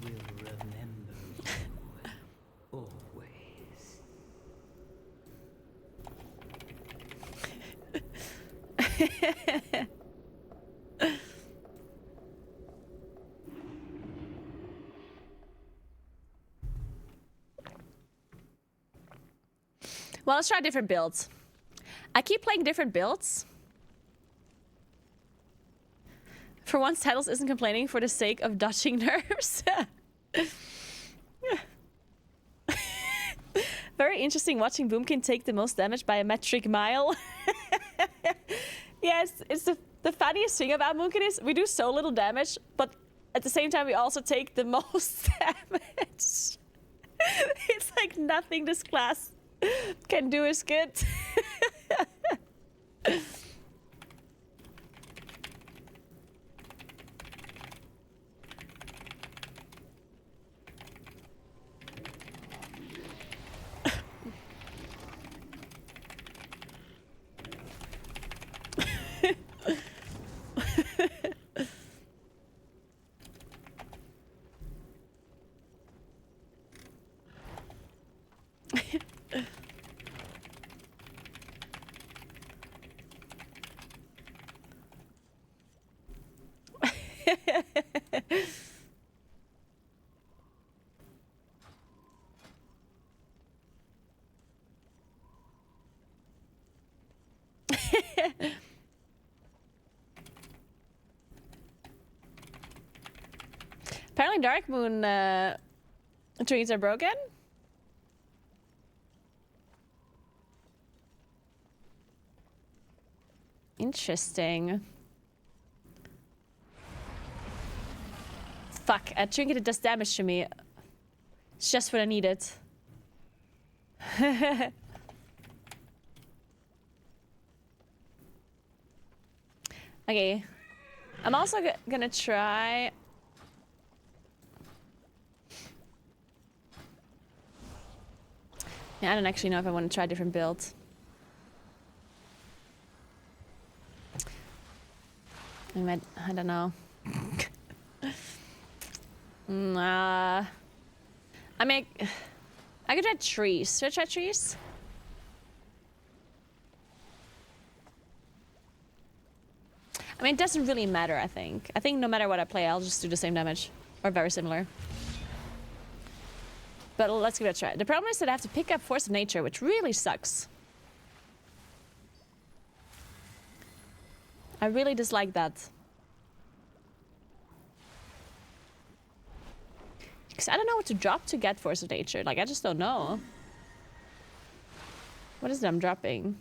will remember you. Always. Well, let's try different builds. I keep playing different builds. For once, Titles isn't complaining for the sake of dodging nerves. Very interesting watching Moonkin take the most damage by a metric mile. Yes, it's the funniest thing about Moonkin is we do so little damage, but at the same time we also take the most damage. It's like nothing this class can do is good. Apparently Dark Moon trees are broken. Interesting. Fuck, a trinket does damage to me. It's just what I needed. Okay. I'm also gonna try... Yeah, I don't actually know if I want to try different builds. I don't know. I mean, I could try trees. Should I try trees? I mean, it doesn't really matter, I think. I think no matter what I play, I'll just do the same damage. Or very similar. But let's give it a try. The problem is that I have to pick up Force of Nature, which really sucks. I really dislike that. Because I don't know what to drop to get Force of Nature. Like, I just don't know. What is it I'm dropping?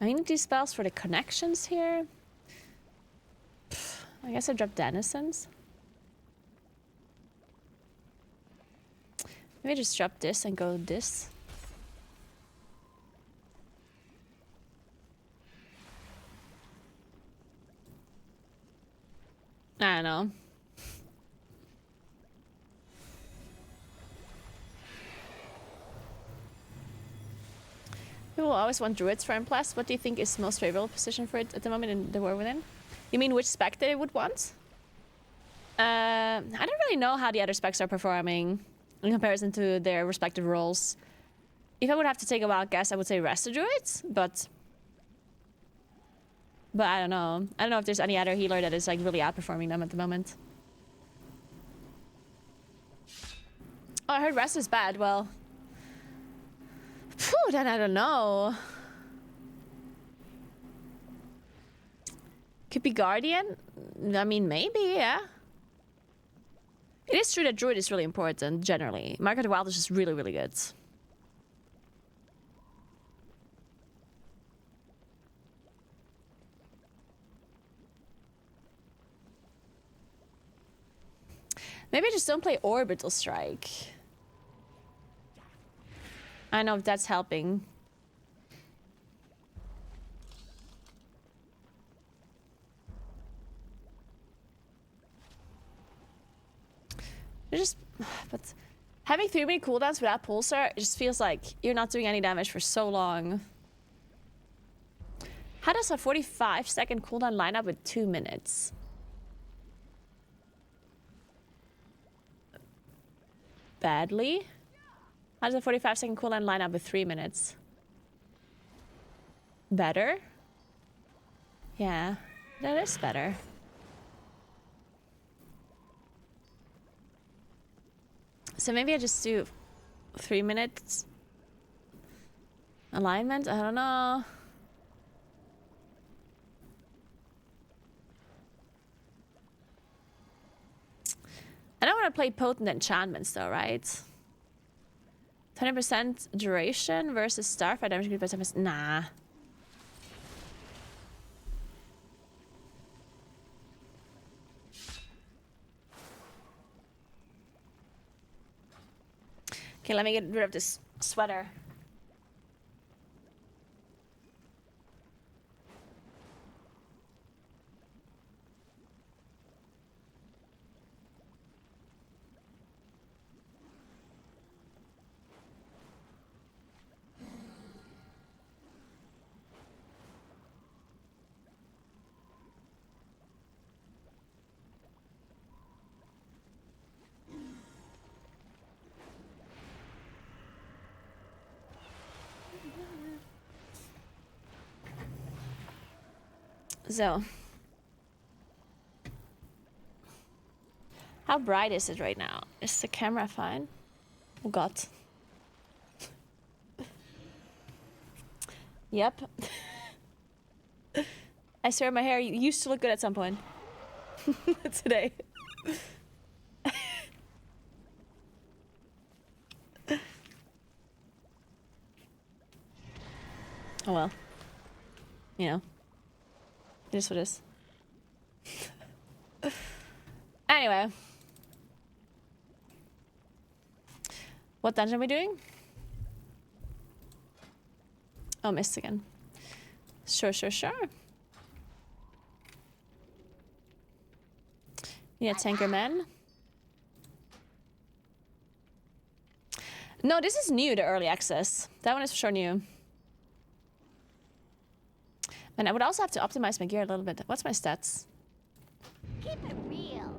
I need these spells for the connections here. I guess I dropped Denizens. Maybe I just drop this and go this. I don't know. People always want druids for M+. What do you think is most favorable position for it at the moment in the War Within? You mean which spec they would want? I don't really know how the other specs are performing in comparison to their respective roles. If I would have to take a wild guess, I would say Rest of Druids, but But I don't know. I don't know if there's any other healer that is like really outperforming them at the moment. Oh, I heard rest is bad. Well, phew, then I don't know. Could be Guardian? I mean, maybe, yeah. It is true that Druid is really important, generally. Mark of the Wild is just really, really good. Maybe I just don't play Orbital Strike. I don't know if that's helping. But having 3-minute cooldowns without Pulsar, it just feels like you're not doing any damage for so long. How does a 45-second cooldown line up with 2 minutes? Badly? How does a 45-second cooldown line up with 3 minutes? Better? Yeah, that is better. So maybe I just do 3 minutes alignment? I don't know. I don't want to play potent enchantments though, right? 20% duration versus starfire damage increased by 10%. Nah. Okay, let me get rid of this sweater. So, how bright is it right now? Is the camera fine? Oh god. Yep. I swear my hair used to look good at some point. Today. Oh well. You know. It is what it is. Anyway. What dungeon are we doing? Oh, missed again. Sure. Yeah, Tanker Man. No, this is new, the early access. That one is for sure new. And I would also have to optimize my gear a little bit. What's my stats? Keep it real.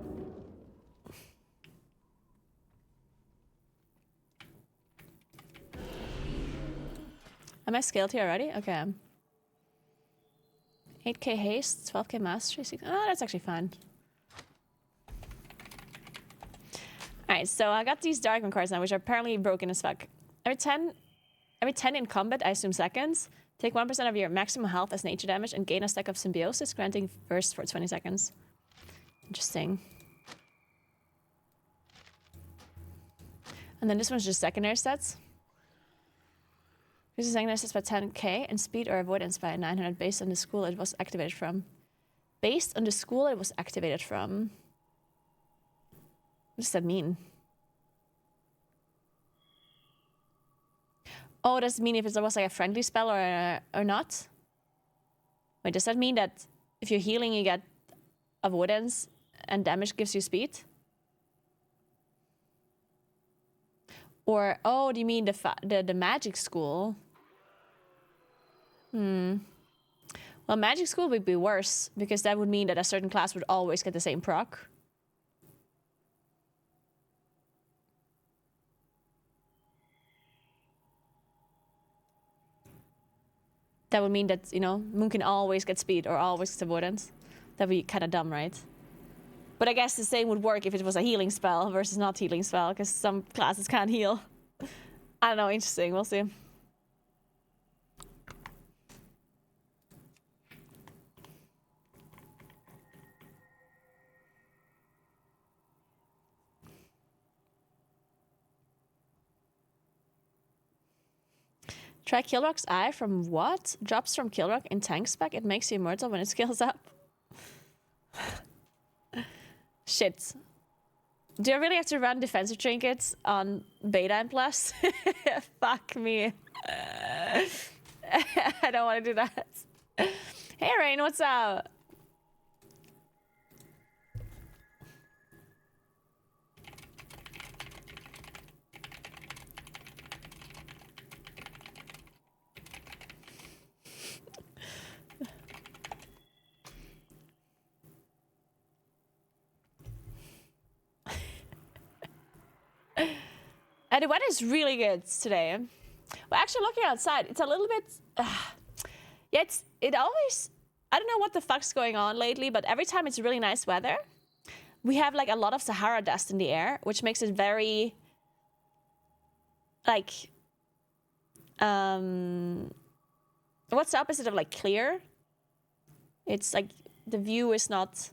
Am I scaled here already? Okay. 8k haste, 12k mastery. Oh, that's actually fine. Alright, so I got these Darkman cards now, which are apparently broken as fuck. Every 10 in combat, I assume seconds, take 1% of your maximum health as nature damage and gain a stack of symbiosis, granting burst for 20 seconds. Interesting. And then this one's just secondary stats. This is secondary stats by 10k and speed or avoidance by 900 based on the school it was activated from. Based on the school it was activated from. What does that mean? Oh, does it mean if it was like a friendly spell or not? Wait, does that mean that if you're healing you get avoidance and damage gives you speed? Or, oh, do you mean the magic school? Well, magic school would be worse because that would mean that a certain class would always get the same proc. that would mean that, you know, Moonkin always gets speed or always gets avoidance. That'd be kind of dumb, right? But I guess the same would work if it was a healing spell versus not healing spell, because some classes can't heal. I don't know, interesting, we'll see. Try Kilrock's eye from what? Drops from Kilrock in tank spec. It makes you immortal when it scales up. Shit. Do I really have to run defensive trinkets on beta and plus? Fuck me. I don't want to do that. Hey Rain, what's up? And the weather is really good today. Well, actually, looking outside, it's a little bit... yeah, it always... I don't know what the fuck's going on lately, but every time it's really nice weather, we have like a lot of Sahara dust in the air, which makes it very... like... what's the opposite of like clear? It's like the view is not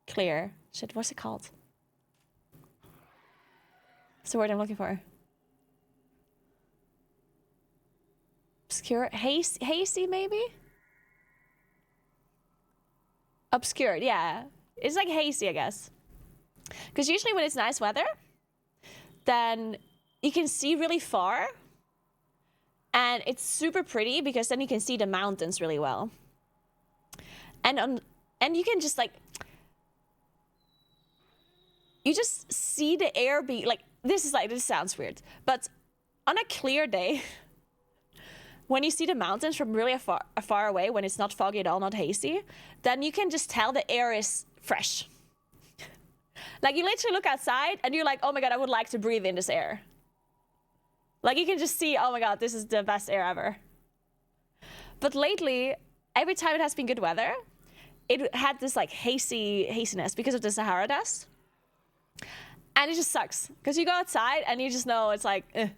clear. Shit, what's it called? What's the word I'm looking for? Obscure? Hazy maybe? Obscured, yeah. It's like hazy, I guess. Because usually when it's nice weather, then you can see really far. And it's super pretty because then you can see the mountains really well. And you can just like... you just see the air be like... this sounds weird. But on a clear day... when you see the mountains from really far away, when it's not foggy at all, not hazy, then you can just tell the air is fresh. Like, you literally look outside, and you're like, oh my god, I would like to breathe in this air. Like, you can just see, oh my god, this is the best air ever. But lately, every time it has been good weather, it had this, like, haziness because of the Sahara dust. And it just sucks. Because you go outside, and you just know it's like, eh.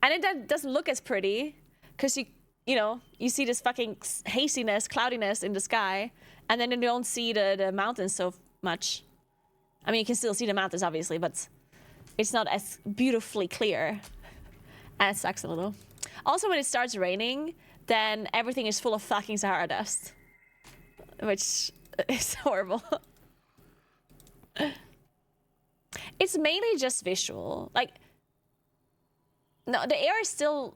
And it doesn't look as pretty. Because you know, you see this fucking haziness, cloudiness in the sky, and then you don't see the mountains so much. I mean, you can still see the mountains, obviously, but it's not as beautifully clear. And it sucks a little. Also, when it starts raining, then everything is full of fucking Sahara dust. Which is horrible. It's mainly just visual. Like, no, the air is still...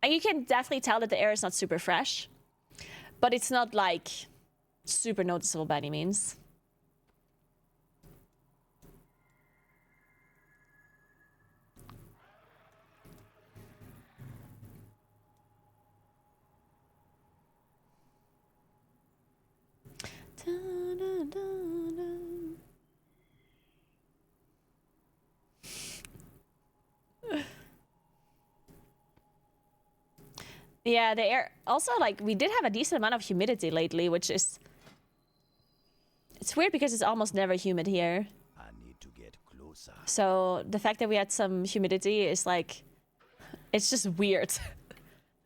and you can definitely tell that the air is not super fresh, but it's not like super noticeable by any means. Yeah, the air... also, like, we did have a decent amount of humidity lately, which is... it's weird because it's almost never humid here. I need to get closer. So the fact that we had some humidity is like... it's just weird.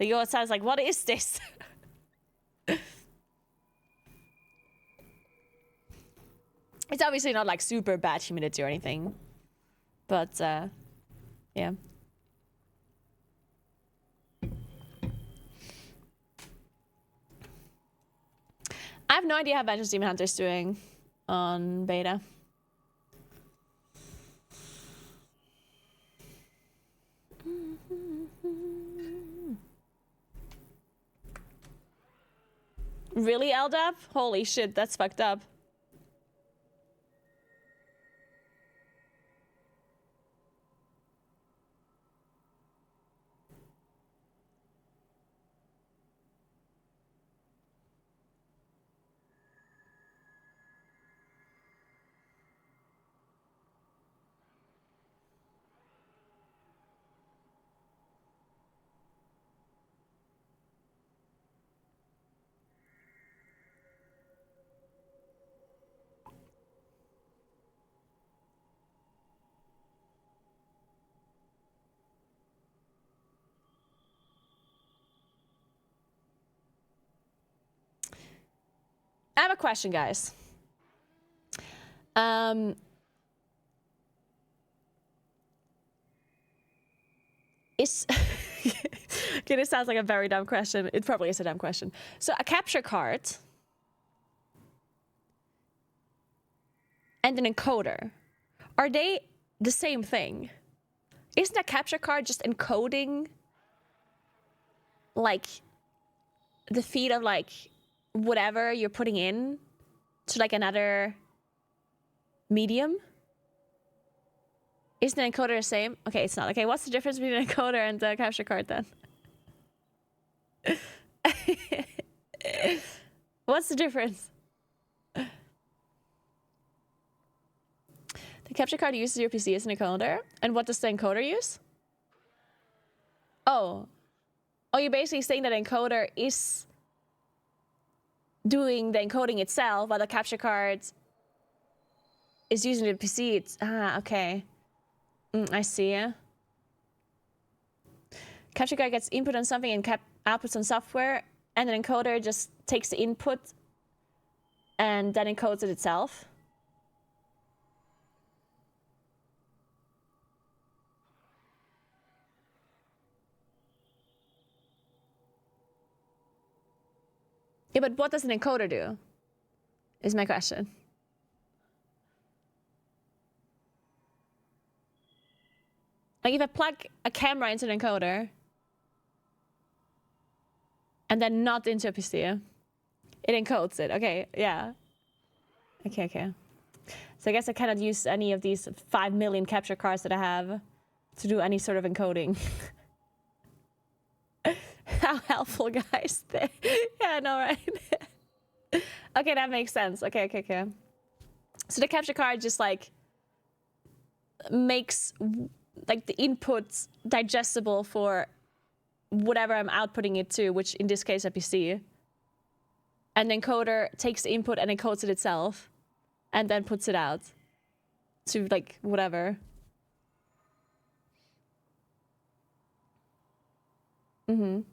You go outside, it's like, what is this? It's obviously not like super bad humidity or anything. But, yeah. I have no idea how Vengeance Demon Hunter is doing on beta. Really, LDAP? Holy shit, that's fucked up. I have a question, guys. Is okay, this sounds like a very dumb question. It probably is a dumb question. So a capture card and an encoder, are they the same thing? Isn't a capture card just encoding like the feed of like whatever you're putting in to like another medium? Isn't the encoder the same? Okay, it's not. Okay, what's the difference between an encoder and the capture card then? What's the difference? The capture card uses your PC as an encoder. And what does the encoder use? Oh, you're basically saying that encoder is doing the encoding itself, while the capture card is using the PC. Okay. I see. Capture card gets input on something and outputs on software, and an encoder just takes the input and then encodes it itself. Yeah, but what does an encoder do? Is my question. Like if I plug a camera into an encoder and then not into a PC, it encodes it. Okay, yeah. Okay. So I guess I cannot use any of these 5 million capture cards that I have to do any sort of encoding. How helpful, guys. Yeah, I know, right? Okay, that makes sense. Okay. So the capture card just like makes like the inputs digestible for whatever I'm outputting it to, which in this case a PC. And the encoder takes the input and encodes it itself and then puts it out to like whatever. All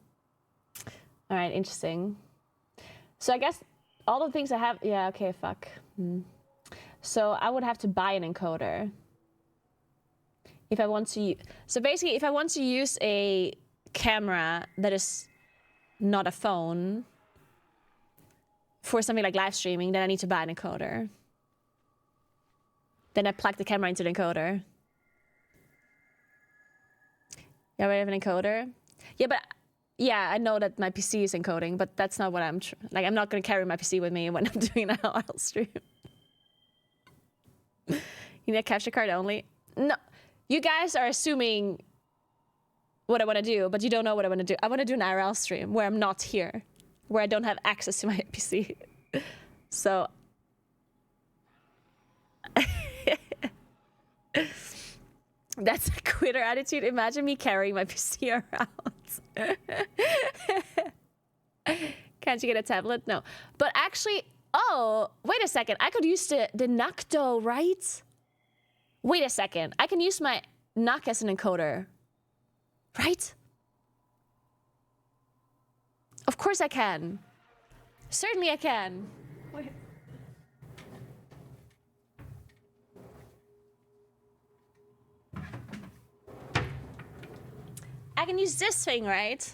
right, interesting. So I guess all the things I have, yeah, okay, fuck. So I would have to buy an encoder. If I want to, so basically if I want to use a camera that is not a phone for something like live streaming, then I need to buy an encoder. Then I plug the camera into the encoder. You already have an encoder? Yeah, but yeah, I know that my PC is encoding, but that's not what I'm like. I'm not gonna carry my PC with me when I'm doing an IRL stream. You need a capture card only? No, you guys are assuming what I want to do, but you don't know what I want to do. I want to do an IRL stream where I'm not here, where I don't have access to my PC. So that's a quitter attitude. Imagine me carrying my PC around. Can't you get a tablet? No. But actually, oh, wait a second. I could use the NUC, right? Wait a second. I can use my NUC as an encoder. Right? Of course I can. Certainly I can. Wait. I can use this thing, right?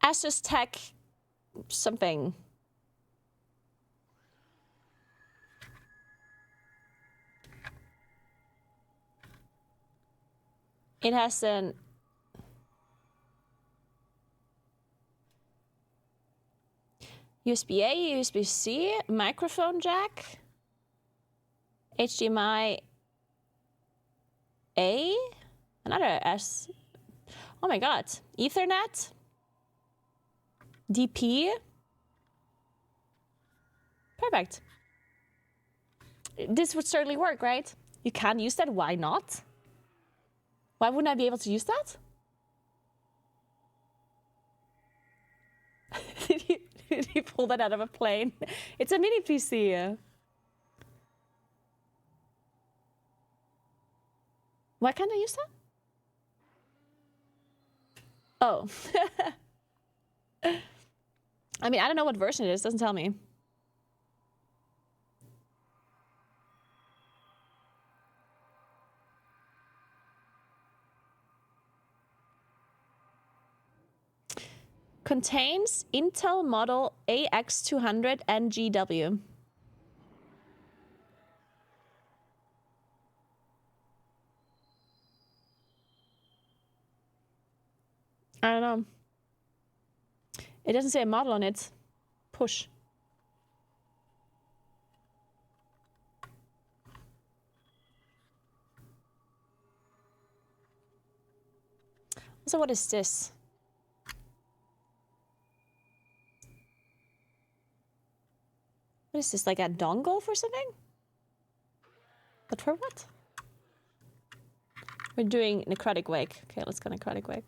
Asus Tech something. It has an USB-A, USB-C, microphone jack, HDMI A, another S. Oh my god, Ethernet, DP. Perfect. This would certainly work, right? You can use that, why not? Why wouldn't I be able to use that? Did you pull that out of a plane? It's a mini PC. Why can't I use that? Oh. I mean, I don't know what version it is. Doesn't tell me. Contains Intel model AX200 and GW. I don't know. It doesn't say a model on it. Push. So what is this? What is this, like a dongle for something? But for what? We're doing necrotic wake. Okay, let's go necrotic wake.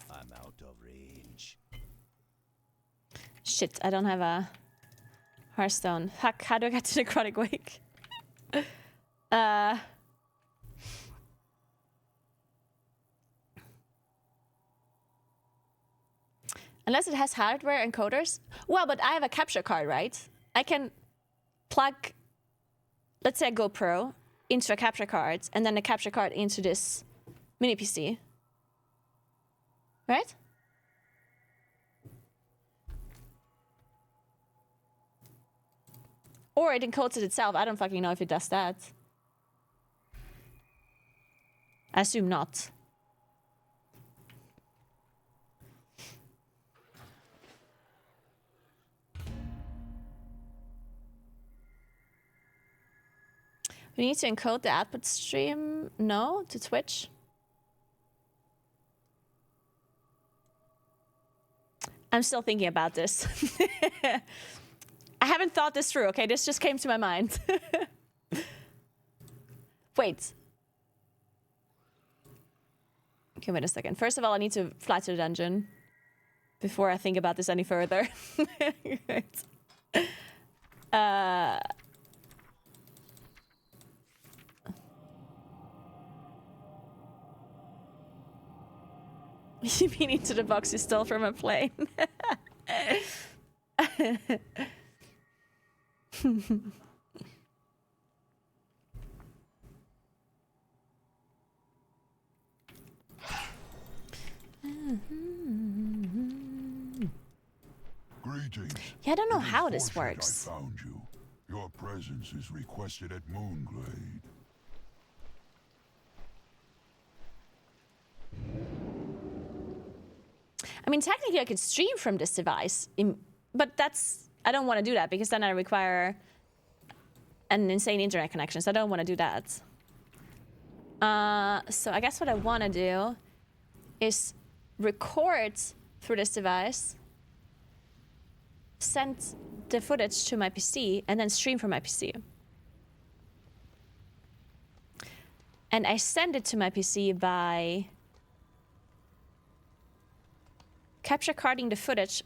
I'm out of range. Shit, I don't have a Hearthstone. Fuck, how do I get to necrotic wake? Unless it has hardware encoders. Well, but I have a capture card, right? I can plug, let's say a GoPro, into a capture card, and then the capture card into this mini PC. Right? Or it encodes it itself. I don't fucking know if it does that. I assume not. We need to encode the output stream, no, to Twitch. I'm still thinking about this. I haven't thought this through, okay? This just came to my mind. Wait. Okay, wait a second. First of all, I need to fly to the dungeon before I think about this any further. You mean into the box you stole from a plane? Greetings. Yeah, I don't know It is how this fortunate works. I found you. Your presence is requested at Moonglade. I mean, technically I could stream from this device, but that's... I don't want to do that because then I require an insane internet connection, so I don't want to do that. So I guess what I want to do is record through this device, send the footage to my PC, and then stream from my PC. And I send it to my PC by capture carding the footage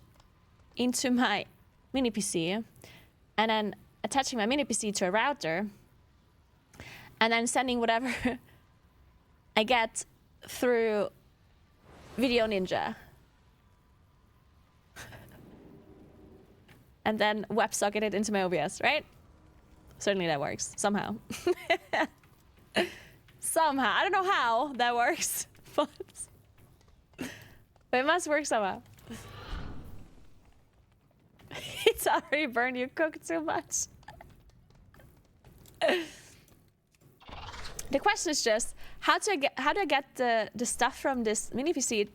into my mini PC, and then attaching my mini PC to a router, and then sending whatever I get through Video Ninja. And then WebSocket it into my OBS, right? Certainly that works, somehow. Somehow, I don't know how that works, but it must work somehow. It's already burned, you cooked too much. The question is just, how do I get the stuff from this mini PC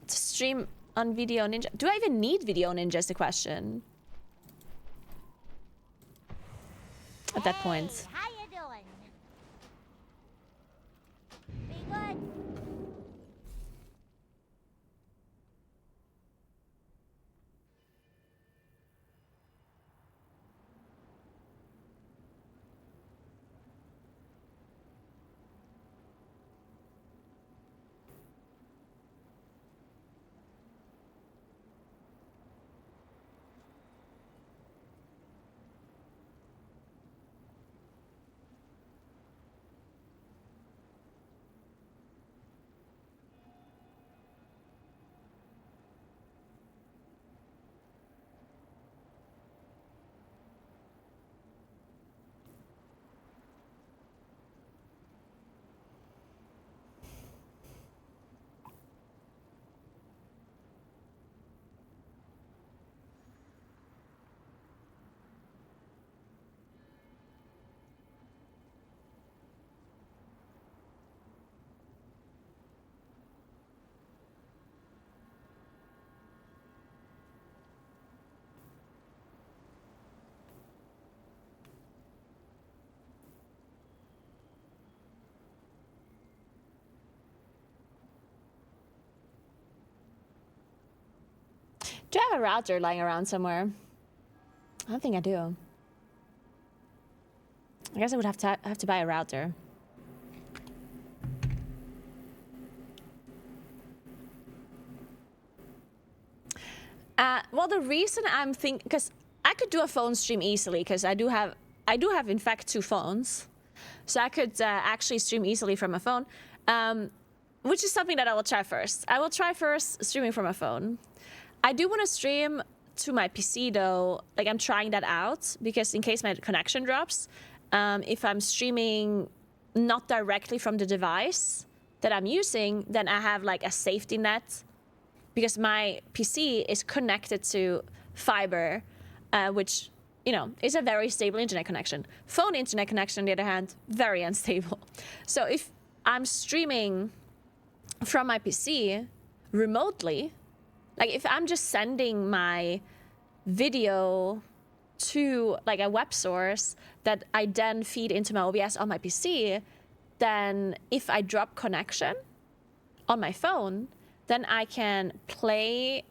to stream on Video Ninja? Do I even need Video Ninja is the question. At that point. How you doing? Be good. Do I have a router lying around somewhere? I don't think I do. I guess I would have to buy a router. Well, the reason I'm thinking, because I could do a phone stream easily, because I do have in fact 2 phones, so I could actually stream easily from a phone, which is something that I will try first. I will try first streaming from a phone. I do want to stream to my PC though, like I'm trying that out, because in case my connection drops, if I'm streaming not directly from the device that I'm using, then I have like a safety net, because my PC is connected to fiber, which, you know, is a very stable internet connection. Phone internet connection, on the other hand, very unstable. So if I'm streaming from my PC remotely, like if I'm just sending my video to like a web source that I then feed into my OBS on my PC, then if I drop connection on my phone, then I can play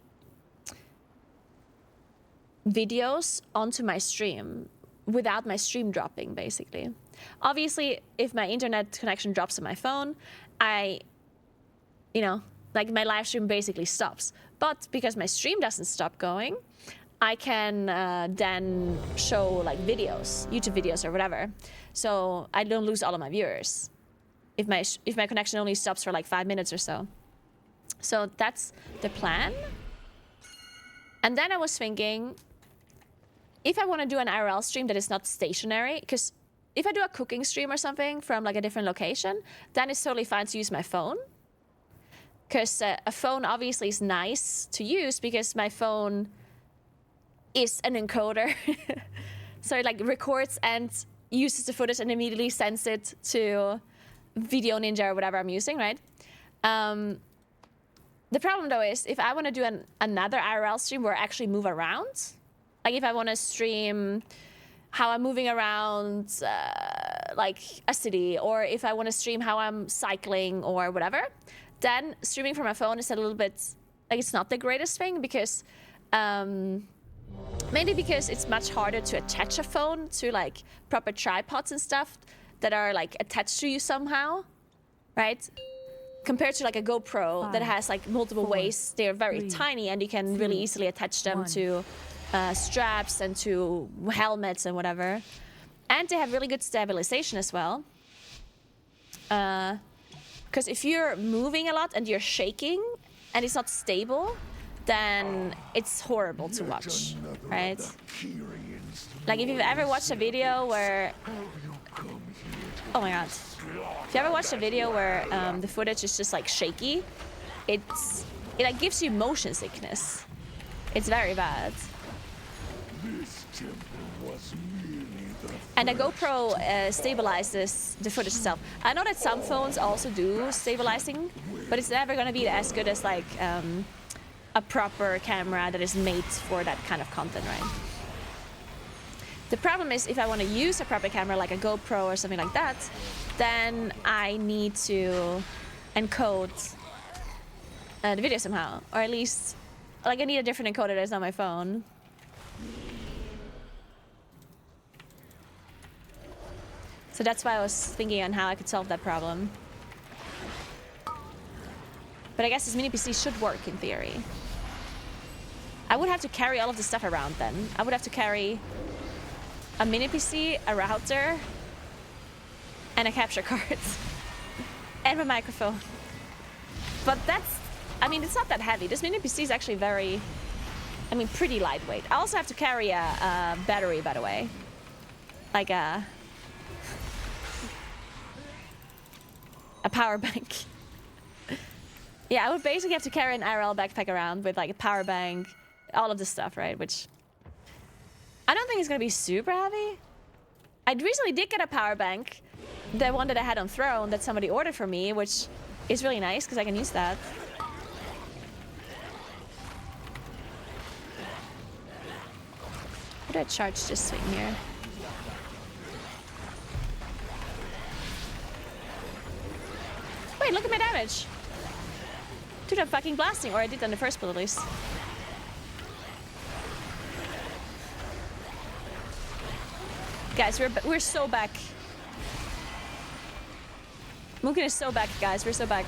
videos onto my stream without my stream dropping, basically. Obviously, if my internet connection drops on my phone, you know, like my live stream basically stops. But because my stream doesn't stop going, I can then show like videos, YouTube videos or whatever. So I don't lose all of my viewers if my connection only stops for like 5 minutes or so. So that's the plan. And then I was thinking, if I want to do an IRL stream that is not stationary, because if I do a cooking stream or something from like a different location, then it's totally fine to use my phone. Because a phone obviously is nice to use because my phone is an encoder. So it like records and uses the footage and immediately sends it to Video Ninja or whatever I'm using, right? The problem though is if I want to do another IRL stream where I actually move around, like if I want to stream how I'm moving around like a city, or if I want to stream how I'm cycling or whatever, then streaming from my phone is a little bit, like it's not the greatest thing because, mainly because it's much harder to attach a phone to like proper tripods and stuff that are like attached to you somehow, right? Compared to like a GoPro that has like multiple ways. They're very tiny and you can really easily attach them to straps and to helmets and whatever. And they have really good stabilization as well. Because if you're moving a lot and you're shaking and it's not stable, then it's horrible to watch, right? Like if you've ever watched a video where... Oh my god. If you ever watched a video where the footage is just like shaky, it like gives you motion sickness. It's very bad. And a GoPro stabilizes the footage itself. I know that some phones also do stabilizing, but it's never going to be as good as like a proper camera that is made for that kind of content, right? The problem is if I want to use a proper camera like a GoPro or something like that, then I need to encode the video somehow, or at least like I need a different encoder that's on my phone. So that's why I was thinking on how I could solve that problem. But I guess this mini PC should work in theory. I would have to carry all of this stuff around then. I would have to carry a mini PC, a router, and a capture card. And my microphone. But that's, I mean, it's not that heavy. This mini PC is actually very, I mean, pretty lightweight. I also have to carry a battery, by the way. Like a power bank. Yeah, I would basically have to carry an IRL backpack around with like a power bank, all of this stuff, right? Which I don't think it's gonna be super heavy. I recently did get a power bank, the one that I had on Throne that somebody ordered for me, which is really nice because I can use that. How do I charge this thing here? Wait, look at my damage. Dude, I'm fucking blasting, or I did in the first build at least. Guys, we're so back. Moonkin is so back, guys. We're so back.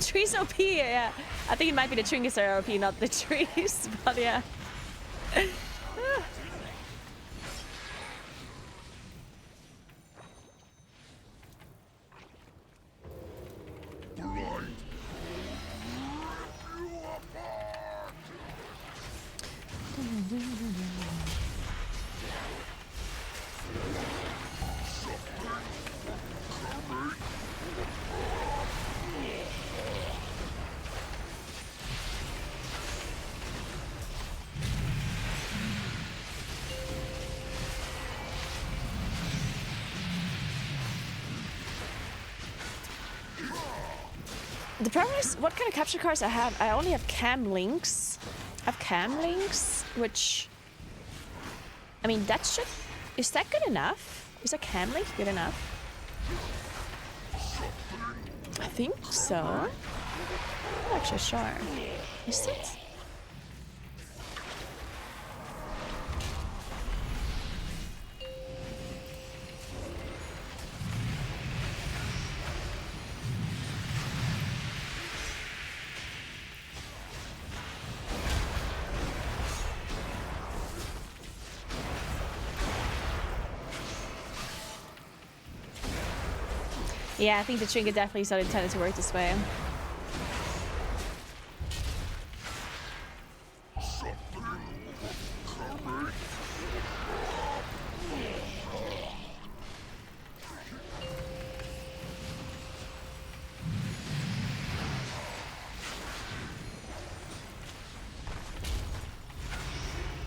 Trees OP, yeah. I think it might be the trinkets are OP, not the trees, but yeah. The problem is, what kind of capture cards I have? I only have cam links. I have cam links, which... I mean, that should... Is that good enough? Is a cam link good enough? I think so. I'm not actually sure. Is it? Yeah, I think the trinket definitely is not intended to work this way.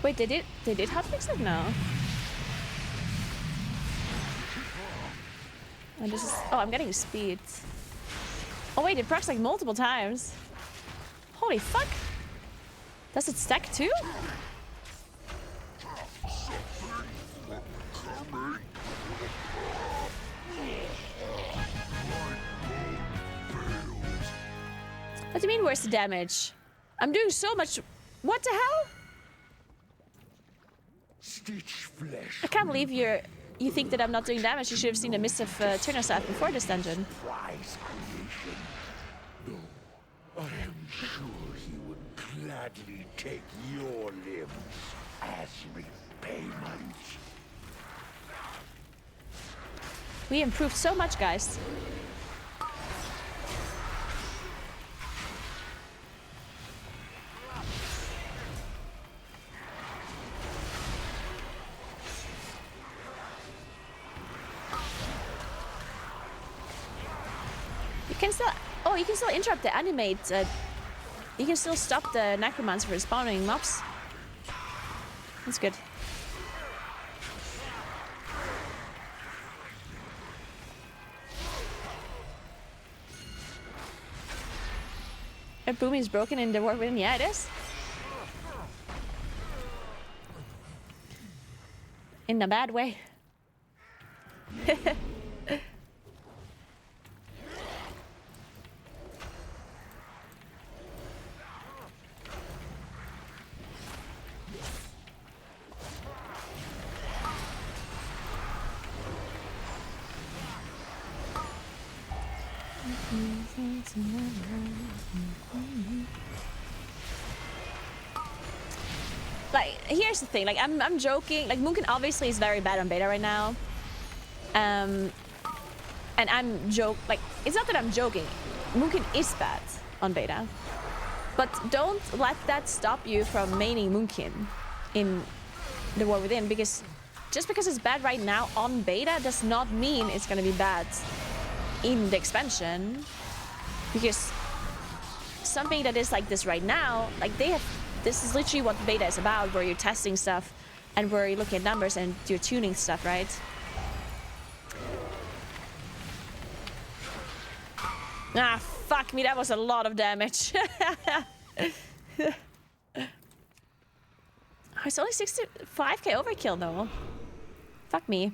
Wait, they did hotfix it? No. Oh, this is, oh, I'm getting speed. Oh wait, it procs like multiple times. Holy fuck! Does it stack too? What do you mean, where's the damage? I'm doing so much. What the hell? I can't believe you think that I'm not doing damage. You should have seen the missive turner side before this dungeon. I am sure he would gladly take your limbs as repayment. We improved so much, guys. You can still, oh, you can still interrupt the animate. You can still stop the necromancer from spawning mobs. That's good. A boom is broken in the war within. Yeah, it is. In a bad way. Like, here's the thing, like, I'm joking, like, Moonkin obviously is very bad on beta right now. And I'm like, it's not that I'm joking, Moonkin is bad on beta. But don't let that stop you from maining Moonkin in the War Within, because just because it's bad right now on beta does not mean it's gonna be bad in the expansion. Because something that is like this right now, like this is literally what beta is about, where you're testing stuff and where you're looking at numbers and you're tuning stuff, right? Ah, fuck me, that was a lot of damage. It's only 65k overkill though. Fuck me.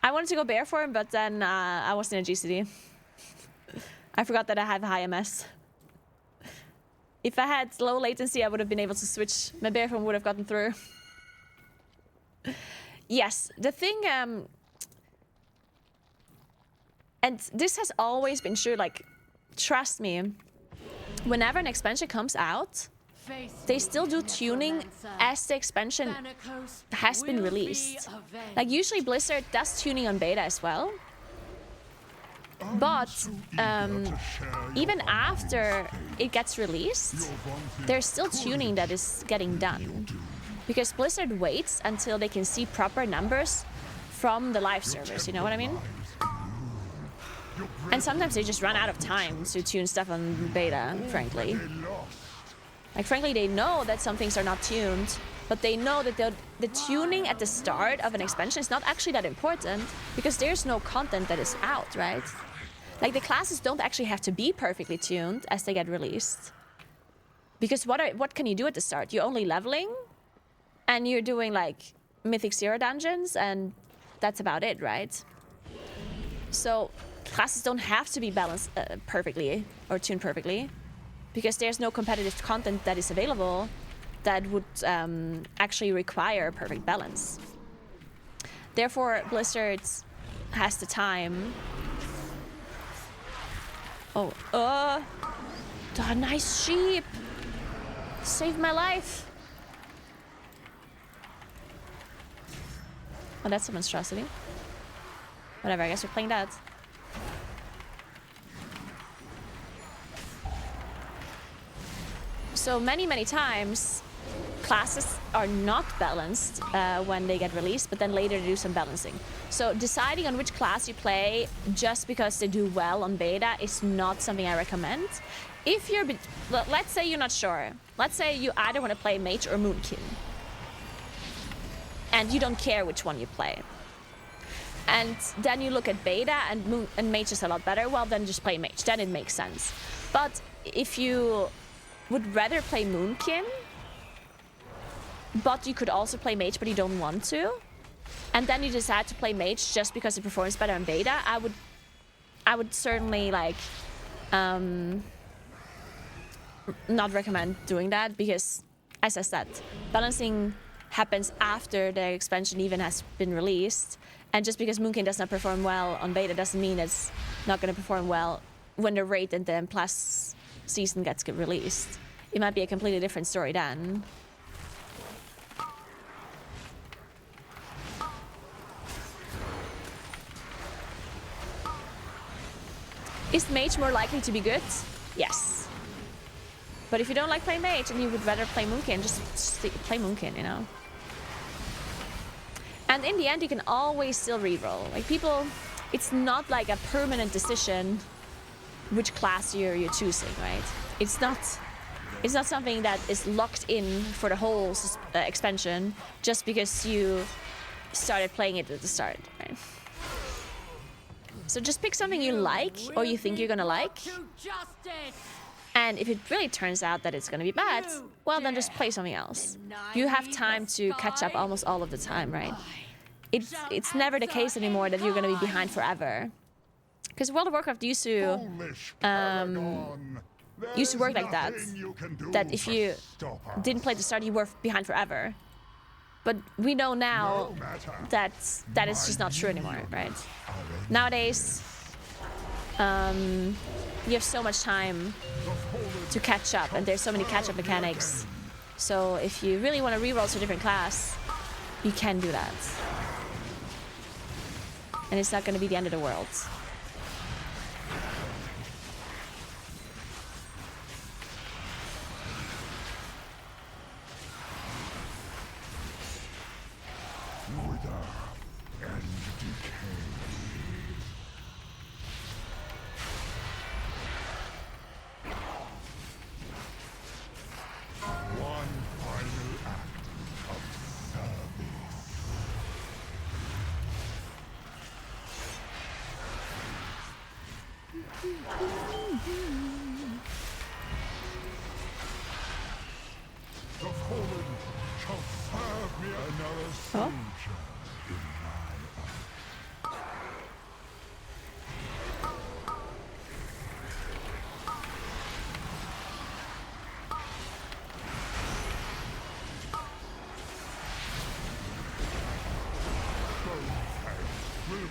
I wanted to go bear for him, but then I was in a GCD. I forgot that I have high MS. If I had low latency, I would have been able to switch. My bare phone would have gotten through. Yes, the thing, and this has always been true, like, trust me, whenever an expansion comes out, they still do tuning as the expansion has been released. Like, usually Blizzard does tuning on beta as well. But even after it gets released, there's still tuning that is getting done. Because Blizzard waits until they can see proper numbers from the live servers, you know what I mean? And sometimes they just run out of time to tune stuff on beta, frankly. Like, frankly, they know that some things are not tuned, but they know that the tuning at the start of an expansion is not actually that important, because there's no content that is out, right? Like, the classes don't actually have to be perfectly tuned as they get released. Because what can you do at the start? You're only leveling, and you're doing, like, Mythic Zero dungeons, and that's about it, right? So classes don't have to be balanced perfectly or tuned perfectly, because there's no competitive content that is available that would actually require perfect balance. Therefore, Blizzard has the time. Oh, nice sheep! Saved my life! Oh, that's a monstrosity. Whatever, I guess we're playing that. So many times, classes are not balanced when they get released, but then later they do some balancing. So deciding on which class you play just because they do well on beta is not something I recommend. If you're, let's say you're not sure. Let's say you either want to play Mage or Moonkin, and you don't care which one you play. And then you look at beta and Mage is a lot better, well, then just play Mage. Then it makes sense. But if you would rather play Moonkin, but you could also play Mage, but you don't want to, and then you decide to play Mage just because it performs better in beta, I would certainly, like, not recommend doing that, because, as I said, balancing happens after the expansion even has been released, and just because Moonkin does not perform well on beta doesn't mean it's not going to perform well when the raid and the plus season gets released. It might be a completely different story then. Is Mage more likely to be good? Yes. But if you don't like playing Mage and you would rather play Moonkin, just play Moonkin, you know? And in the end, you can always still reroll. Like, people, it's not like a permanent decision which class you're choosing, right? It's not something that is locked in for the whole expansion just because you started playing it at the start, right? So just pick something you like or you think you're gonna like. And if it really turns out that it's gonna be bad, well, then just play something else. You have time to catch up almost all of the time, right? It's never the case anymore that you're gonna be behind forever. Because World of Warcraft used to work like that. That if you didn't play at the start, you were behind forever. But we know now that is just not true anymore, right? Nowadays, you have so much time to catch up, and there's so many catch-up mechanics. So if you really want to reroll to a different class, you can do that. And it's not going to be the end of the world.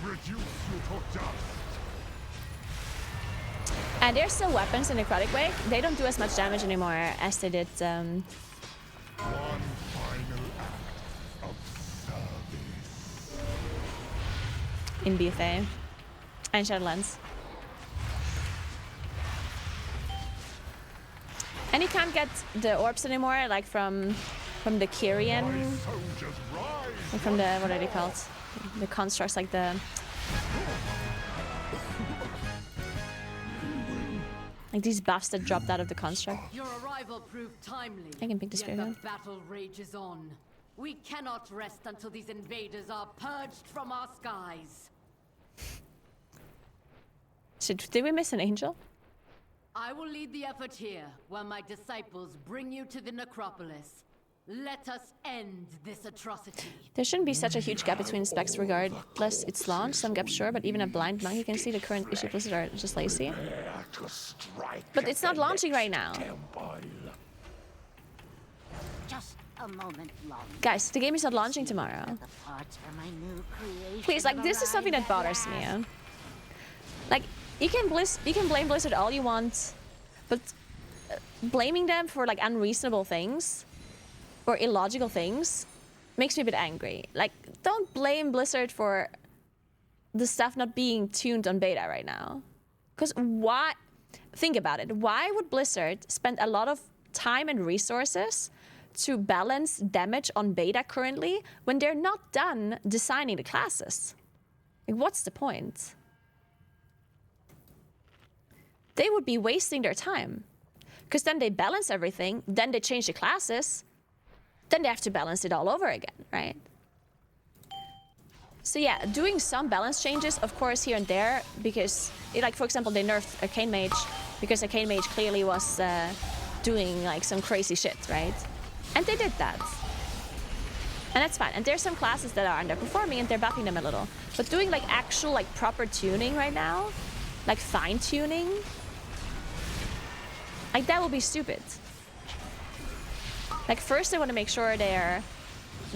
reduce you to dust. And there's still weapons in Necrotic Wake. They don't do as much damage anymore as they did One final act of service. in BFA and Shadowlands. And you can't get the orbs anymore, like from the Kyrian, Soldiers rise. like from the, what are they called? The constructs, like the... Like these buffs that dropped out of the construct. Your arrival proved timely. I can pick the spear Yet now. the battle rages on. We cannot rest until these invaders are purged from our skies. Did we miss an angel? I will lead the effort here, while my disciples bring you to the necropolis. Let us end this atrocity. There shouldn't be such a huge gap between specs regardless its launch. Some gaps sure, but even a blind monkey can see the current issue Blizzard are just lazy. But it's not launching right now. Just a moment longer. Guys, the game is not launching tomorrow. The parts for my new creation Please, like, this is something that arrive bothers at me. last. Like, you can blame Blizzard all you want, but blaming them for like unreasonable things or illogical things makes me a bit angry. Like, don't blame Blizzard for the stuff not being tuned on beta right now. Because why? Think about it. Why would Blizzard spend a lot of time and resources to balance damage on beta currently when they're not done designing the classes? Like, what's the point? They would be wasting their time. Because then they balance everything, then they change the classes, then they have to balance it all over again, right? So yeah, doing some balance changes, of course, here and there, because, like, for example, they nerfed Arcane Mage, because Arcane Mage clearly was doing, like, some crazy shit, right? And they did that. And that's fine. And there's some classes that are underperforming, and they're buffing them a little. But doing, like, actual, like, proper tuning right now, like, fine-tuning, like, that would be stupid. Like, first they want to make sure they're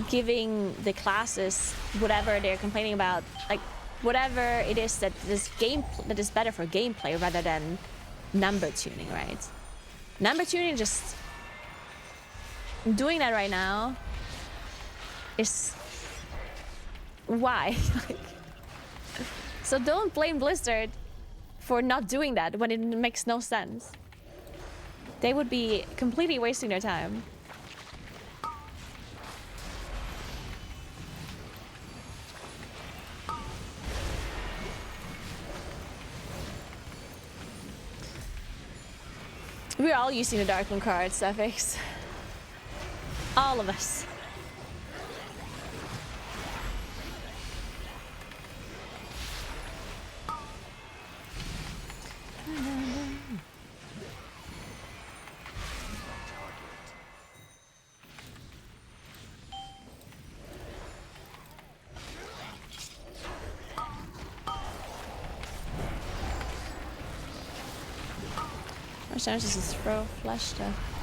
giving the classes whatever they're complaining about, like, whatever it is that that is better for gameplay rather than number tuning, right? Number tuning, just doing that right now is why? So don't blame Blizzard for not doing that when it makes no sense. They would be completely wasting their time. We're all using the Darkmoon cards, FX. All of us. How much damage does this throw flesh stuff?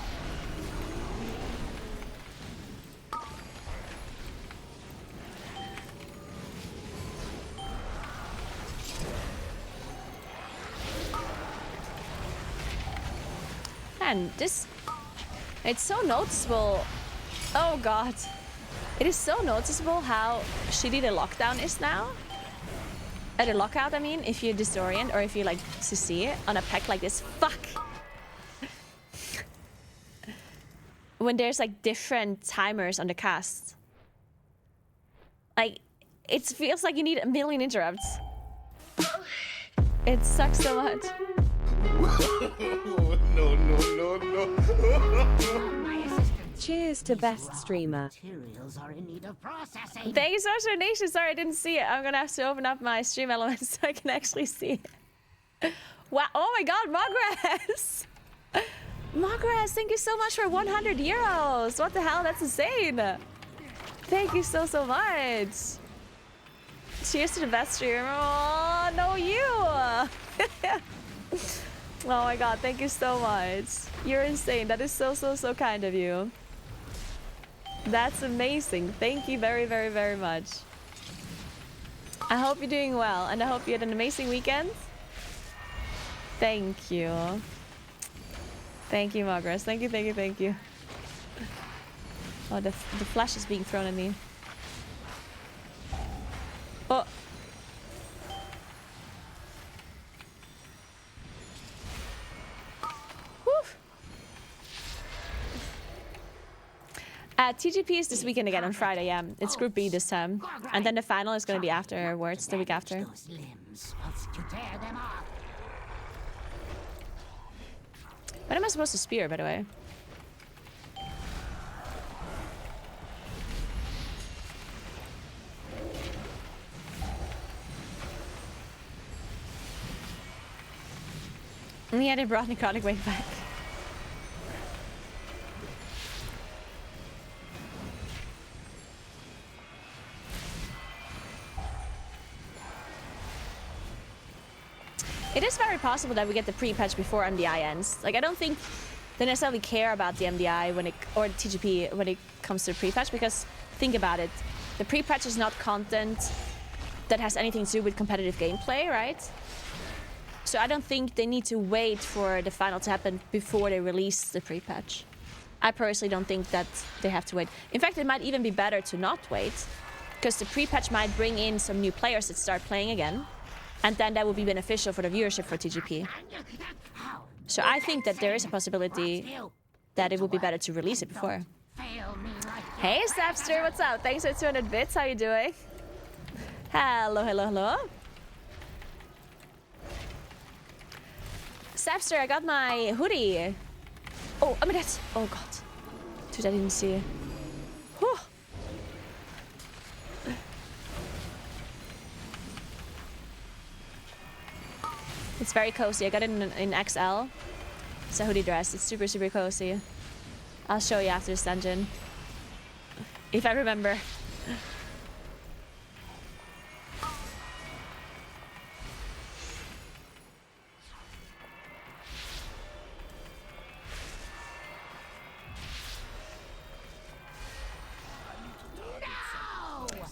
Man, this... It's so noticeable. Oh god. It is so noticeable how shitty the lockdown is now. The lockout, I mean, if you disorient or if you like CC on a pack like this. Fuck! When there's like different timers on the cast. Like, it feels like you need a million interrupts. It sucks so much. Cheers to best streamer. Materials are in need of processing. Thank you so much for the donation. Sorry, I didn't see it. I'm gonna have to open up my stream elements so I can actually see it. Wow! Oh my God, Mogras! Mogras, thank you so much for 100 euros. What the hell? That's insane. Thank you so much. Cheers to the best streamer. Oh no, you! Oh my God, thank you so much. You're insane. That is so kind of you. That's amazing. Thank you very much. I hope you're doing well, and I hope you had an amazing weekend. Thank you. Thank you, Margaret. Thank you, thank you, thank you. Oh, the flash is being thrown at me. Oh. TGP is this weekend again on Friday, yeah. It's Group B this time. And then the final is going to be afterwards, the week after. What am I supposed to spear, by the way? Yeah, they brought Necrotic Wave back. It is very possible that we get the pre-patch before MDI ends. Like, I don't think they necessarily care about the MDI when or the TGP when it comes to pre-patch, because think about it. The pre-patch is not content that has anything to do with competitive gameplay, right? So I don't think they need to wait for the final to happen before they release the pre-patch. I personally don't think that they have to wait. In fact, it might even be better to not wait, because the pre-patch might bring in some new players that start playing again. And then that would be beneficial for the viewership for TGP. So I think that there is a possibility that it would be better to release it before. Hey, Snapster, what's up? Thanks for 200 bits. How you doing? Hello, hello, hello. Snapster, I got my hoodie. Oh, I mean that's. Oh god, dude, I didn't see it. Whew. It's very cozy. I got it in XL. It's a hoodie dress. It's super, super cozy. I'll show you after this dungeon. If I remember.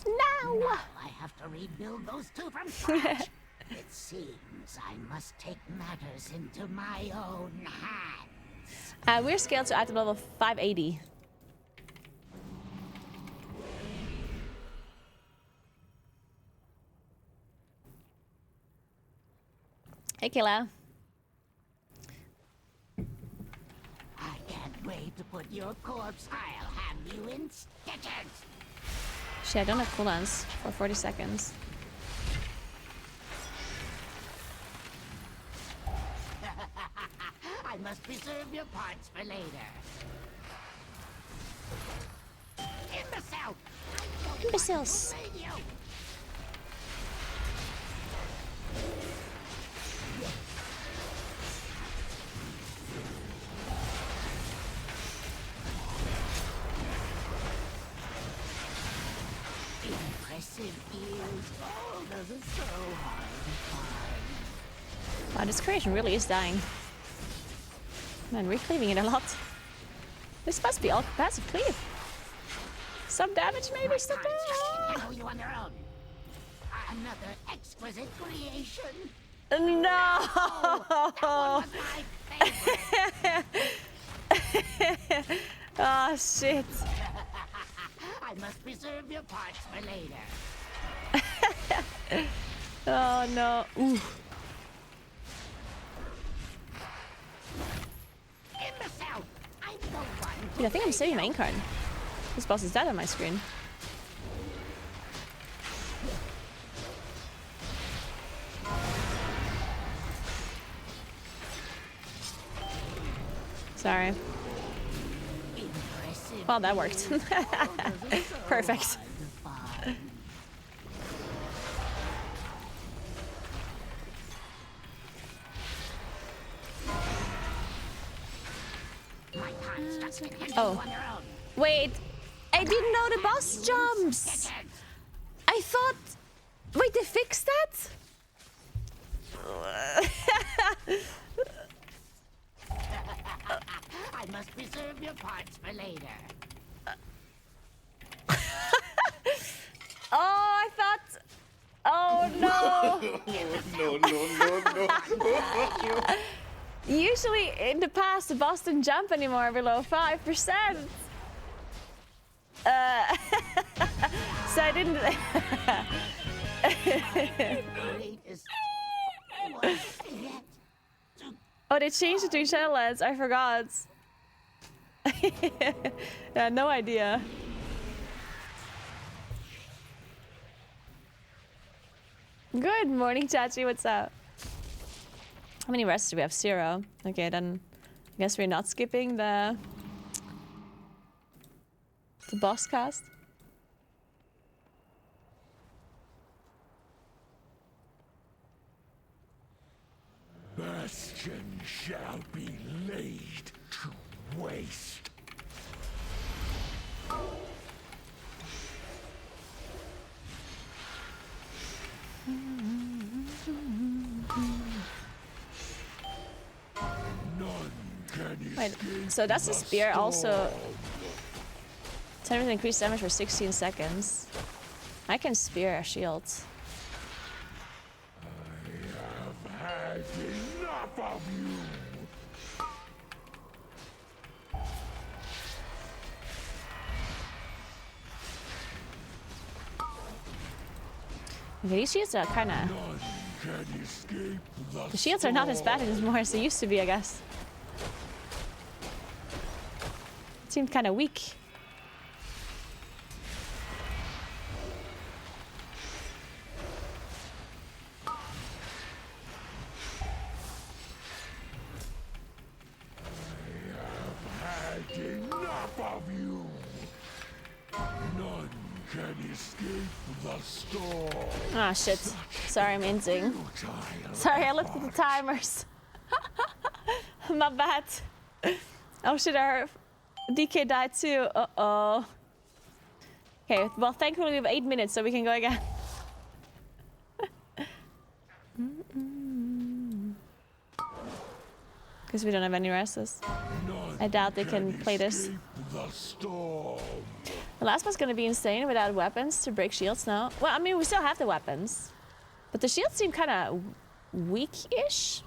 No! I have to rebuild those two from scratch. It seems I must take matters into my own hands. We're scaled to item level 580. Hey, Killa. I can't wait to put your corpse. I'll have you in stitches. Shit, I don't have cooldowns for 40 seconds. I must preserve your parts for later. Imbecile! Imbeciles. Impressive ears. Oh, those are so hard to find. Wow, this creation really is dying. Man, we're cleaving it a lot. This must be all passive cleave. Some damage maybe, some Handle you on their own. Another exquisite creation. No! That one was my favorite. Oh shit. I must preserve your parts for later. Oh no. Ooh. Imbecile! I'm the one. Dude, I think I'm saving my ink card. This boss is dead on my screen. Sorry. Well, that worked. Perfect. Oh. Wait. I didn't know the boss jumps. I thought... Wait, they fixed that? I must preserve your parts for later. Oh, I thought... Oh, No. Usually in the past, the boss didn't jump anymore below 5%. So I didn't. Oh, they changed it to Shadowlands. I forgot. Yeah, no idea. Good morning, Chachi. What's up? How many rests do we have? 0. Okay, then I guess we're not skipping the boss cast. Bastion shall be laid to waste. Wait, so does the spear also 10% increased damage for 16 seconds? I can spear a shield. I have had enough of you. Okay, these shields are kind of... The shields are not as bad anymore as they used to be, I guess. It seemed kind of weak. Enough of you. None can escape the storm. Ah, shit. Sorry, I'm inting. Sorry, I looked at the timers. My bad. Oh shit, our DK died too. Uh-oh. Okay, well, thankfully we have 8 minutes, so we can go again. Because we don't have any rests. I doubt they can play this. The last one's gonna be insane without weapons to break shields now. Well, I mean, we still have the weapons. But the shields seem kind of weak-ish.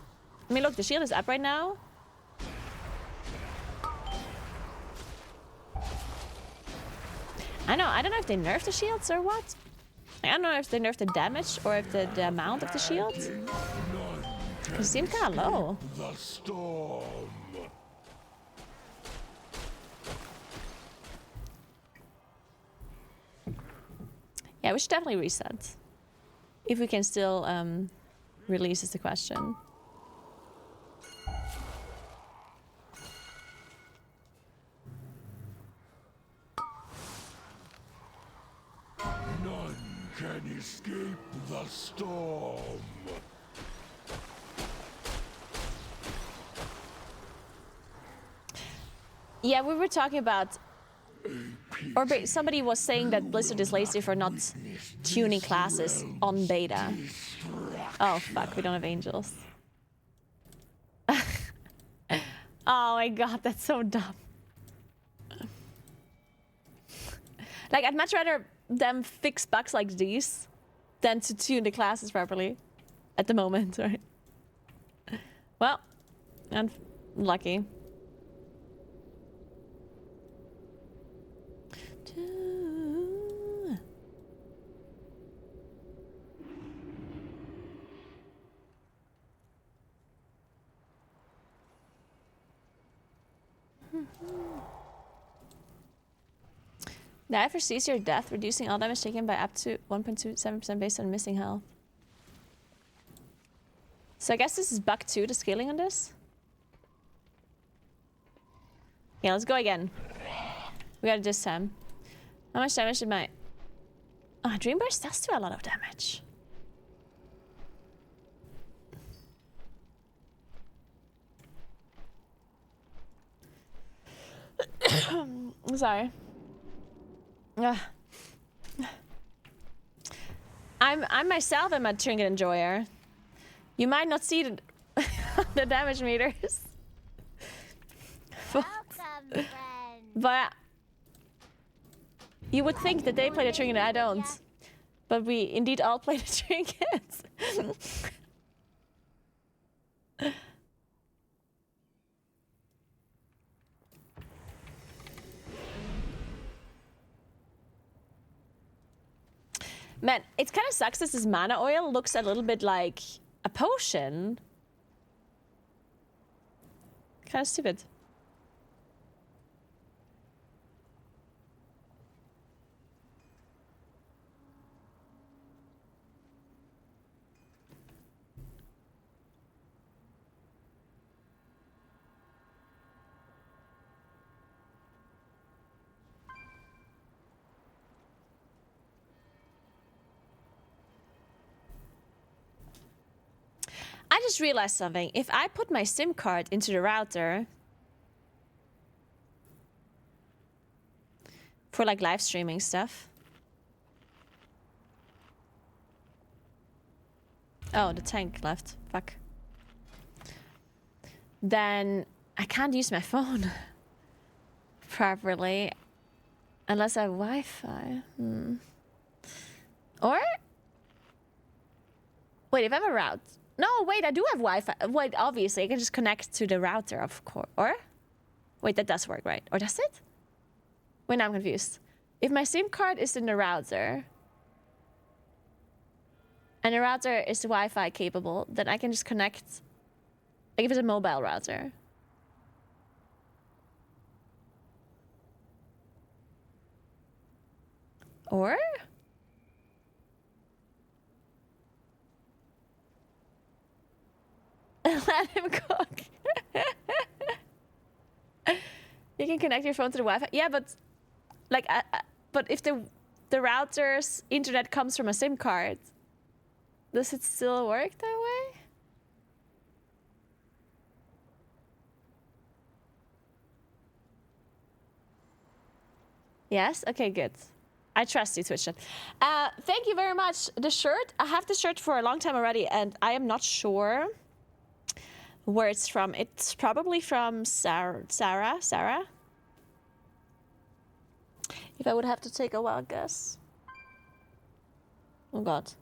I mean, look, the shield is up right now. I don't know if they nerfed the shields or what. I don't know if they nerfed the damage or if the amount of the shield. It seemed kind of low. Yeah, we should definitely reset. If we can still release is the question. None can escape the storm. Yeah, we were talking about, or somebody was saying that Blizzard is lazy for not tuning classes on beta. Oh fuck, we don't have angels. Oh my god, that's so dumb. Like, I'd much rather them fix bugs like these than to tune the classes properly at the moment, right? Well, I'm lucky. The eye foresees your death, reducing all damage taken by up to 1.27% based on missing health. So I guess this is bug 2, the scaling on this. Yeah, let's go again. We got it this time. How much damage did my... Oh, Dream Burst does do a lot of damage. I'm sorry. I myself am a trinket enjoyer. You might not see the, the damage meters. But you would think that they play the trinket and I don't. But we indeed all played it during kids. Man, it kind of sucks that this mana oil looks a little bit like a potion. Kind of stupid. I just realized something. If I put my SIM card into the router for like live streaming stuff. Oh, the tank left. Fuck. Then I can't use my phone properly unless I have Wi-Fi. Or wait, if I have a route. No, wait, I do have Wi-Fi. Wait, obviously, I can just connect to the router, of course. Or? Wait, that does work, right? Or does it? Wait, now I'm confused. If my SIM card is in the router, and the router is Wi-Fi capable, then I can just connect, like if it's a mobile router. Or? Let him cook. You can connect your phone to the Wi-Fi. Yeah, but like, but if the router's internet comes from a SIM card, does it still work that way? Yes. Okay. Good. I trust you, Twitch chat. Thank you very much. The shirt. I have the shirt for a long time already, and I am not sure where it's from. It's probably from Sarah. If I would have to take a wild guess. Oh god.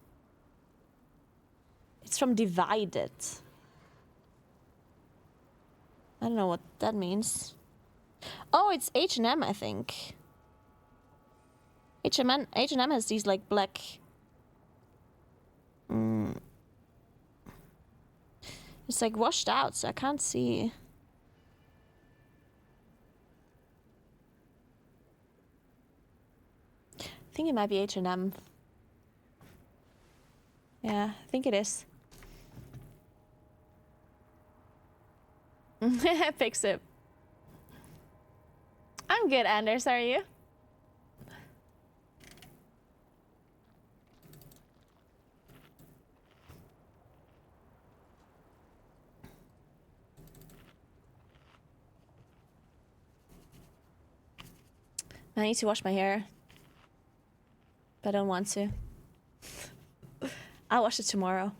It's from Divided. I don't know what that means. Oh, it's H&M, I think. H&M has these like black... It's like washed out, so I can't see. I think it might be H&M. Yeah, I think it is. Fix it. I'm good, Anders. How are you? I need to wash my hair, but I don't want to. I'll wash it tomorrow.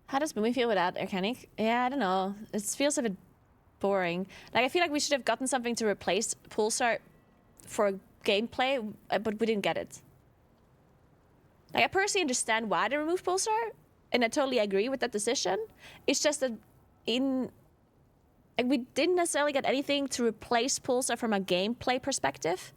How does Boomy feel without Arcanic? Yeah, I don't know. It feels a bit boring. Like, I feel like we should have gotten something to replace Pulsar for gameplay, but we didn't get it. Like, I personally understand why they removed Pulsar, and I totally agree with that decision. It's just that like, we didn't necessarily get anything to replace Pulsar from a gameplay perspective.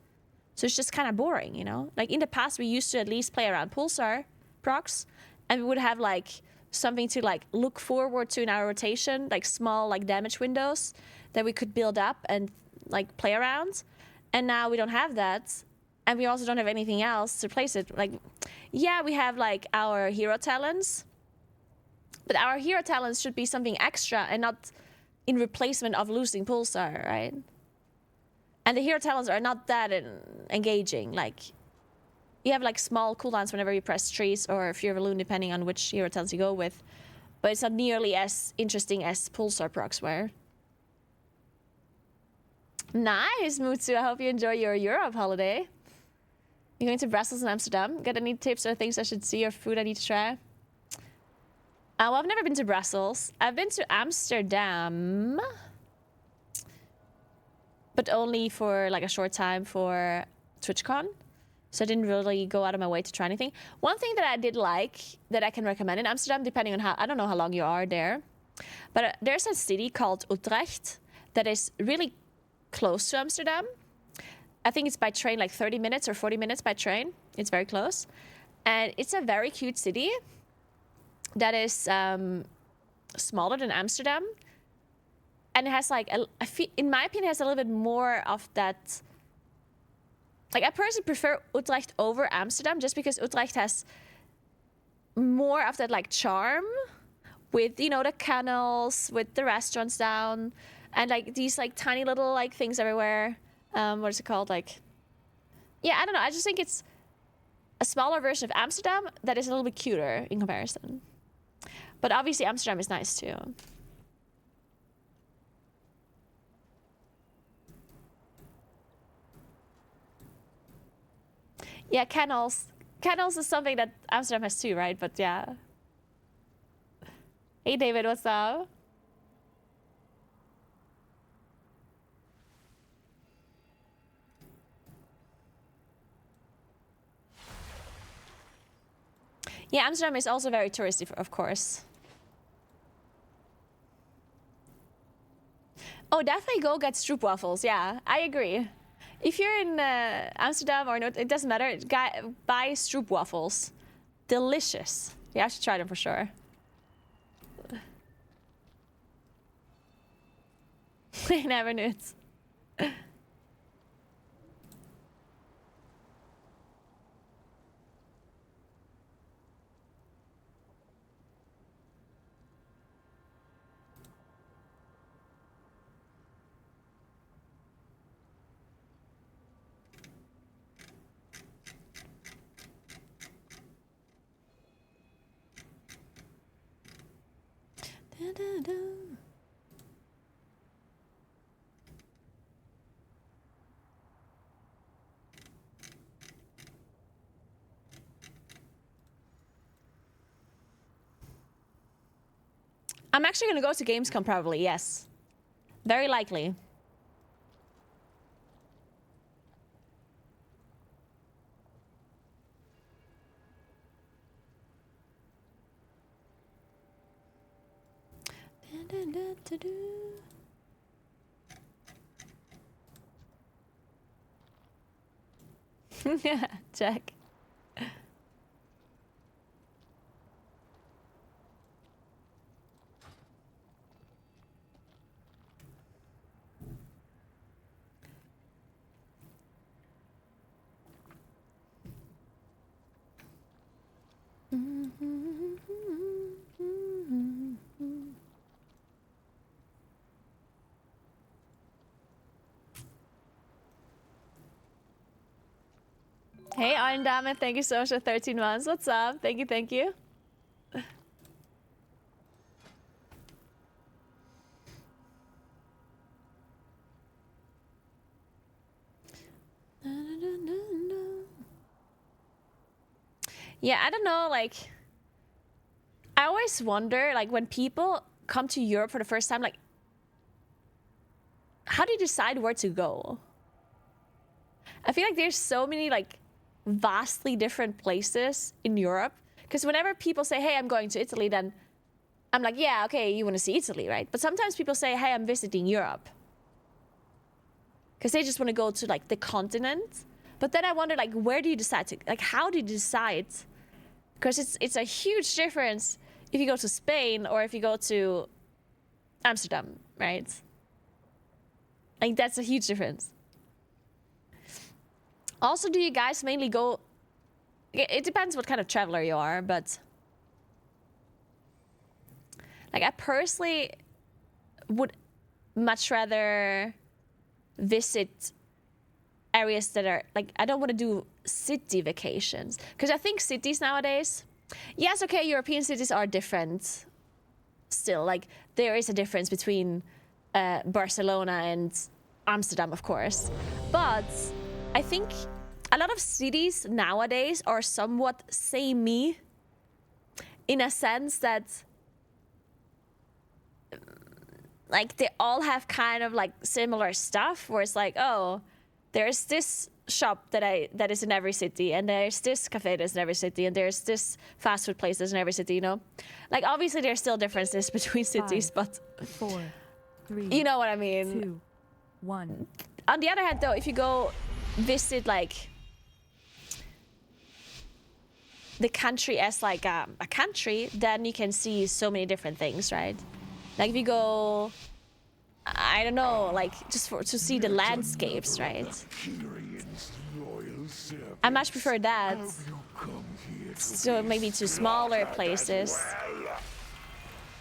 So it's just kind of boring, you know? Like, in the past, we used to at least play around Pulsar procs, and we would have, like, something to, like, look forward to in our rotation, like, small, like, damage windows that we could build up and, like, play around. And now we don't have that, and we also don't have anything else to replace it. Like, yeah, we have, like, our hero talents, but our hero talents should be something extra and not in replacement of losing Pulsar, right? And the hero talents are not that engaging. Like, you have like small cooldowns whenever you press trees or Fear of a Loon, depending on which hero talents you go with. But it's not nearly as interesting as Pulsar procs were. Nice, Mutsu. I hope you enjoy your Europe holiday. You're going to Brussels and Amsterdam. Got any tips or things I should see or food I need to try? Well, I've never been to Brussels. I've been to Amsterdam, but only for like a short time for TwitchCon. So I didn't really go out of my way to try anything. One thing that I did like that I can recommend in Amsterdam, depending on how, I don't know how long you are there, but there's a city called Utrecht that is really close to Amsterdam. I think it's by train like 30 minutes or 40 minutes by train. It's very close. And it's a very cute city that is smaller than Amsterdam. And it has like, in my opinion, it has a little bit more of that. Like I personally prefer Utrecht over Amsterdam just because Utrecht has more of that like charm with, you know, the canals, with the restaurants down and like these like tiny little like things everywhere. What is it called? Like, yeah, I don't know. I just think it's a smaller version of Amsterdam that is a little bit cuter in comparison. But obviously Amsterdam is nice too. Yeah, canals. Canals is something that Amsterdam has too, right? But yeah. Hey David, what's up? Yeah, Amsterdam is also very touristy, of course. Oh, definitely go get stroopwafels. Yeah, I agree. If you're in Amsterdam or not, it doesn't matter. Buy stroopwafels. Delicious. You have to try them for sure. Never knew it. I'm actually going to go to Gamescom probably, yes. Very likely. Yeah, check. Hey, Iron Diamond, thank you so much for 13 months. What's up? Thank you, thank you. Yeah, I don't know, like, I always wonder, like, when people come to Europe for the first time, like, how do you decide where to go? I feel like there's so many, like, vastly different places in Europe. Because whenever people say, hey, I'm going to Italy, then I'm like, yeah, okay, you want to see Italy, right? But sometimes people say, hey, I'm visiting Europe. Because they just want to go to, like, the continent. But then I wonder, like, where do you decide to, like, how do you decide? Because it's a huge difference if you go to Spain or if you go to Amsterdam, right? Like, that's a huge difference. Also, do you guys mainly go... It depends what kind of traveler you are, but... Like, I personally would much rather visit areas that are... Like, I don't want to do city vacations. Because I think cities nowadays... Yes, okay, European cities are different. Still, like, there is a difference between Barcelona and Amsterdam, of course. But I think a lot of cities nowadays are somewhat samey in a sense that like they all have kind of like similar stuff where it's like, oh, there's this shop that is in every city, and there's this cafe that's in every city, and there's this fast food place that's in every city, you know? Like obviously there's still differences between cities, 5, but 4, 3, you know what I mean? 2, 1. On the other hand though, if you go visit like the country as like a country, then you can see so many different things, right? Like if you go, I don't know, like just to see the landscapes, right? I much prefer that. So maybe to smaller places,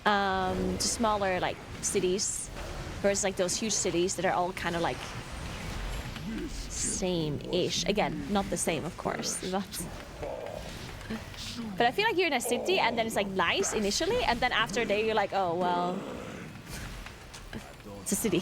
to smaller like cities, versus like those huge cities that are all kind of like same-ish. Again, not the same, of course, but I feel like you're in a city and then it's like nice initially, and then after a day you're like, oh well, it's a city.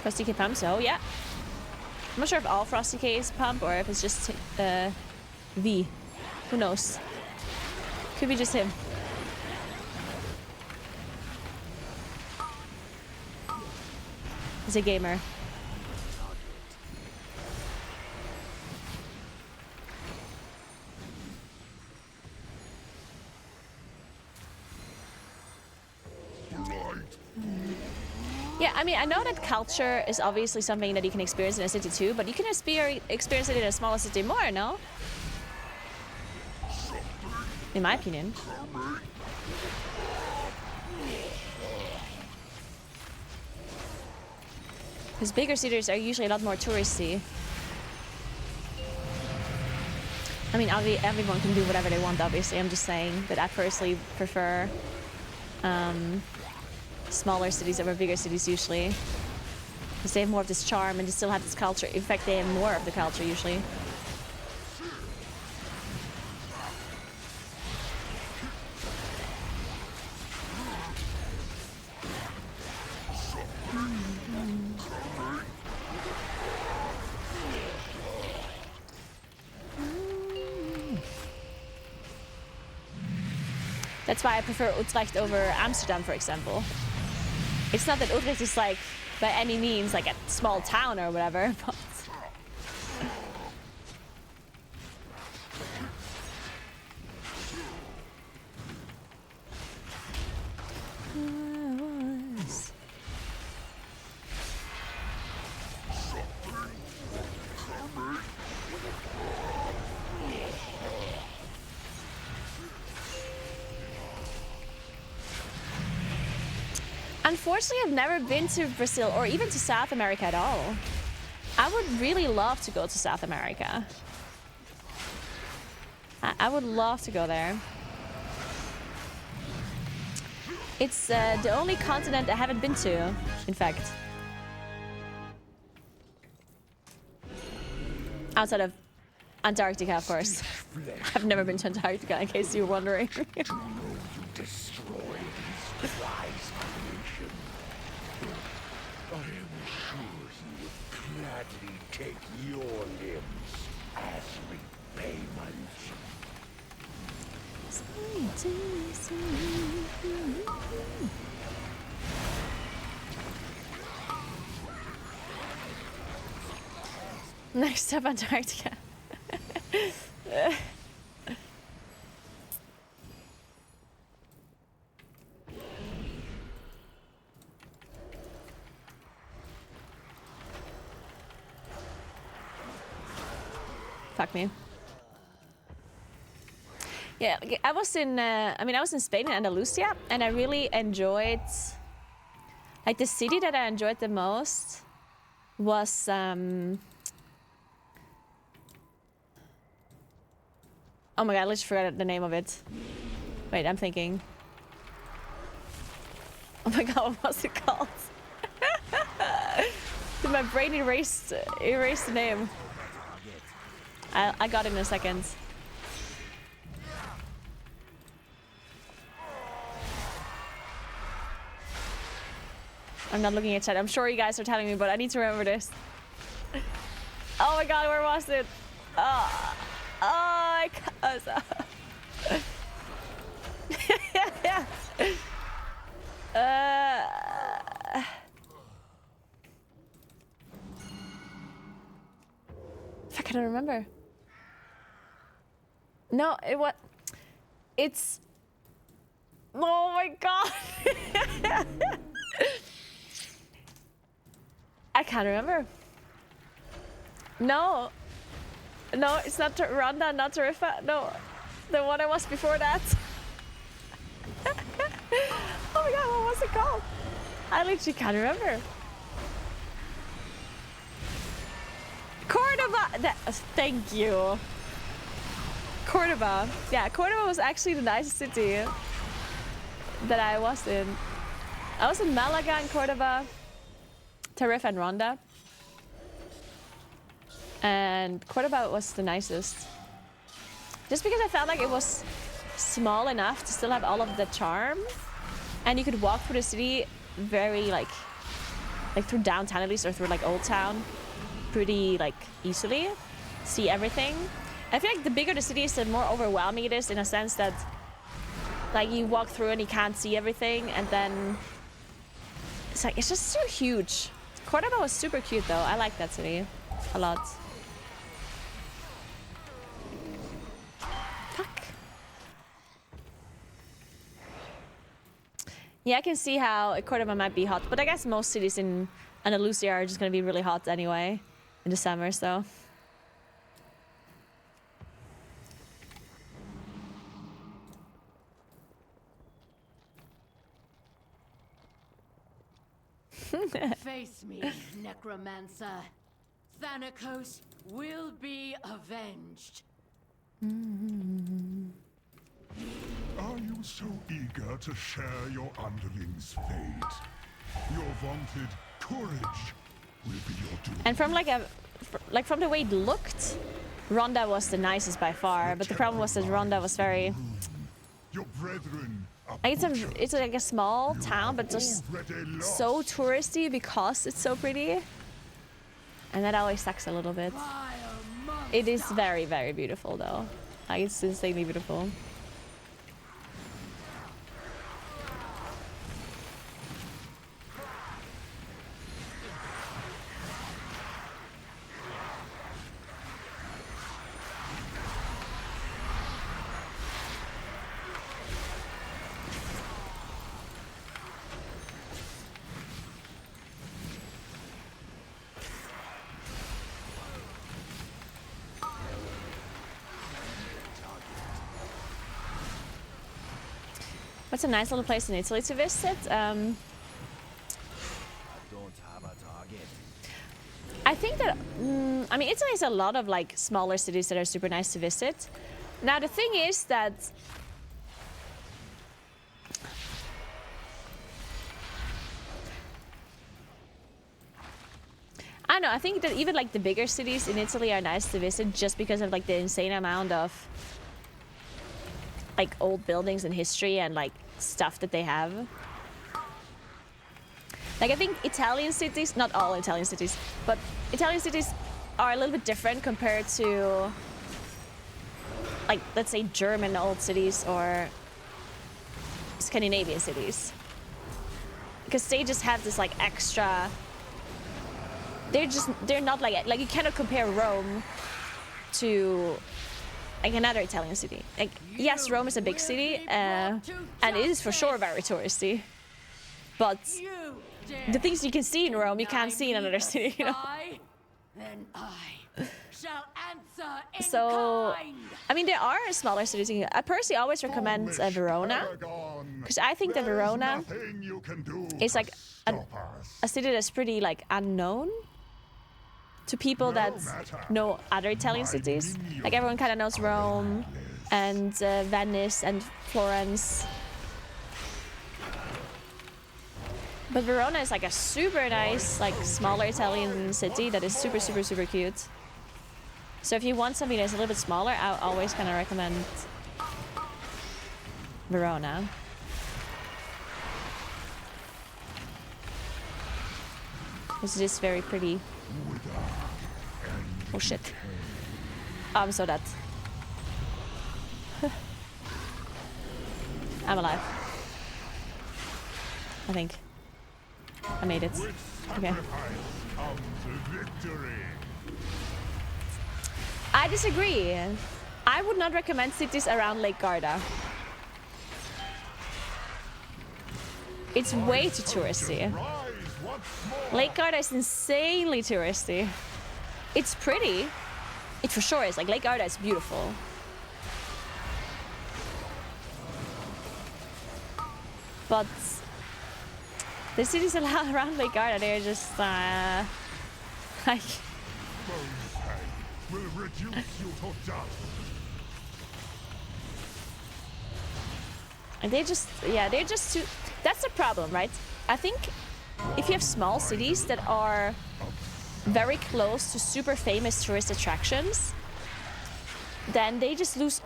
Frosty K pump, so yeah. I'm not sure if all Frosty K's pump or if it's just V. Who knows? Could be just him. He's a gamer. Yeah, I mean, I know that culture is obviously something that you can experience in a city too, but you can experience it in a smaller city more, no? In my opinion. Because bigger cities are usually a lot more touristy. I mean, everyone can do whatever they want, obviously. I'm just saying that I personally prefer smaller cities over bigger cities usually, because they have more of this charm and they still have this culture. In fact, they have more of the culture usually. That's why I prefer Utrecht over Amsterdam, for example. It's not that Utrecht is like, by any means, like a small town or whatever, but... Unfortunately, I've never been to Brazil or even to South America at all. I would really love to go to South America. I would love to go there. It's the only continent I haven't been to, in fact. Outside of Antarctica, of course. I've never been to Antarctica, in case you were wondering. Take your limbs as repayment. Next up, Antarctica. Fuck me. Yeah, I was in. I was in Spain, in Andalusia, and I really enjoyed. Like the city that I enjoyed the most was. Oh my god! I literally forgot the name of it. Wait, I'm thinking. Oh my god, what was it called? Did my brain erase the name? I got it in a second. I'm not looking at chat. I'm sure you guys are telling me, but I need to remember this. Oh my god, where was it? Oh, I can't. Yeah. I can't remember. No, it's. Oh my god. I can't remember. No, it's not Rhonda, not Tarifa. No, the one I was before that. Oh my god, what was it called? I literally can't remember. Cordoba. Thank you. Cordoba. Yeah, Cordoba was actually the nicest city that I was in. I was in Malaga and Cordoba, Tarifa and Ronda. And Cordoba was the nicest. Just because I felt like it was small enough to still have all of the charm. And you could walk through the city very like through downtown at least, or through like Old Town pretty like easily. See everything. I feel like the bigger the city is, the more overwhelming it is, in a sense that like you walk through and you can't see everything, and then it's like it's just so huge. Cordoba was super cute though. I like that city a lot. Fuck. Yeah, I can see how Cordoba might be hot, but I guess most cities in Andalusia are just gonna be really hot anyway in the summer, so. Face me, necromancer. Thanatos will be avenged. Are you so eager to share your underling's fate? Your vaunted courage will be your doom. And from from the way it looked, Ronda was the nicest by far. But the problem was that Ronda was very. Your brethren. It's like a small town, but just so touristy because it's so pretty. And that always sucks a little bit. It is very, very beautiful though. Like, it's insanely beautiful. What's a nice little place in Italy to visit? I think that, I mean, Italy has a lot of like smaller cities that are super nice to visit. Now the thing is that I don't know, I think that even like the bigger cities in Italy are nice to visit just because of like the insane amount of like old buildings and history and like stuff that they have. Like I think Italian cities, not all Italian cities, but Italian cities are a little bit different compared to like, let's say German old cities or Scandinavian cities. Because they just have this like extra, they're not like you cannot compare Rome to like another Italian city. Like, yes, Rome is a big city, and it is for sure very touristy. But the things you can see in Rome, you can't see in another city, you know? Then I shall answer in So, kind. I mean, there are smaller cities. I personally always recommend Verona, because I think that Verona is like a city that's pretty like unknown to people that know other Italian cities. Like everyone kind of knows Rome and Venice and Florence. But Verona is like a super nice, like smaller Italian city that is super, super, super cute. So if you want something that's a little bit smaller, I always kind of recommend Verona. This is very pretty. Oh shit. Oh, I'm so dead. I'm alive. I think. I made it. Okay. I disagree. I would not recommend cities around Lake Garda. It's way too touristy. Lake Garda is insanely touristy. It's pretty. It for sure is. Like, Lake Garda is beautiful. But the cities around Lake Garda, they're just like... And they're just too... That's the problem, right? I think if you have small cities that are very close to super famous tourist attractions, then they just lose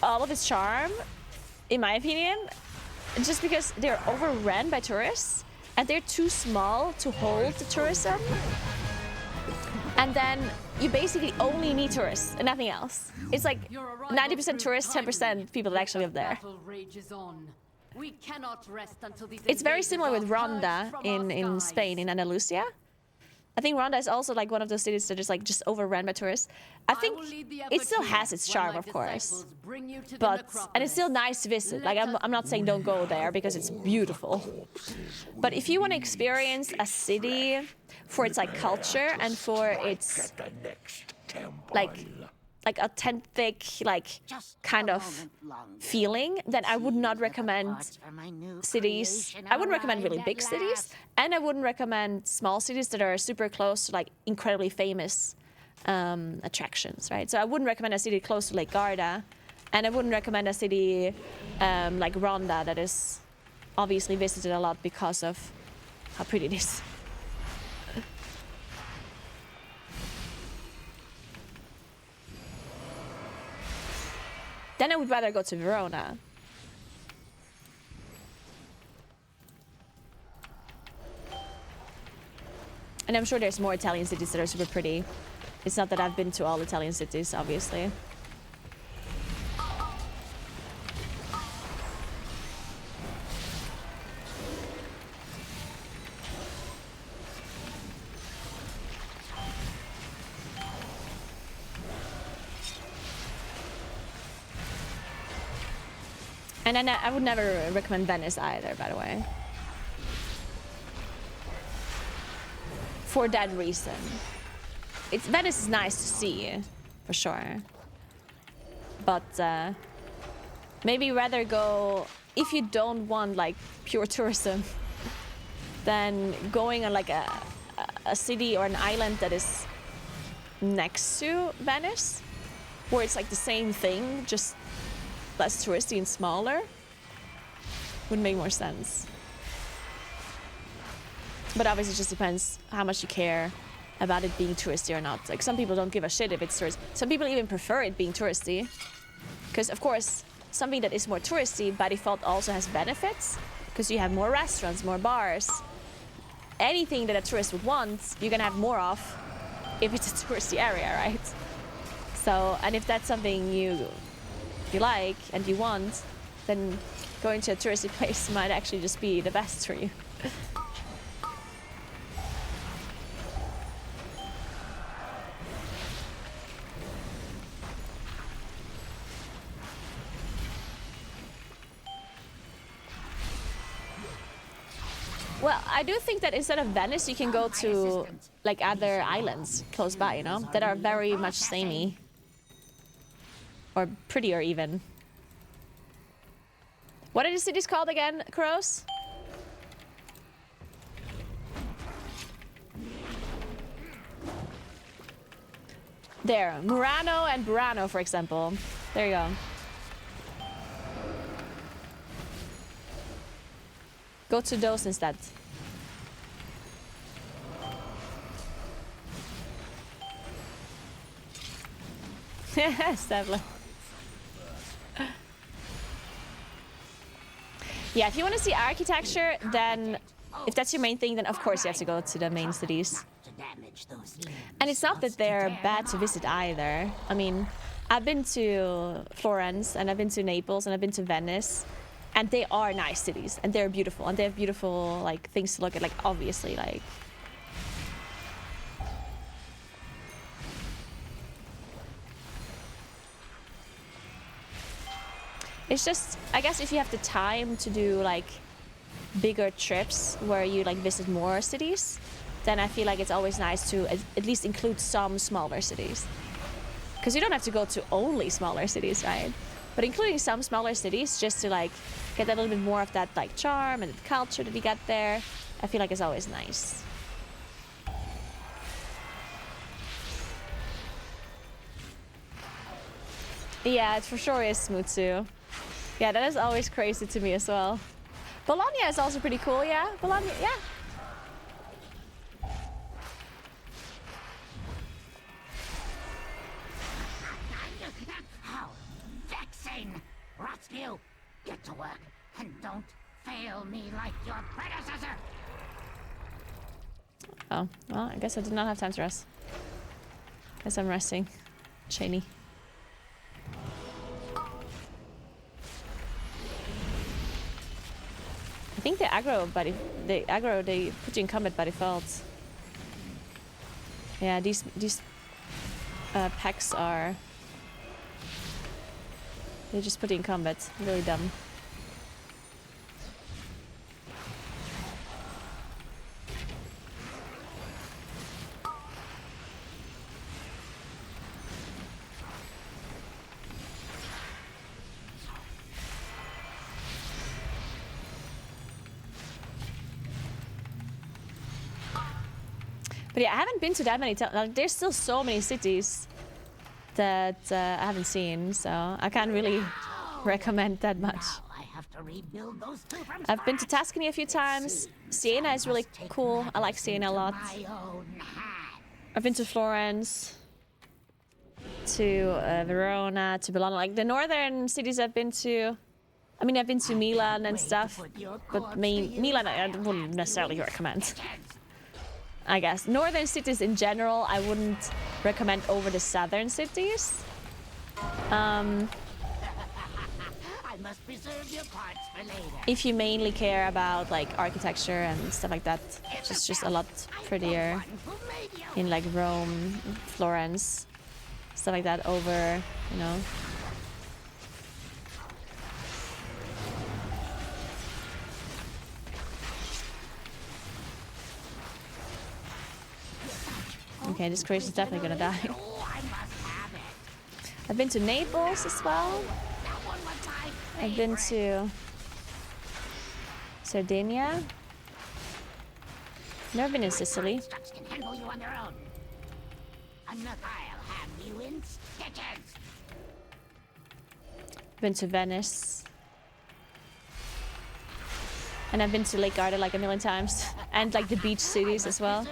all of its charm, in my opinion, just because they're overrun by tourists and they're too small to hold the tourism. And then you basically only need tourists and nothing else. It's like 90% tourists, 10% people that actually live there. We cannot rest until these It's very similar with Ronda in Spain, in Andalusia. I think Ronda is also like one of those cities that is like just overrun by tourists. I think it still has its charm, of course, and it's still nice to visit. Like I'm not saying don't go there because it's beautiful, but if you want to experience a city for its like culture and for its like authentic, like kind of feeling, then I would not recommend cities. I wouldn't recommend really big cities, and I wouldn't recommend small cities that are super close to like incredibly famous attractions, right? So I wouldn't recommend a city close to Lake Garda, and I wouldn't recommend a city like Ronda that is obviously visited a lot because of how pretty it is. Then I would rather go to Verona. And I'm sure there's more Italian cities that are super pretty. It's not that I've been to all Italian cities, obviously. And then I would never recommend Venice either, by the way. For that reason. Venice is nice to see, for sure. But maybe rather go, if you don't want like pure tourism, then going on like a city or an island that is next to Venice, where it's like the same thing, just less touristy and smaller, would make more sense. But obviously it just depends how much you care about it being touristy or not. Like some people don't give a shit if it's touristy. Some people even prefer it being touristy. Because of course, something that is more touristy by default also has benefits. Because you have more restaurants, more bars. Anything that a tourist would want, you're gonna have more of if it's a touristy area, right? So, and if that's something you like and you want, then going to a touristy place might actually just be the best for you. Well, I do think that instead of Venice, you can go to like other islands close by, you know, that are very much samey. Or prettier, even. What are the cities called again, Kroos? There, Murano and Burano, for example. There you go. Go to those instead. Sadly. Yeah, if you want to see architecture, then if that's your main thing, then of course you have to go to the main cities. And it's not that they're bad to visit either. I mean, I've been to Florence, and I've been to Naples, and I've been to Venice, and they are nice cities, and they're beautiful, and they have beautiful like things to look at, like obviously like. It's just, I guess if you have the time to do like bigger trips where you like visit more cities, then I feel like it's always nice to at least include some smaller cities. Because you don't have to go to only smaller cities, right? But including some smaller cities just to like get a little bit more of that like charm and the culture that you get there, I feel like it's always nice. Yeah, it for sure is smooth too. Yeah, that is always crazy to me as well. Bologna is also pretty cool, yeah? Bologna, yeah. How vexing! Rotskew, get to work and don't fail me like your predecessor! Oh, well, I guess I did not have time to rest. Guess I'm resting. Shiny. I think they put you in combat by default. Yeah, these packs are, they just put you in combat. Really dumb. But yeah, I haven't been to that many towns. Like, there's still so many cities that I haven't seen, so I can't really recommend that much. I've been to Tuscany a few times. Siena is really cool. I like Siena a lot. I've been to Florence, to Verona, to Bologna. Like the northern cities I've been to. I mean, I've been to Milan and stuff, but Milan I wouldn't necessarily recommend. I guess. Northern cities in general, I wouldn't recommend over the southern cities. If you mainly care about like architecture and stuff like that, it's just a lot prettier in like Rome, Florence, stuff like that over, you know. Okay, this creature's definitely gonna die. I've been to Naples as well. I've been to Sardinia. Never been in Sicily. Been to Venice. And I've been to Lake Garda like a million times. And like the beach cities as well.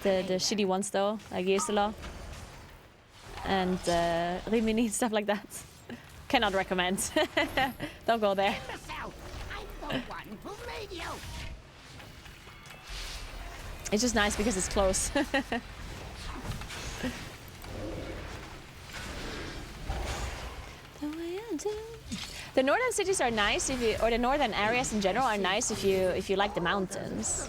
The shitty ones though, like Jesolo. And Rimini, stuff like that. Cannot recommend. Don't go there. It's just nice because it's close. The northern cities are nice if you, or the northern areas in general are nice if you like the mountains.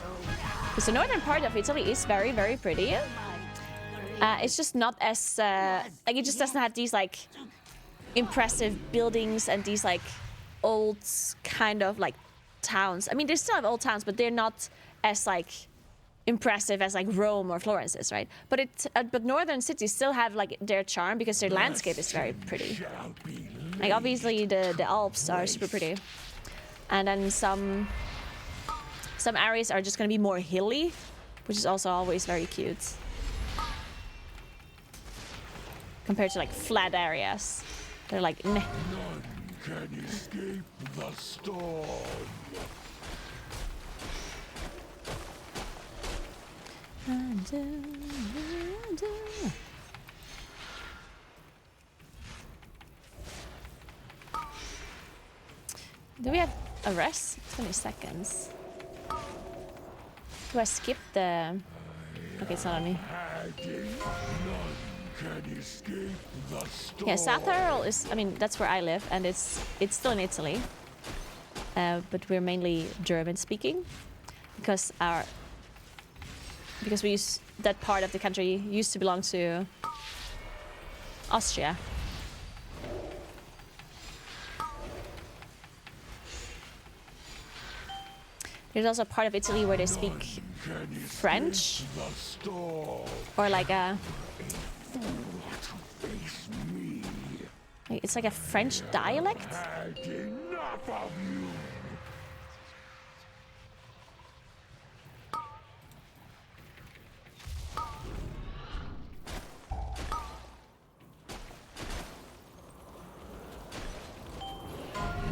Because the northern part of Italy is very, very pretty. It's just not as like it just doesn't have these like impressive buildings and these like old kind of like towns. I mean, they still have old towns, but they're not as like impressive as like Rome or Florence is, right? But northern cities still have like their charm because their landscape is very pretty. Like obviously the Alps are super pretty, and then some areas are just gonna be more hilly, which is also always very cute compared to like flat areas. They're like none can escape the storm. Do we have a rest? 20 seconds. Do I skip the... Okay, it's not on me. Yeah, South Tyrol is... I mean, that's where I live, and it's still in Italy. But we're mainly German-speaking. Because we use... That part of the country used to belong to Austria. There's also a part of Italy where they speak French, or like a... It's like a French dialect.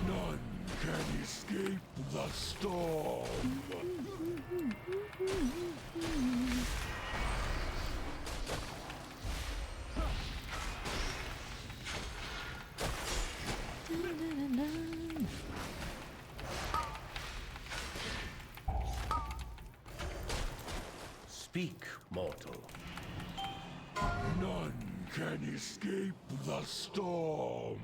None can escape the storm. Speak, mortal. None can escape the storm.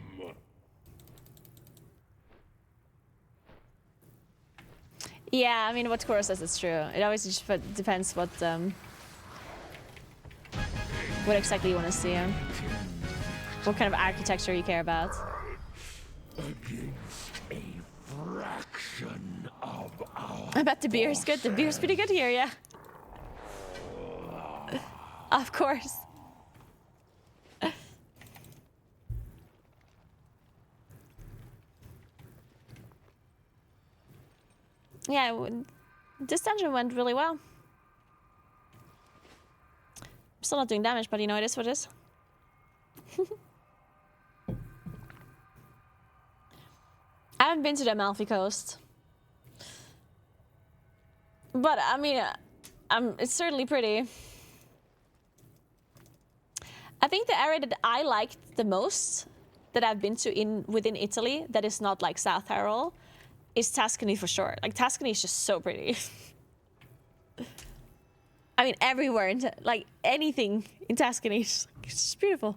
Yeah, I mean, what Koro says is true. It always just depends what exactly you want to see. What kind of architecture you care about. Against a fraction of our... I bet the beer is good. The beer's pretty good here, yeah. Of course. Yeah, this dungeon went really well. I'm still not doing damage, but you know, it is what it is. I haven't been to the Amalfi Coast. But, I mean, it's certainly pretty. I think the area that I liked the most that I've been to within Italy that is not like South Tyrol is Tuscany for sure. Like, Tuscany is just so pretty. I mean, everywhere, like anything in Tuscany is just beautiful.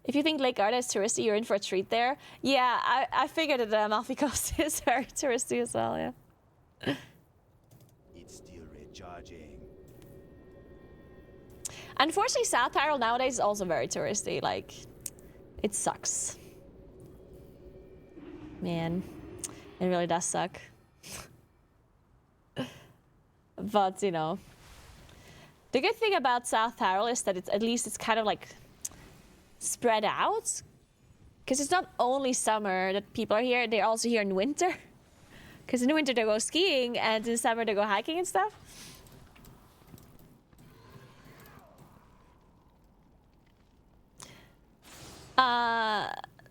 If you think Lake Garda is touristy, you're in for a treat there. Yeah, I figured that the Amalfi Coast is very touristy as well, yeah. It's still recharging. Unfortunately, South Tyrol nowadays is also very touristy. Like, it sucks. Man, it really does suck. But, you know, the good thing about South Tyrol is that at least it's kind of like spread out. Because it's not only summer that people are here, they're also here in winter. Because in winter they go skiing and in summer they go hiking and stuff.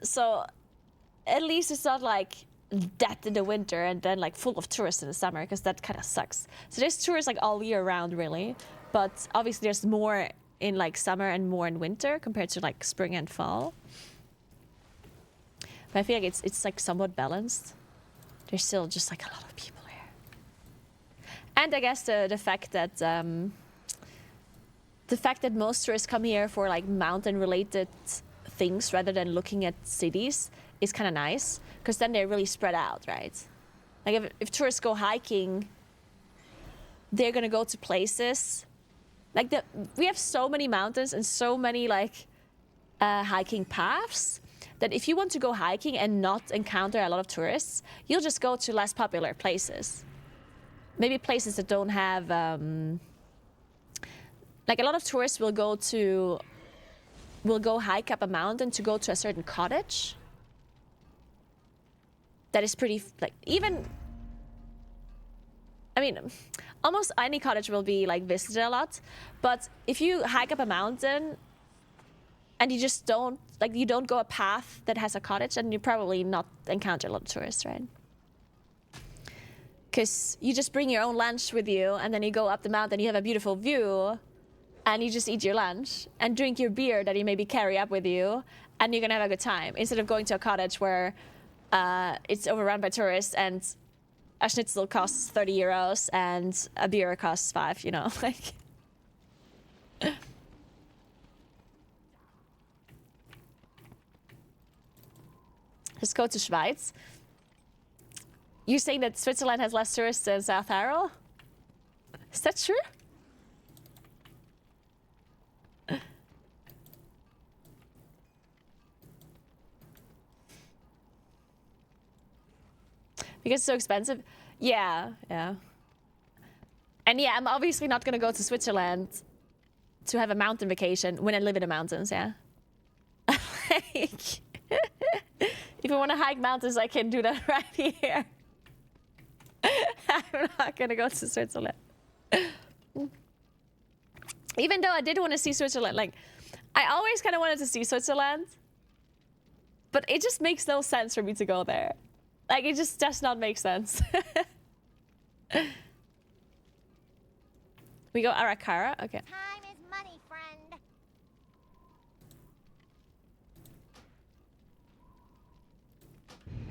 So at least it's not like that in the winter and then like full of tourists in the summer, because that kind of sucks. So there's tourists like all year round really, but obviously there's more in like summer and more in winter compared to like spring and fall. But I feel like it's like somewhat balanced. There's still just like a lot of people here. And I guess the fact that most tourists come here for like mountain related things rather than looking at cities is kind of nice, because then they're really spread out, right? Like if tourists go hiking, they're gonna go to places like we have so many mountains and so many like hiking paths that if you want to go hiking and not encounter a lot of tourists, you'll just go to less popular places. Maybe places that don't have like a lot of tourists will go hike up a mountain to go to a certain cottage. That is pretty, like, even, I mean, almost any cottage will be like visited a lot. But if you hike up a mountain and you just don't, like, you don't go a path that has a cottage, then you probably not encounter a lot of tourists, right? Because you just bring your own lunch with you and then you go up the mountain, you have a beautiful view. and you just eat your lunch and drink your beer that you maybe carry up with you, and you're gonna have a good time instead of going to a cottage where it's overrun by tourists and a schnitzel costs 30 euros and a beer costs 5, you know, like. Just go to Schweiz. You're saying that Switzerland has less tourists than South Tyrol? Is that true? Because it's so expensive? Yeah, yeah. And yeah, I'm obviously not gonna go to Switzerland to have a mountain vacation when I live in the mountains, yeah? Like, if I want to hike mountains, I can do that right here. I'm not gonna go to Switzerland. Even though I did want to see Switzerland, like, I always kind of wanted to see Switzerland, but it just makes no sense for me to go there. Like, it just does not make sense. We go Arakara? Okay. Time is money, friend.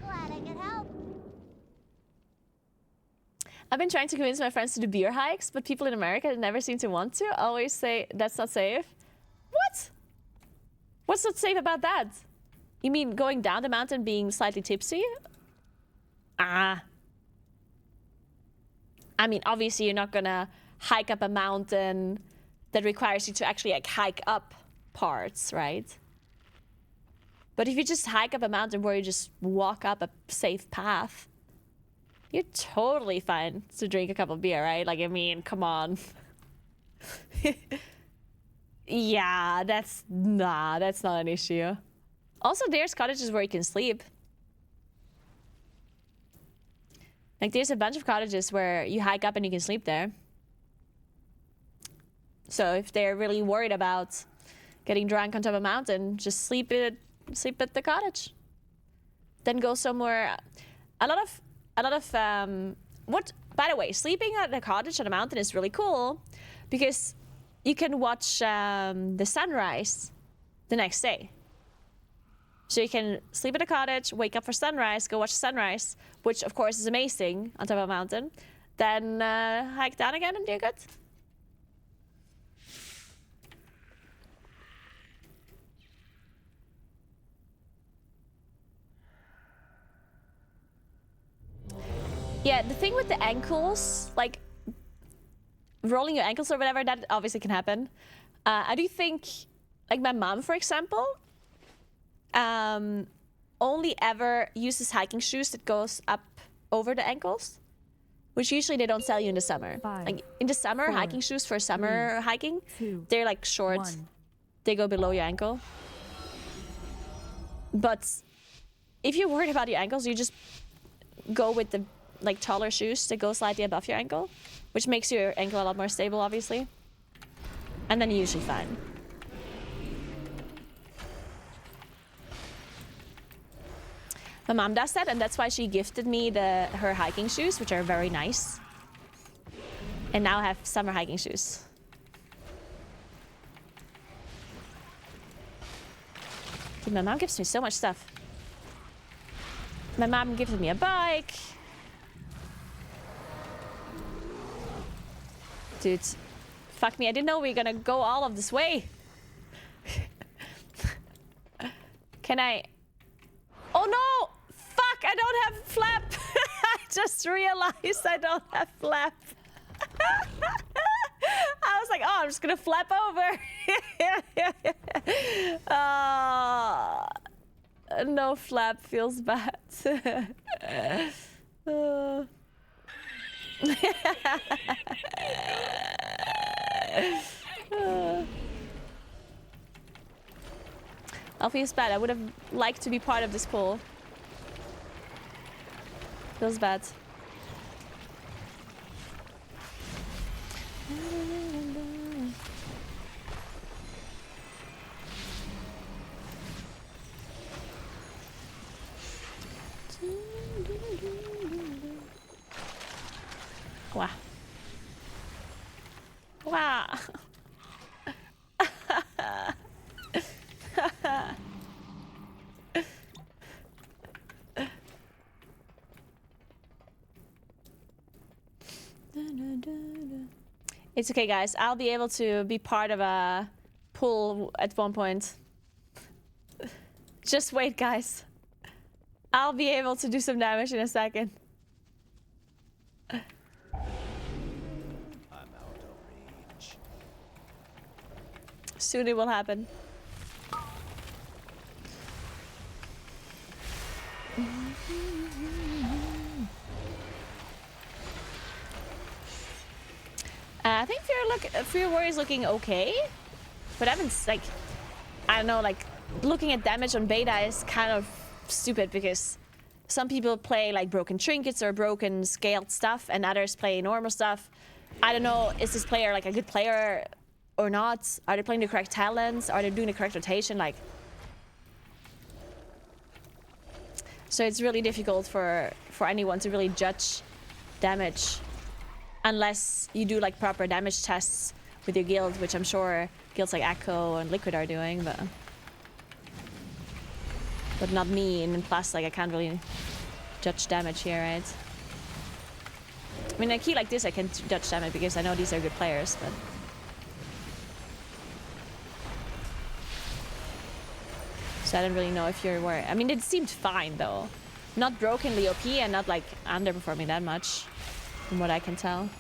Glad I could help. I've been trying to convince my friends to do beer hikes, but people in America never seem to want to. Always say, that's not safe. What? What's not safe about that? You mean going down the mountain being slightly tipsy? I mean, obviously you're not gonna hike up a mountain that requires you to actually like hike up parts, right? But if you just hike up a mountain where you just walk up a safe path, you're totally fine to drink a cup of beer, right? Like, I mean, come on. Yeah, that's not an issue. Also, there's cottages where you can sleep. Like, there's a bunch of cottages where you hike up and you can sleep there. So if they're really worried about getting drunk on top of a mountain, just sleep at the cottage. Then go somewhere. A lot of by the way, sleeping at a cottage on a mountain is really cool because you can watch the sunrise the next day. So you can sleep at a cottage, wake up for sunrise, go watch the sunrise, which of course is amazing on top of a mountain. Then hike down again and you're good. Yeah, the thing with the ankles, like rolling your ankles or whatever, that obviously can happen. I do think, like my mom, for example, only ever uses hiking shoes that goes up over the ankles, which usually they don't sell you in the summer. 5, like in the summer, 4, hiking shoes for summer 3, hiking, 2, they're like short. 1. They go below your ankle. But if you're worried about your ankles, you just go with the like taller shoes that go slightly above your ankle, which makes your ankle a lot more stable, obviously. And then you're usually fine. My mom does that, and that's why she gifted me her hiking shoes, which are very nice. And now I have summer hiking shoes. Dude, my mom gives me so much stuff. My mom gifted me a bike. Dude, fuck me, I didn't know we were gonna go all of this way. Can I? Oh no! Fuck, I don't have flap! I just realized I don't have flap. I was like, oh, I'm just gonna flap over. No flap feels bad. I'll feel bad. I would have liked to be part of this pool. Feels bad. Wow. Wow. It's okay, guys. I'll be able to be part of a pull at one point. Just wait, guys. I'll be able to do some damage in a second. I'm out of reach. Soon it will happen. I think Fear Warrior is looking okay, but I haven't, like, I don't know, like, looking at damage on beta is kind of stupid because some people play like broken trinkets or broken scaled stuff and others play normal stuff. I don't know, is this player like a good player or not? Are they playing the correct talents? Are they doing the correct rotation? Like, so it's really difficult for anyone to really judge damage unless you do like proper damage tests with your guild, which I'm sure guilds like Echo and Liquid are doing, but not me. And plus, like, I can't really judge damage here, right? I mean, a key like this I can judge damage because I know these are good players, but so I don't really know if you're worried. I mean, it seemed fine though, not brokenly OP and not like underperforming that much, from what I can tell.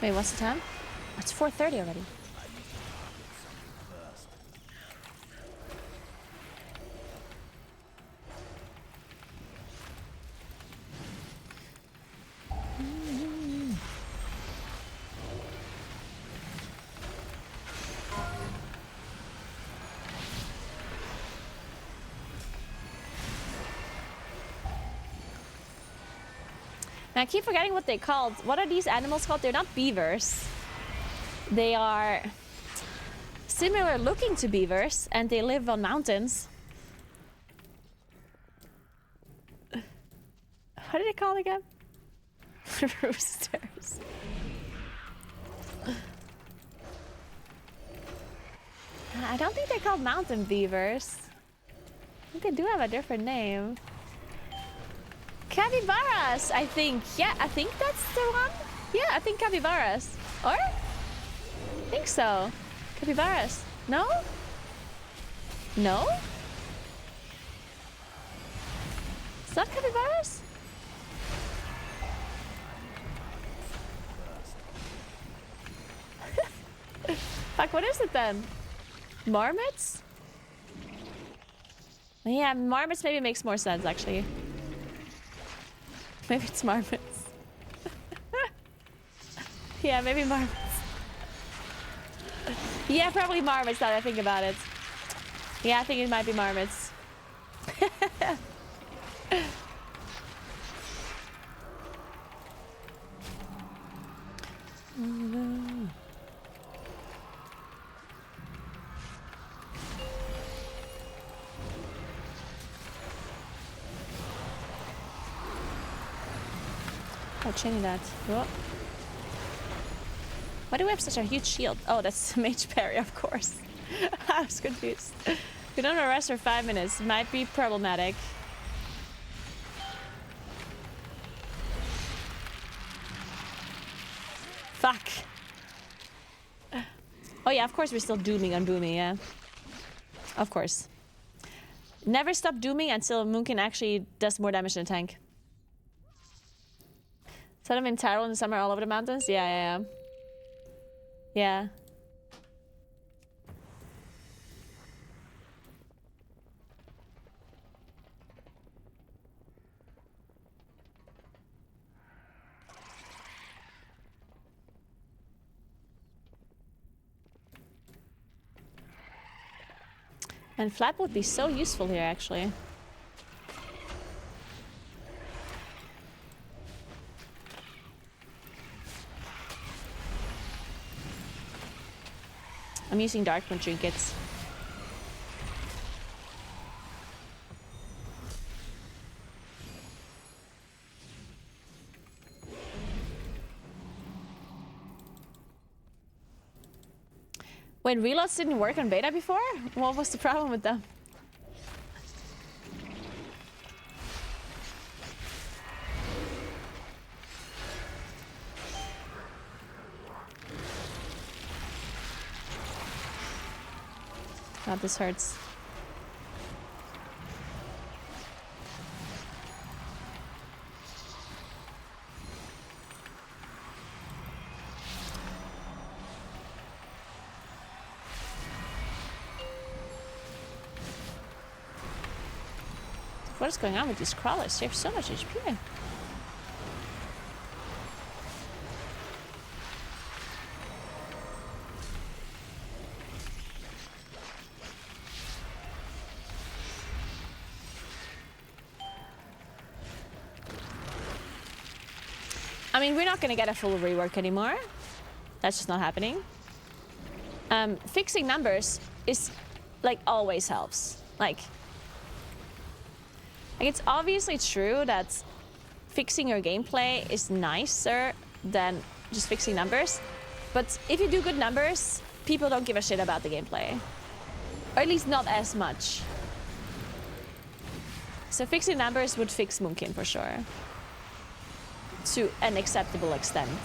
Wait, what's the time? It's 4:30 already. I keep forgetting what they called. What are these animals called? They're not beavers. They are similar looking to beavers, and they live on mountains. What did they call it again? Roosters. I don't think they're called mountain beavers. I think they do have a different name. Capybaras, I think. Yeah, I think that's the one. Yeah, I think capybaras. Or? I think so. Capybaras. No? No? It's not capybaras? Fuck, what is it then? Marmots? Yeah, marmots maybe makes more sense, actually. Maybe it's marmots. Yeah, maybe marmots. Yeah, probably marmots now that I think about it. Yeah, I think it might be marmots. Oh, Trinidad. Whoa. Why do we have such a huge shield? Oh, that's mage parry, of course. I was confused. We don't rest for 5 minutes. Might be problematic. Fuck. Oh yeah, of course we're still dooming on Boomy, yeah. Of course. Never stop dooming until Moonkin actually does more damage than a tank. Set him in Tyrol in the summer all over the mountains? Yeah. Yeah. And flap would be so useful here, actually. I'm using Darkmoon trinkets. Wait, reloads didn't work on beta before? What was the problem with them? God, this hurts. What is going on with these crawlers? They have so much HP. I mean, we're not gonna get a full rework anymore. That's just not happening. Fixing numbers is, like, always helps. Like, it's obviously true that fixing your gameplay is nicer than just fixing numbers. But if you do good numbers, people don't give a shit about the gameplay. Or at least not as much. So fixing numbers would fix Moonkin for sure. To an acceptable extent.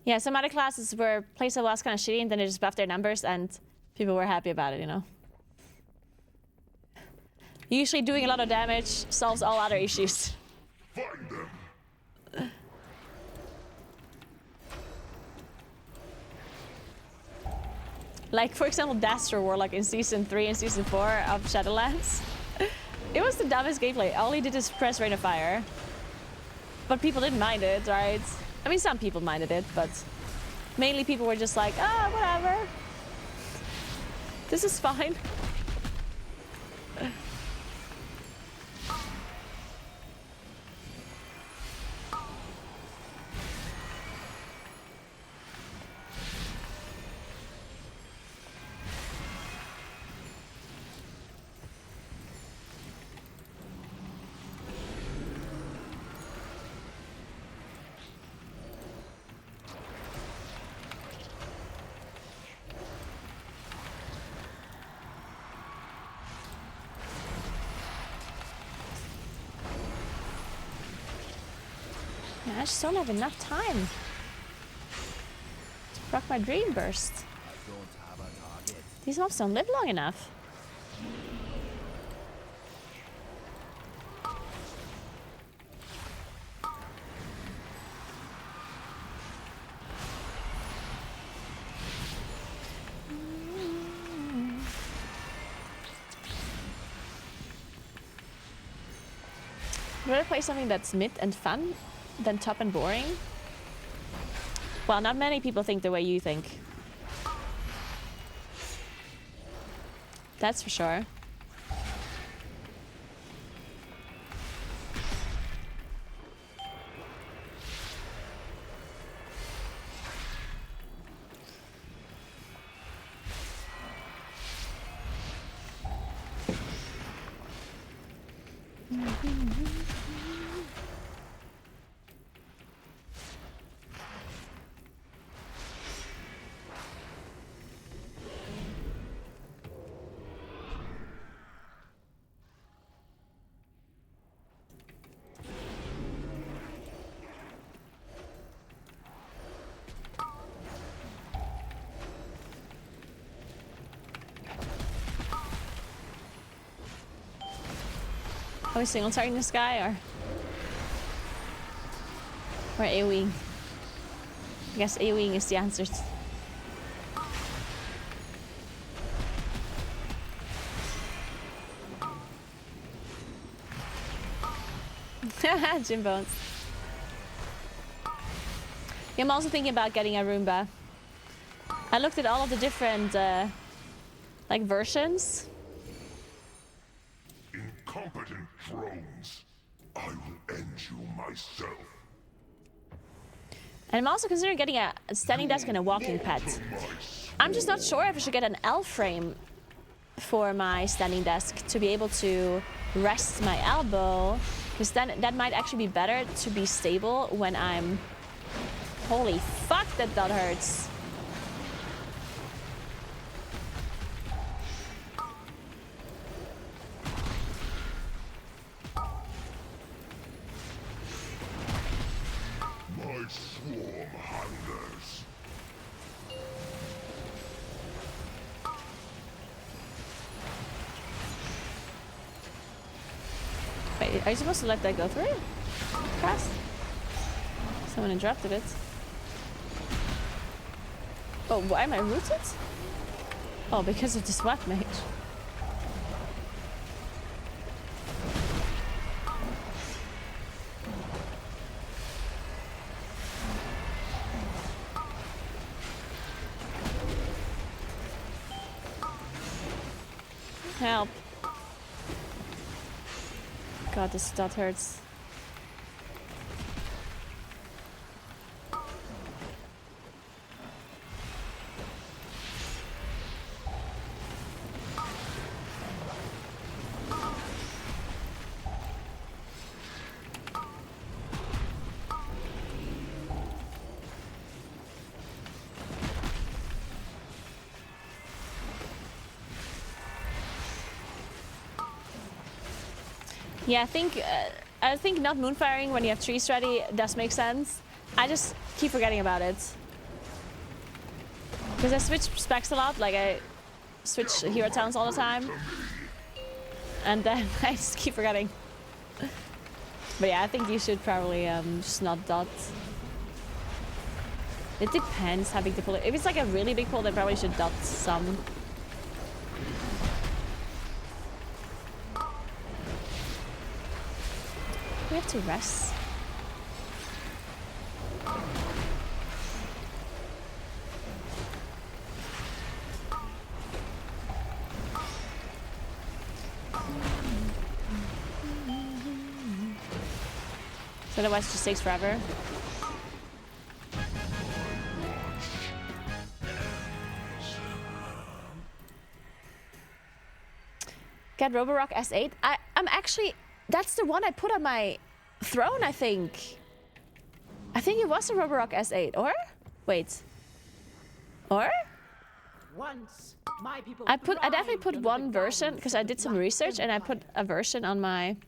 Yeah, some other classes where playstyle was kind of shitty and then they just buffed their numbers and people were happy about it, you know? Usually doing a lot of damage solves all other issues. Find them. Like, for example, Dastro Warlock in Season 3 and Season 4 of Shadowlands. It was the dumbest gameplay. All he did is press Rain of Fire. But people didn't mind it, right? I mean, some people minded it, but mainly people were just like, ah, whatever. This is fine. I just don't have enough time to proc my Dream Burst. These mobs don't live long enough. I'd rather play something that's mid and fun than top and boring. Well, not many people think the way you think. That's for sure. Are we single targeting this guy or AoEing? I guess AoEing is the answer. Gym bones. Yeah, I'm also thinking about getting a Roomba. I looked at all of the different like versions. Incompetent drones. I will end you myself. And I'm also considering getting a standing desk and a walking pad. I'm just not sure if I should get an L frame for my standing desk to be able to rest my elbow, because then that might actually be better to be stable when I'm... Holy fuck, that hurts. My swarm hungers. Wait, are you supposed to let that go through? Fast? Someone interrupted it. Oh, why am I rooted? Oh, because of the SWAT mage. Help. God, this dot hurts. Yeah, I think not moonfiring when you have trees ready does make sense. I just keep forgetting about it. Because I switch specs a lot, like I switch hero towns all the time. And then I just keep forgetting. But yeah, I think you should probably just not dot. It depends how big the pool is. If it's like a really big pool, then probably should dot some. We have to rest. So otherwise it just takes forever. Get Roborock S8. I'm actually... That's the one I put on my throne, I think. I think it was a Roborock S8, or? Wait. Or? Once my people I definitely put one version, because I did some research, and I put a version on my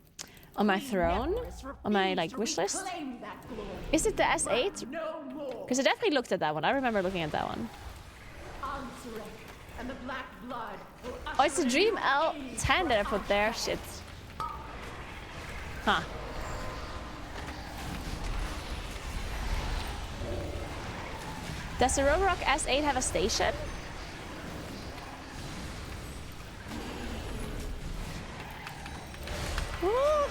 throne, on my like wish list. Is it the S8? Because I definitely looked at that one. I remember looking at that one. Oh, it's the Dream L10 that I put there. Shit. Huh. Does the Roborock S8 have a station? Ooh.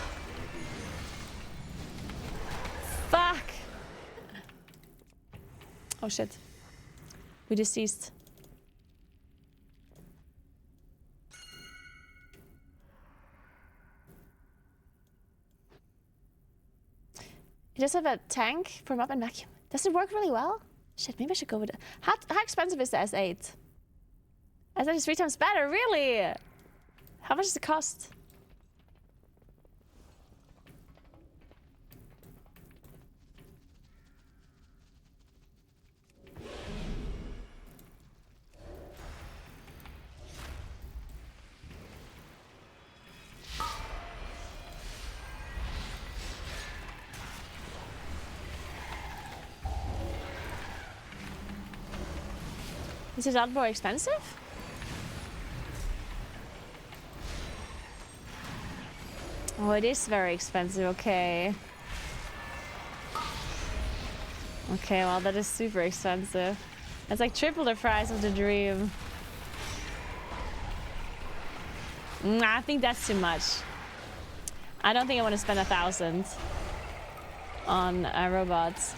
Fuck. Oh shit. We deceased. It does have a tank for mop and vacuum. Does it work really well? Shit, maybe I should go with it. How expensive is the S8? S8 is 3 times better, really? How much does it cost? Is it not more expensive? Oh, it is very expensive. Okay. Okay, well, that is super expensive. It's like triple the price of the dream. I think that's too much. I don't think I want to spend 1,000 on robots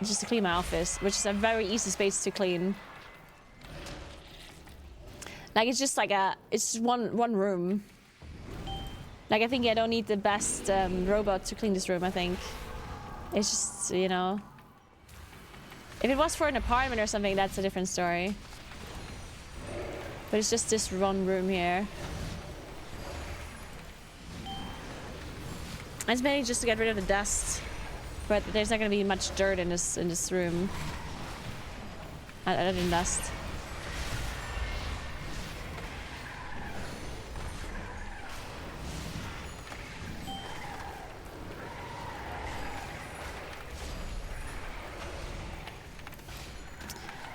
just to clean my office, which is a very easy space to clean. Like it's just like it's one room. Like I think I don't need the best robot to clean this room. I think it's just, you know, if it was for an apartment or something, that's a different story. But it's just this one room here. It's mainly just to get rid of the dust, but there's not going to be much dirt in this room. Other than dust.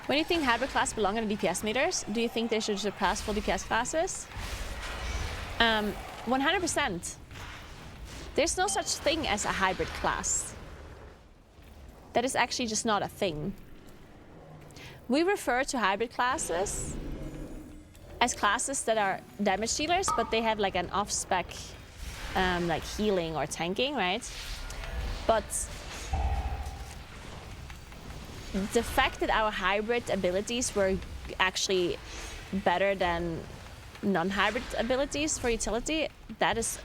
When do you think hybrid class belong in DPS meters? Do you think they should surpass full DPS classes? 100%. There's no such thing as a hybrid class. That is actually just not a thing. We refer to hybrid classes as classes that are damage dealers, but they have like an off-spec like healing or tanking, right? But the fact that our hybrid abilities were actually better than non-hybrid abilities for utility, that is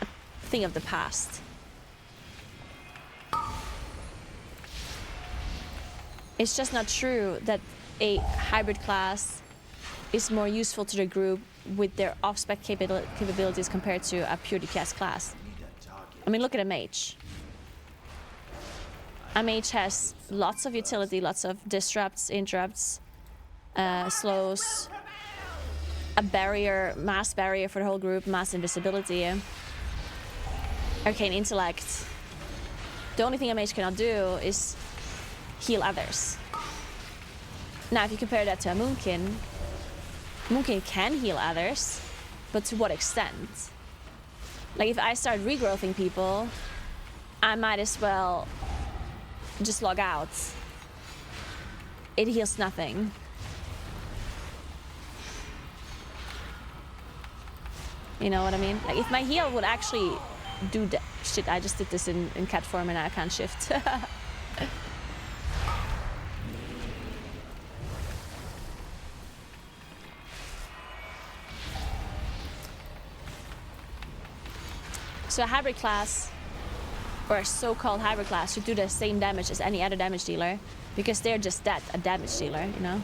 a thing of the past. It's just not true that a hybrid class is more useful to the group with their off-spec capabilities compared to a pure DPS class. I mean, look at a mage. A mage has lots of utility, lots of disrupts, interrupts, slows, a barrier, mass barrier for the whole group, mass invisibility, arcane intellect. The only thing a mage cannot do is heal others. Now, if you compare that to a Moonkin, Moonkin can heal others, but to what extent? Like, if I start regrowthing people, I might as well just log out. It heals nothing. You know what I mean? Like, if my heal would actually do that. Shit, I just did this in cat form and I can't shift. So a hybrid class, or a so-called hybrid class, should do the same damage as any other damage dealer, because they're just that, a damage dealer, you know?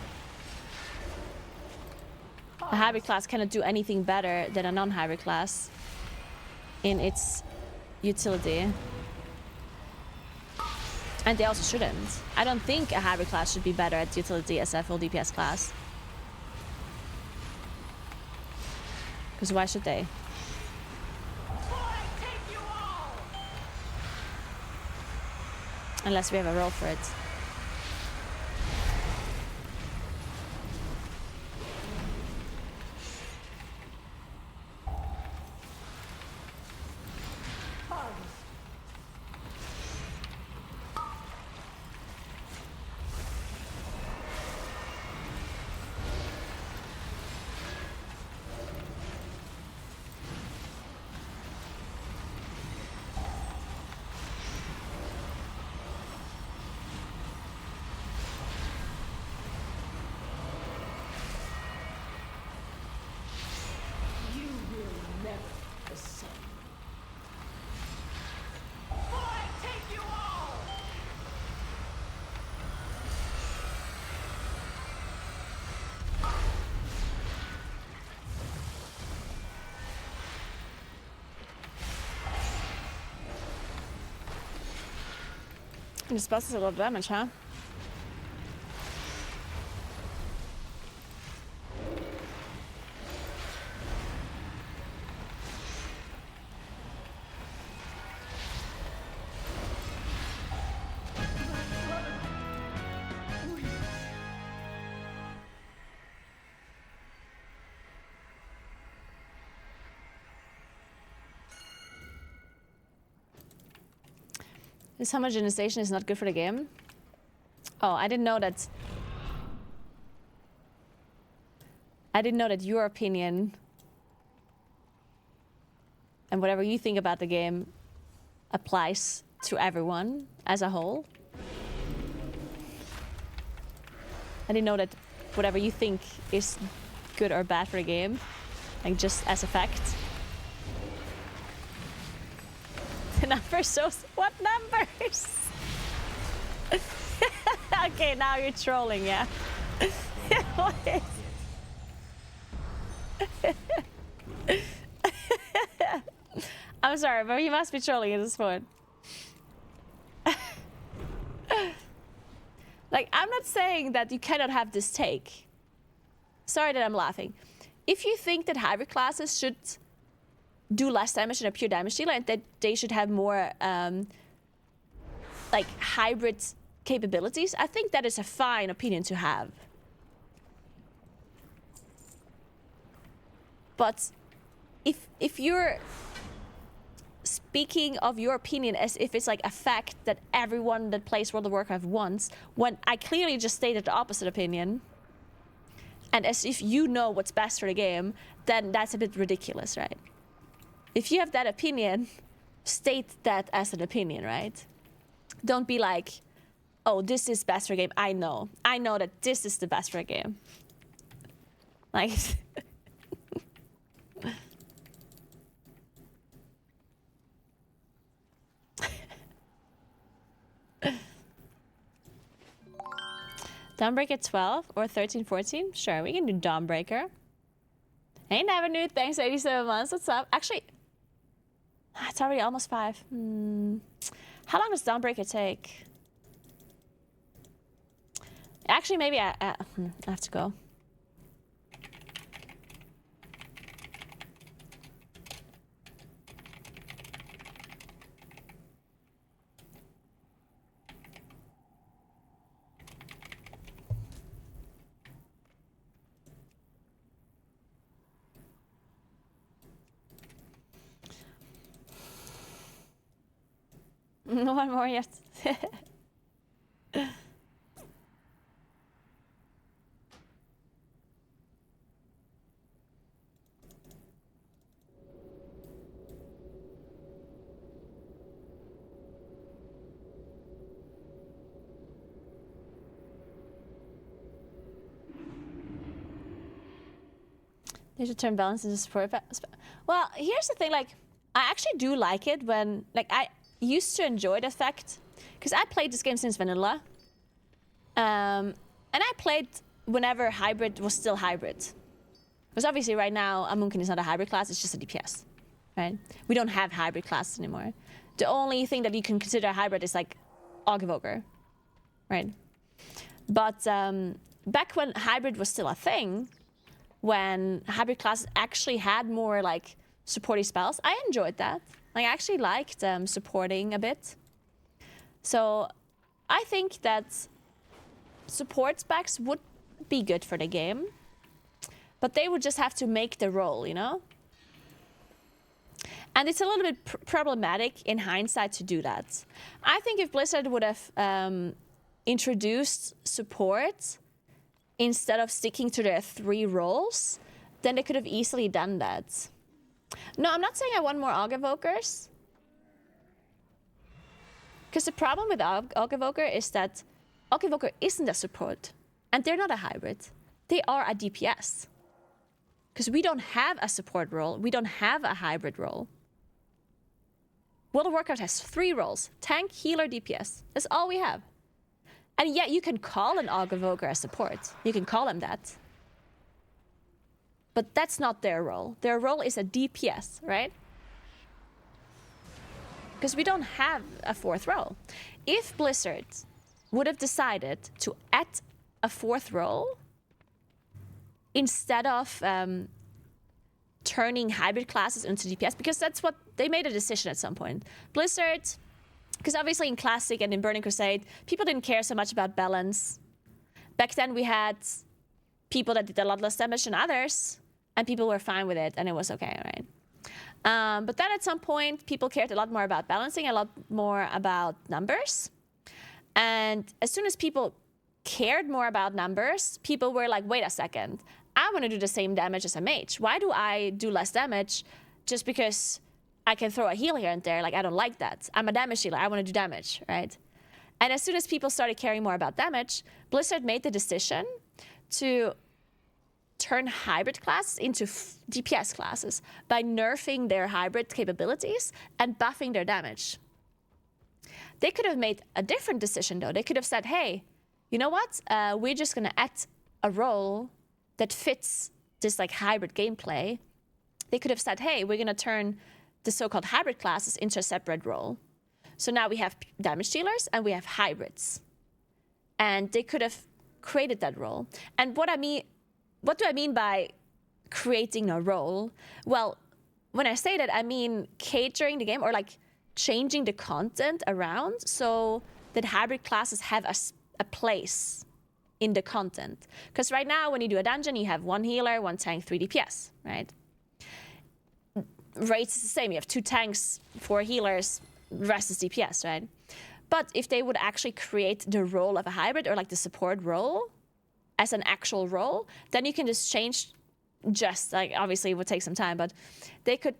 A hybrid class cannot do anything better than a non-hybrid class in its utility. And they also shouldn't. I don't think a hybrid class should be better at utility as a full DPS class. Because why should they? Unless we have a role for it. This boss is a lot of damage, huh? This homogenization is not good for the game. Oh, I didn't know that. I didn't know that your opinion and whatever you think about the game applies to everyone as a whole. I didn't know that whatever you think is good or bad for the game, like just as a fact. The numbers shows what numbers? Okay, now you're trolling, yeah. I'm sorry, but you must be trolling at this point. Like, I'm not saying that you cannot have this take. Sorry that I'm laughing. If you think that hybrid classes should do less damage than a pure damage dealer and that they should have more like hybrid capabilities, I think that is a fine opinion to have. But if you're speaking of your opinion as if it's like a fact that everyone that plays World of Warcraft wants, when I clearly just stated the opposite opinion, and as if you know what's best for the game, then that's a bit ridiculous, right? If you have that opinion, state that as an opinion, right? Don't be like, oh, this is best for a game. I know that this is the best for a game. Like... Dawnbreaker 12 or 13, 14? Sure, we can do Dawnbreaker. Hey, Never Knew. Thanks, 87 months. What's up? Actually, it's already almost 5. How long does Dawnbreaker take? Actually, maybe I have to go. No one more yet. They should turn balance into support. Well, here's the thing, like, I actually do like it when, like, I used to enjoy the fact, because I played this game since vanilla, and I played whenever hybrid was still hybrid. Because obviously right now, a Moonkin is not a hybrid class, it's just a DPS, right? We don't have hybrid classes anymore. The only thing that you can consider a hybrid is like Evoker, right? But back when hybrid was still a thing, when hybrid classes actually had more like supporty spells, I enjoyed that. Like, I actually liked supporting a bit. So I think that support specs would be good for the game, but they would just have to make the role, you know? And it's a little bit problematic in hindsight to do that. I think if Blizzard would have introduced support instead of sticking to their 3 roles, then they could have easily done that. No, I'm not saying I want more Evokers. Because the problem with Evoker is that Evoker isn't a support. And they're not a hybrid. They are a DPS. Because we don't have a support role. We don't have a hybrid role. World of Warcraft has 3 roles. Tank, healer, DPS. That's all we have. And yet you can call an Evoker a support. You can call them that. But that's not their role. Their role is a DPS, right? Because we don't have a 4th role. If Blizzard would have decided to add a 4th role instead of turning hybrid classes into DPS, because that's what they made a decision at some point. Blizzard, because obviously in Classic and in Burning Crusade, people didn't care so much about balance. Back then we had people that did a lot less damage than others, and people were fine with it, and it was okay, right? But then at some point, people cared a lot more about balancing, a lot more about numbers. And as soon as people cared more about numbers, people were like, wait a second, I want to do the same damage as a mage. Why do I do less damage just because I can throw a heal here and there? Like, I don't like that. I'm a damage dealer. I want to do damage, right? And as soon as people started caring more about damage, Blizzard made the decision to turn hybrid classes into DPS classes by nerfing their hybrid capabilities and buffing their damage. They could have made a different decision, though. They could have said, hey, you know what? We're just going to add a role that fits this like hybrid gameplay. They could have said, hey, we're going to turn the so-called hybrid classes into a separate role. So now we have damage dealers and we have hybrids. And they could have created that role. And what do I mean by creating a role? Well, when I say that, I mean catering the game or like changing the content around so that hybrid classes have a place in the content. Because right now, when you do a dungeon, you have 1 healer, 1 tank, 3 DPS, right? Raids is the same. You have 2 tanks, 4 healers, rest is DPS, right? But if they would actually create the role of a hybrid or like the support role as an actual role, then you can just change, just like obviously it would take some time, but they could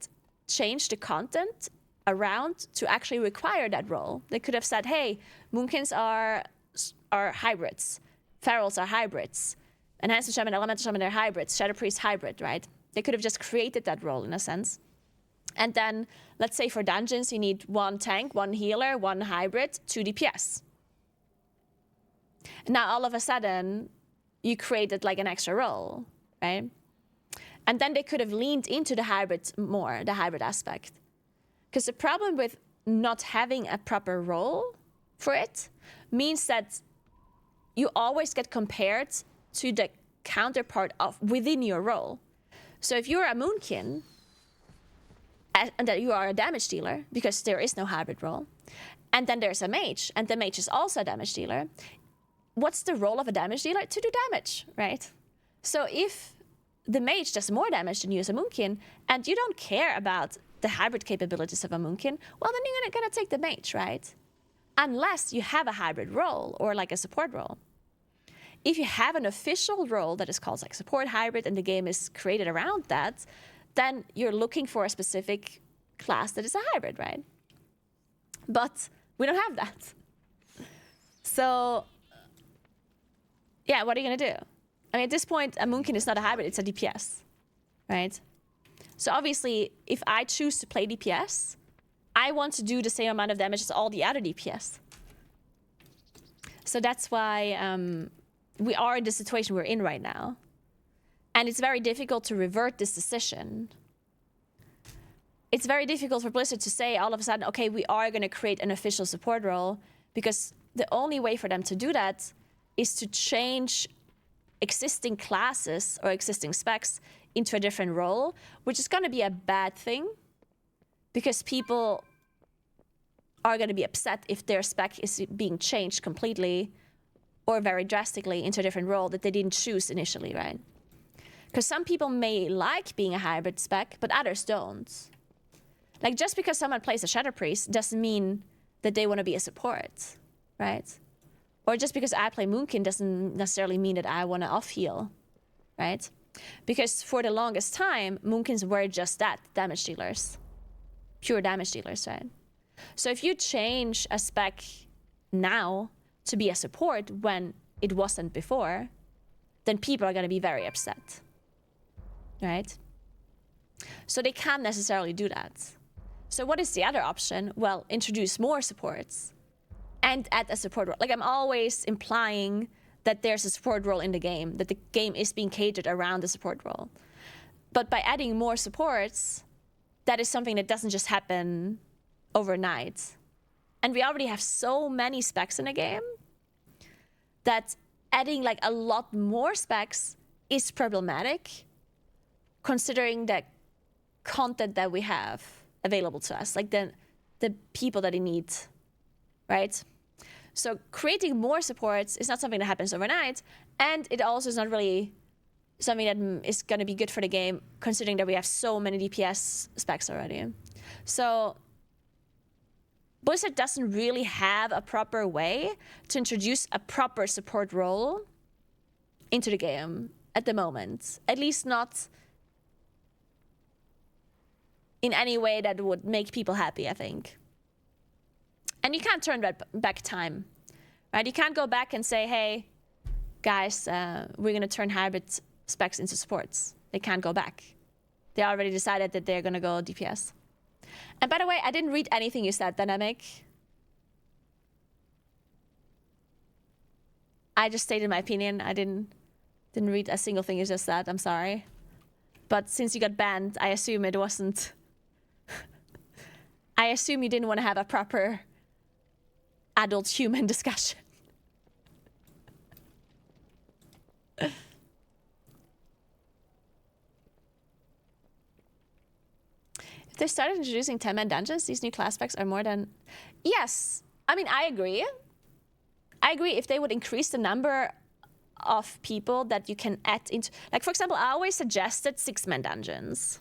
change the content around to actually require that role. They could have said, hey, Moonkins are hybrids, Ferals are hybrids, Enhanced Shaman, Elemental Shaman, they're hybrids, Shadow Priest hybrid, right? They could have just created that role in a sense. And then, let's say for dungeons, you need 1 tank, 1 healer, 1 hybrid, 2 DPS. Now, all of a sudden, you created like an extra role, right? And then they could have leaned into the hybrid more, the hybrid aspect. Because the problem with not having a proper role for it means that you always get compared to the counterpart of within your role. So if you're a Moonkin, and that you are a damage dealer, because there is no hybrid role, and then there's a mage, and the mage is also a damage dealer, what's the role of a damage dealer? To do damage, right? So if the mage does more damage than you as a Moonkin, and you don't care about the hybrid capabilities of a Moonkin, well, then you're gonna take the mage, right? Unless you have a hybrid role or like a support role. If you have an official role that is called like support hybrid and the game is created around that, then you're looking for a specific class that is a hybrid, right? But we don't have that. So, yeah, what are you gonna do? I mean, at this point, a Moonkin is not a hybrid, it's a DPS, right? So obviously, if I choose to play DPS, I want to do the same amount of damage as all the other DPS. So that's why we are in the situation we're in right now. And it's very difficult to revert this decision. It's very difficult for Blizzard to say all of a sudden, okay, we are going to create an official support role, because the only way for them to do that is to change existing classes or existing specs into a different role, which is going to be a bad thing, because people are going to be upset if their spec is being changed completely or very drastically into a different role that they didn't choose initially, right? Because some people may like being a hybrid spec, but others don't. Like, just because someone plays a Shadow Priest doesn't mean that they want to be a support, right? Or just because I play Moonkin doesn't necessarily mean that I want to off-heal, right? Because for the longest time, Moonkins were just that, damage dealers. Pure damage dealers, right? So if you change a spec now to be a support when it wasn't before, then people are going to be very upset, right? So they can't necessarily do that. So what is the other option? Well, introduce more supports and add a support role. Like, I'm always implying that there's a support role in the game, that the game is being catered around the support role. But by adding more supports, that is something that doesn't just happen overnight. And we already have so many specs in the game that adding like a lot more specs is problematic, considering the content that we have available to us, like the people that it needs, right? So creating more supports is not something that happens overnight, and it also is not really something that is going to be good for the game, considering that we have so many DPS specs already. So Blizzard doesn't really have a proper way to introduce a proper support role into the game at the moment. At least not in any way that would make people happy, I think. And you can't turn back time, right? You can't go back and say, hey, guys, we're going to turn hybrid specs into supports. They can't go back. They already decided that they're going to go DPS. And by the way, I didn't read anything you said, Dynamic. I just stated my opinion. I didn't read a single thing you just said. I'm sorry. But since you got banned, I assume it wasn't... I assume you didn't want to have a proper adult human discussion. If they started introducing 10-man dungeons, these new class specs are more than... Yes. I mean, I agree. I agree if they would increase the number of people that you can add into... Like, for example, I always suggested 6-man dungeons.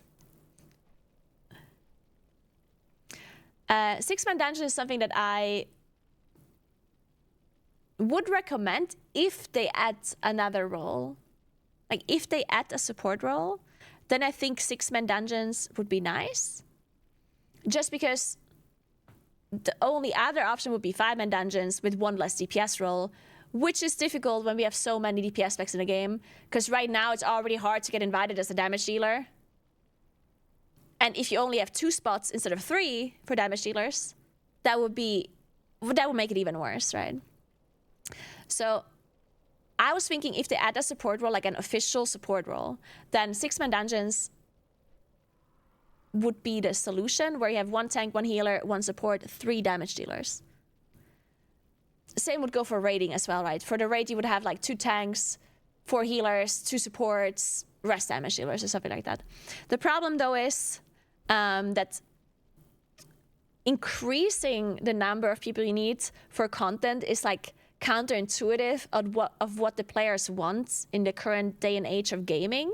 6-man dungeon is something that I would recommend if they add another role. Like, if they add a support role, then I think 6-man dungeons would be nice. Just because the only other option would be 5-man dungeons with one less DPS role, which is difficult when we have so many DPS specs in the game. Because right now it's already hard to get invited as a damage dealer. And if you only have 2 spots instead of 3 for damage dealers, that would make it even worse, right? So I was thinking if they add a support role, like an official support role, then 6-man dungeons would be the solution, where you have 1 tank, 1 healer, 1 support, 3 damage dealers. Same would go for raiding as well, right? For the raid, you would have like 2 tanks, 4 healers, 2 supports, rest damage dealers or something like that. The problem though is that increasing the number of people you need for content is like counterintuitive of what the players want in the current day and age of gaming,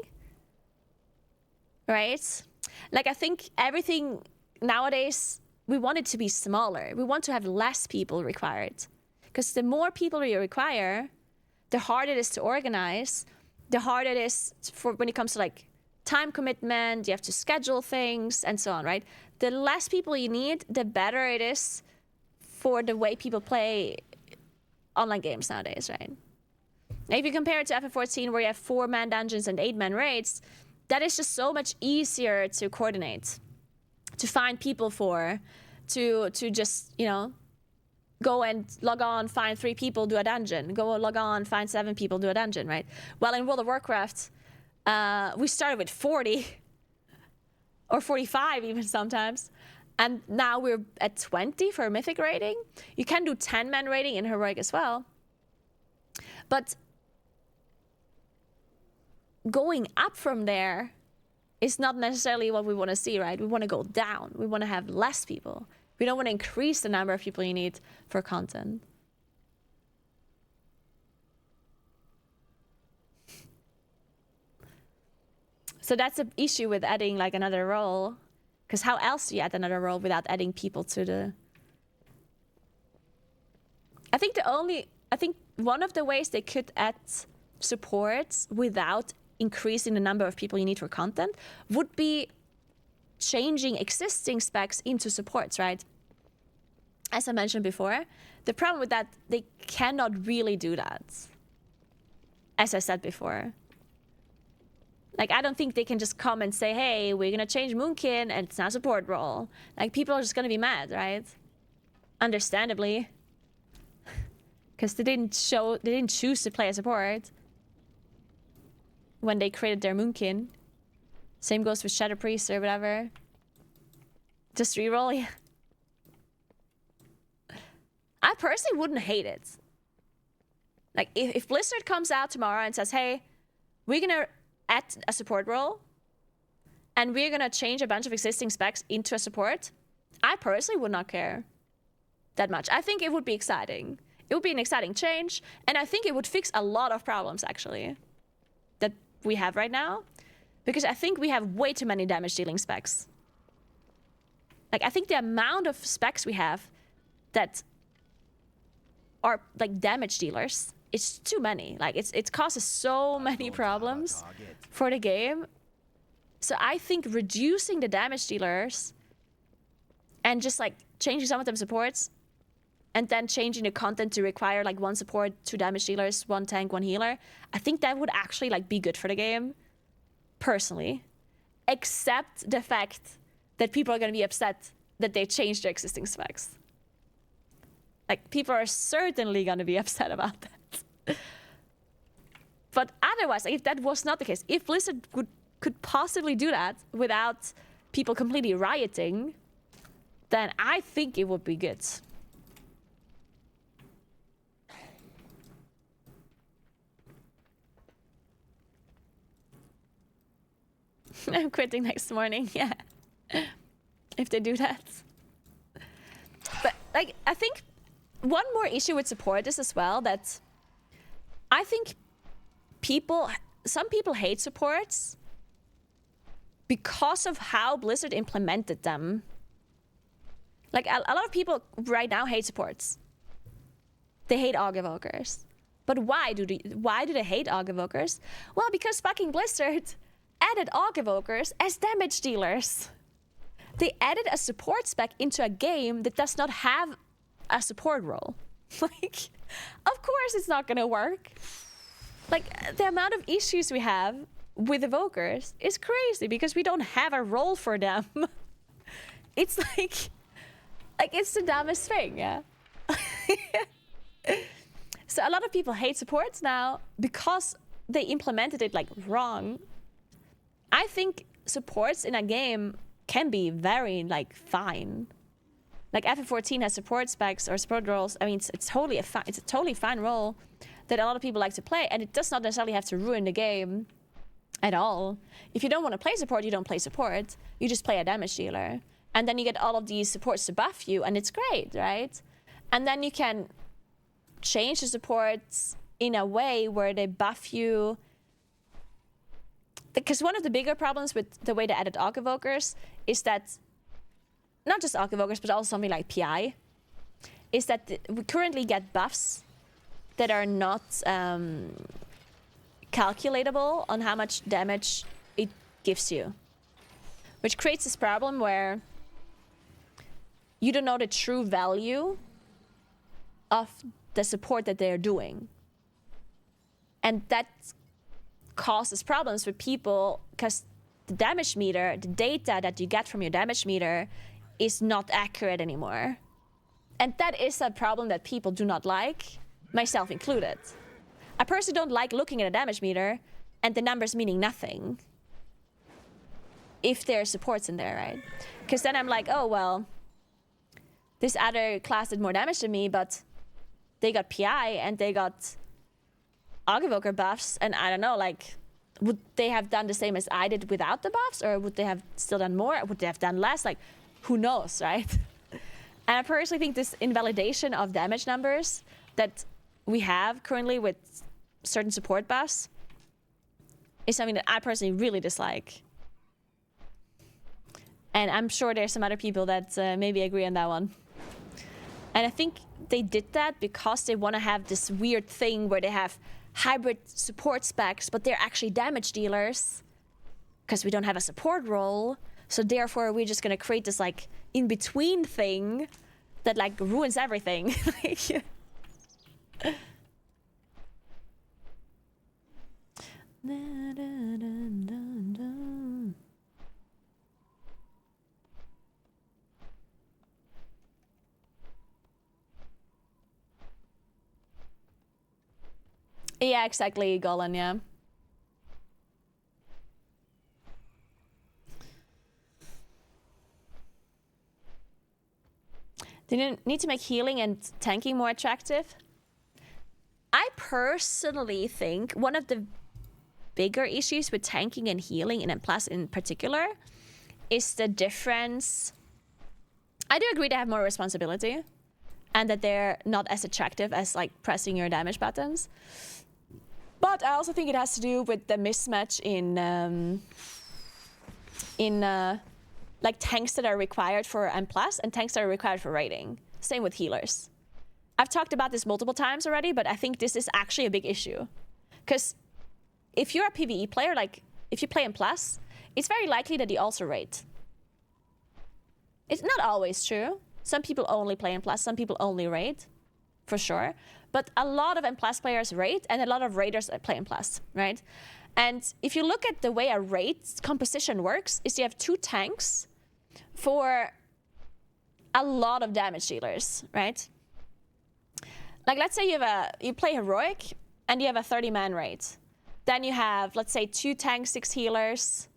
right? Like, I think everything nowadays, we want it to be smaller. We want to have less people required. Because the more people you require, the harder it is to organize, the harder it is for when it comes to like time commitment, you have to schedule things and so on, right? The less people you need, the better it is for the way people play online games nowadays, right? Now, if you compare it to FF14, where you have 4-man dungeons and 8-man raids, that is just so much easier to coordinate, to find people for, to just, you know, go and log on, find 3 people, do a dungeon. Go log on, find 7 people, do a dungeon, right? Well, in World of Warcraft, we started with 40 or 45 even sometimes. And now we're at 20 for Mythic raiding. You can do 10-man raiding in Heroic as well. But going up from there is not necessarily what we want to see, right? We want to go down. We want to have less people. We don't want to increase the number of people you need for content. So that's an issue with adding like another role. Because how else do you add another role without adding people to the... I think one of the ways they could add supports without increasing the number of people you need for content would be changing existing specs into supports, right? As I mentioned before, the problem with that, they cannot really do that. As I said before. Like, I don't think they can just come and say, hey, we're going to change Moonkin and it's now support role. Like, people are just going to be mad, right? Understandably. Because they didn't choose to play a support when they created their Moonkin. Same goes with Shadow Priest or whatever. Just reroll, yeah. I personally wouldn't hate it. Like, if Blizzard comes out tomorrow and says, hey, we're going to add a support role and we're going to change a bunch of existing specs into a support, I personally would not care that much. I think it would be exciting. It would be an exciting change, and I think it would fix a lot of problems, actually, that we have right now, because I think we have way too many damage dealing specs. Like, I think the amount of specs we have that are like damage dealers, it's too many. Like, it causes so many problems for the game. So I think reducing the damage dealers and just like changing some of them supports and then changing the content to require like 1 support, 2 damage dealers, 1 tank, 1 healer, I think that would actually like be good for the game, personally. Except the fact that people are going to be upset that they changed their existing specs. Like, people are certainly going to be upset about that. But otherwise, like, if that was not the case, if Blizzard could possibly do that without people completely rioting, then I think it would be good. I'm quitting next morning, yeah. If they do that. But, like, I think one more issue with support is as well that I think some people hate supports because of how Blizzard implemented them. Like, a lot of people right now hate supports. They hate AUG evokers. But why do they hate AUG evokers? Well, because fucking Blizzard added AUG evokers as damage dealers. They added a support spec into a game that does not have a support role. Like, of course it's not gonna work. Like, the amount of issues we have with evokers is crazy because we don't have a role for them. It's like it's the dumbest thing, yeah. So a lot of people hate supports now because they implemented it like wrong. I think supports in a game can be very like fine. Like FF14 has support specs or support roles. I mean, it's a totally fine role that a lot of people like to play, and it does not necessarily have to ruin the game at all. If you don't want to play support, you don't play support. You just play a damage dealer, and then you get all of these supports to buff you, and it's great, right? And then you can change the supports in a way where they buff you. Because one of the bigger problems with the way they added AUG evokers is that, not just AUG evokers, but also something like PI, is that we currently get buffs that are not calculatable on how much damage it gives you. Which creates this problem where you don't know the true value of the support that they're doing. And that causes problems with people because the damage meter, the data that you get from your damage meter is not accurate anymore. And that is a problem that people do not like, myself included. I personally don't like looking at a damage meter and the numbers meaning nothing if there are supports in there, right? Because then I'm like, oh, well, this other class did more damage than me, but they got PI and they got AUG evoker buffs, and I don't know, like, would they have done the same as I did without the buffs, or would they have still done more? Would they have done less? Like, who knows, right? And I personally think this invalidation of damage numbers that we have currently with certain support buffs is something that I personally really dislike. And I'm sure there's some other people that maybe agree on that one. And I think they did that because they want to have this weird thing where they have hybrid support specs, but they're actually damage dealers because we don't have a support role. So therefore, we're just going to create this like in-between thing that like ruins everything. Yeah, exactly, Golan, yeah. They didn't need to make healing and tanking more attractive. I personally think one of the bigger issues with tanking and healing, and plus in particular, is the difference. I do agree they have more responsibility and that they're not as attractive as like pressing your damage buttons. But I also think it has to do with the mismatch in like tanks that are required for M+ and tanks that are required for raiding. Same with healers. I've talked about this multiple times already, but I think this is actually a big issue. Because if you're a PvE player, like if you play M+, it's very likely that you also raid. It's not always true. Some people only play M+, some people only raid, for sure. But a lot of M+ players raid, and a lot of raiders play M+, right? And if you look at the way a raid composition works, is you have 2 tanks for a lot of damage dealers, right? Like let's say you play heroic and you have a 30-man raid. Then you have, let's say, 2 tanks, 6 healers,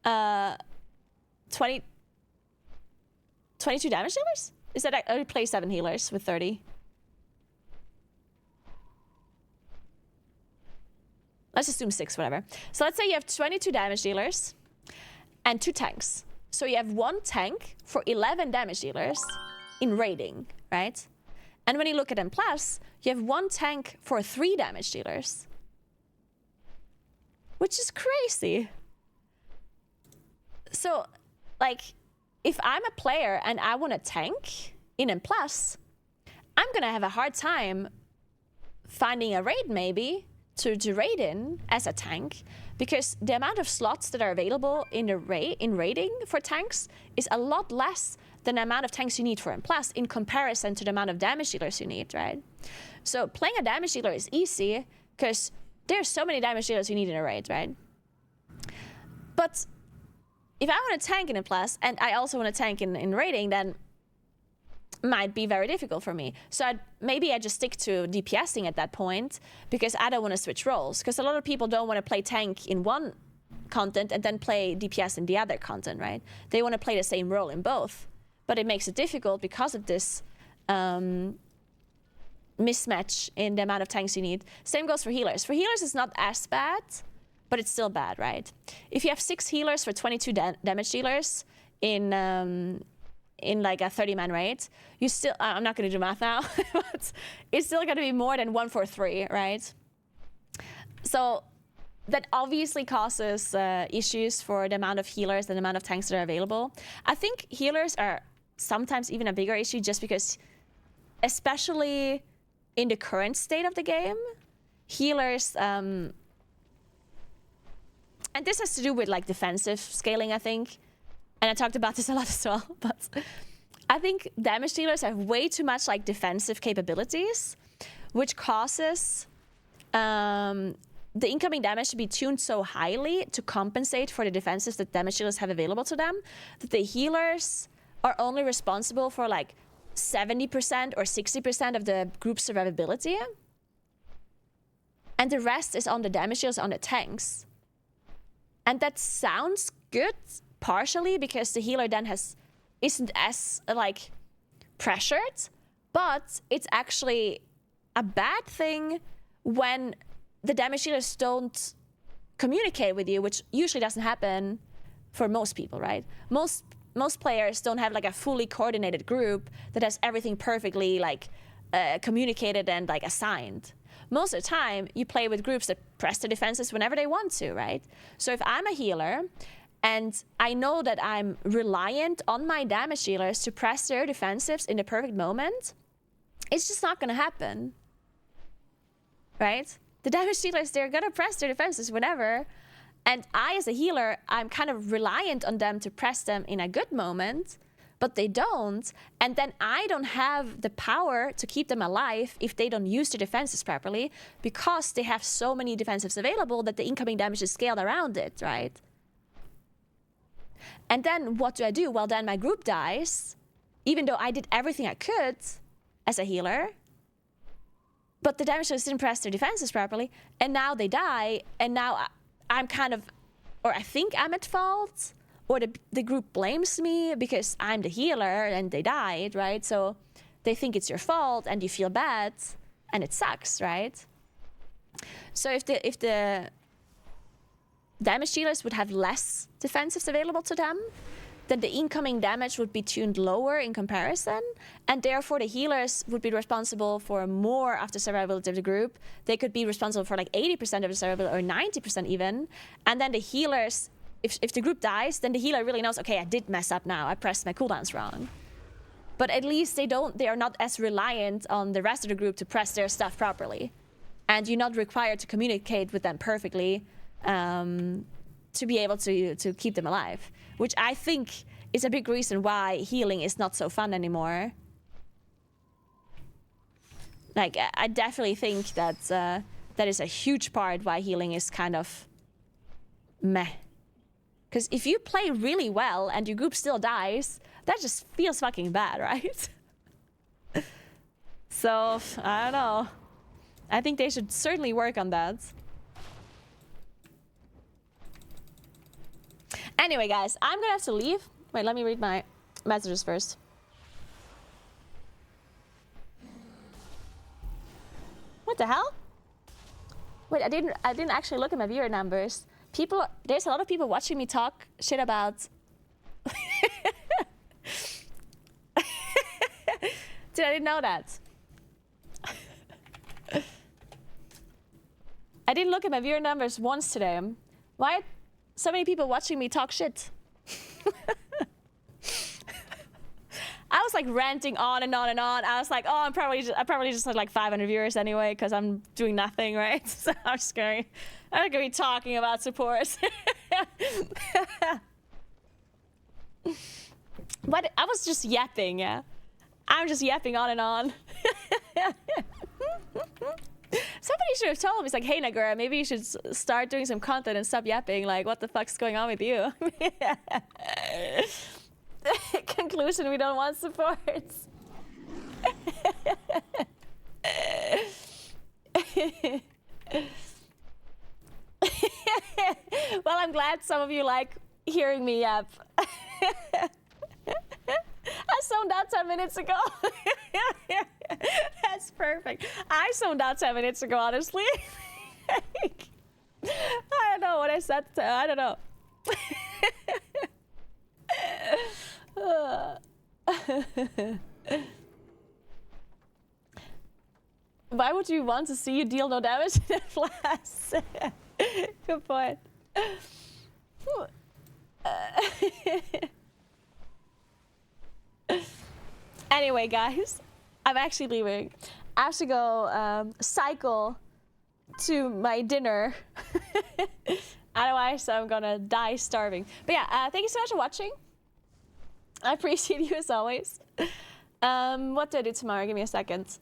22 damage dealers? Is that I play 7 healers with 30? Let's assume 6, whatever. So let's say you have 22 damage dealers and 2 tanks. So you have 1 tank for 11 damage dealers in raiding, right? And when you look at M+, you have 1 tank for 3 damage dealers. Which is crazy. So, like, if I'm a player and I want a tank in M+, I'm gonna have a hard time finding a raid maybe to raid in as a tank, because the amount of slots that are available in raiding for tanks is a lot less than the amount of tanks you need for M+ in comparison to the amount of damage dealers you need, right? So playing a damage dealer is easy because there's so many damage dealers you need in a raid, right? But if I want a tank in M+, and I also want a tank in raiding, then might be very difficult for me. So maybe I just stick to DPSing at that point, because I don't want to switch roles. Because a lot of people don't want to play tank in one content and then play DPS in the other content, right? They want to play the same role in both. But it makes it difficult because of this mismatch in the amount of tanks you need. Same goes for healers. For healers, it's not as bad, but it's still bad, right? If you have 6 healers for 22 damage dealers in like a 30-man raid, you still, I'm not gonna do math now, but it's still gonna be more than 1 for 3, right? So that obviously causes issues for the amount of healers and the amount of tanks that are available. I think healers are sometimes even a bigger issue, just because, especially in the current state of the game, healers, and this has to do with like defensive scaling, I think. And I talked about this a lot as well, but I think damage dealers have way too much like defensive capabilities, which causes the incoming damage to be tuned so highly to compensate for the defenses that damage dealers have available to them, that the healers are only responsible for like 70% or 60% of the group's survivability. And the rest is on the damage dealers, on the tanks. And that sounds good, partially because the healer then isn't as like pressured, but it's actually a bad thing when the damage dealers don't communicate with you, which usually doesn't happen for most people, right? Most players don't have like a fully coordinated group that has everything perfectly like communicated and like assigned. Most of the time, you play with groups that press the defenses whenever they want to, right? So if I'm a healer and I know that I'm reliant on my damage dealers to press their defensives in the perfect moment, it's just not gonna happen, right? The damage dealers, they're gonna press their defenses whenever, and I, as a healer, I'm kind of reliant on them to press them in a good moment, but they don't, and then I don't have the power to keep them alive if they don't use their defenses properly, because they have so many defensives available that the incoming damage is scaled around it, right? And then what do? Well, then my group dies, even though I did everything I could as a healer, but the damage dealers didn't press their defenses properly, and now they die, and now I'm kind of, or I think I'm at fault, or the group blames me because I'm the healer and they died, right? So they think it's your fault and you feel bad, and it sucks, right? So if the damage dealers would have less defensives available to them, then the incoming damage would be tuned lower in comparison, and therefore the healers would be responsible for more of the survivability of the group. They could be responsible for like 80% of the survivability, or 90% even. And then the healers, if the group dies, then the healer really knows, okay, I did mess up now. I pressed my cooldowns wrong. But at least they are not as reliant on the rest of the group to press their stuff properly. And you're not required to communicate with them perfectly to be able to keep them alive. Which I think is a big reason why healing is not so fun anymore. Like, I definitely think that that is a huge part why healing is kind of meh. Because if you play really well and your group still dies, that just feels fucking bad, right? So, I don't know. I think they should certainly work on that. Anyway, guys, I'm gonna have to leave. Wait, let me read my messages first. What the hell? Wait, I didn't actually look at my viewer numbers. There's a lot of people watching me talk shit about... Dude, I didn't know that. I didn't look at my viewer numbers once today. Why are so many people watching me talk shit? I was like ranting on and on and on. I was like, oh, I probably just had like 500 viewers anyway because I'm doing nothing, right? So I'm not gonna be talking about support. But I was just yapping, yeah. I'm just yapping on and on. Somebody should have told me, it's like, hey Naguura, maybe you should start doing some content and stop yapping. Like, what the fuck's going on with you? Conclusion, we don't want support. Well, I'm glad some of you like hearing me yap. I zoned out 10 minutes ago. That's perfect. I zoned out 10 minutes ago, honestly. I don't know what I said. I don't know. Why would you want to see you deal no damage in a flash? Good point. Anyway, guys, I'm actually leaving. I have to go cycle to my dinner. Otherwise, I'm gonna die starving. But yeah, thank you so much for watching. I appreciate you as always. What do I do tomorrow? Give me a second.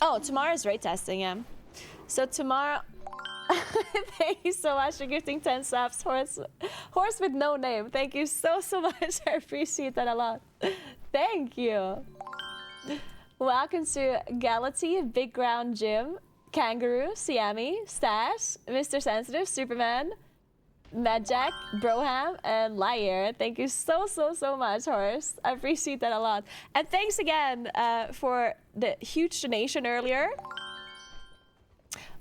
Oh, tomorrow is raid testing, yeah. So tomorrow... Thank you so much for gifting 10 subs, Horse with no name. Thank you so much. I appreciate that a lot. Thank you. Welcome to Galati, Big Ground Gym, Kangaroo, Siami, Stash, Mr. Sensitive, Superman, Medjack, Broham, and Liar. Thank you so much, Horse. I appreciate that a lot. And thanks again for the huge donation earlier.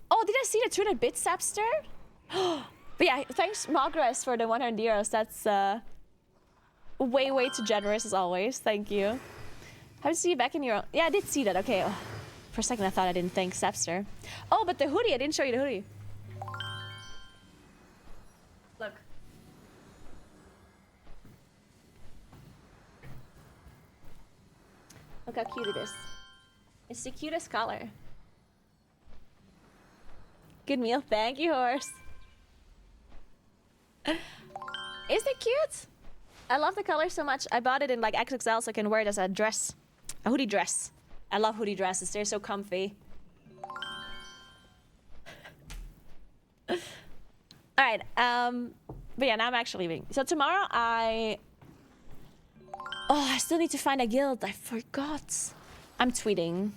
Oh, did I see the Tww Beta Sapster? But yeah, thanks Mogres for the 100 euros. That's way too generous as always. Thank you. How to see you back in your own... Yeah, I did see that. Okay. Oh, for a second I thought I didn't thank Sapster. Oh, but the hoodie, I didn't show you the hoodie. Look. Look how cute it is. It's the cutest color. Good meal. Thank you, Horse. Isn't it cute? I love the color so much. I bought it in like XXL so I can wear it as a dress. A hoodie dress. I love hoodie dresses. They're so comfy. Alright, but yeah, now I'm actually leaving. So tomorrow I still need to find a guild. I forgot. I'm tweeting.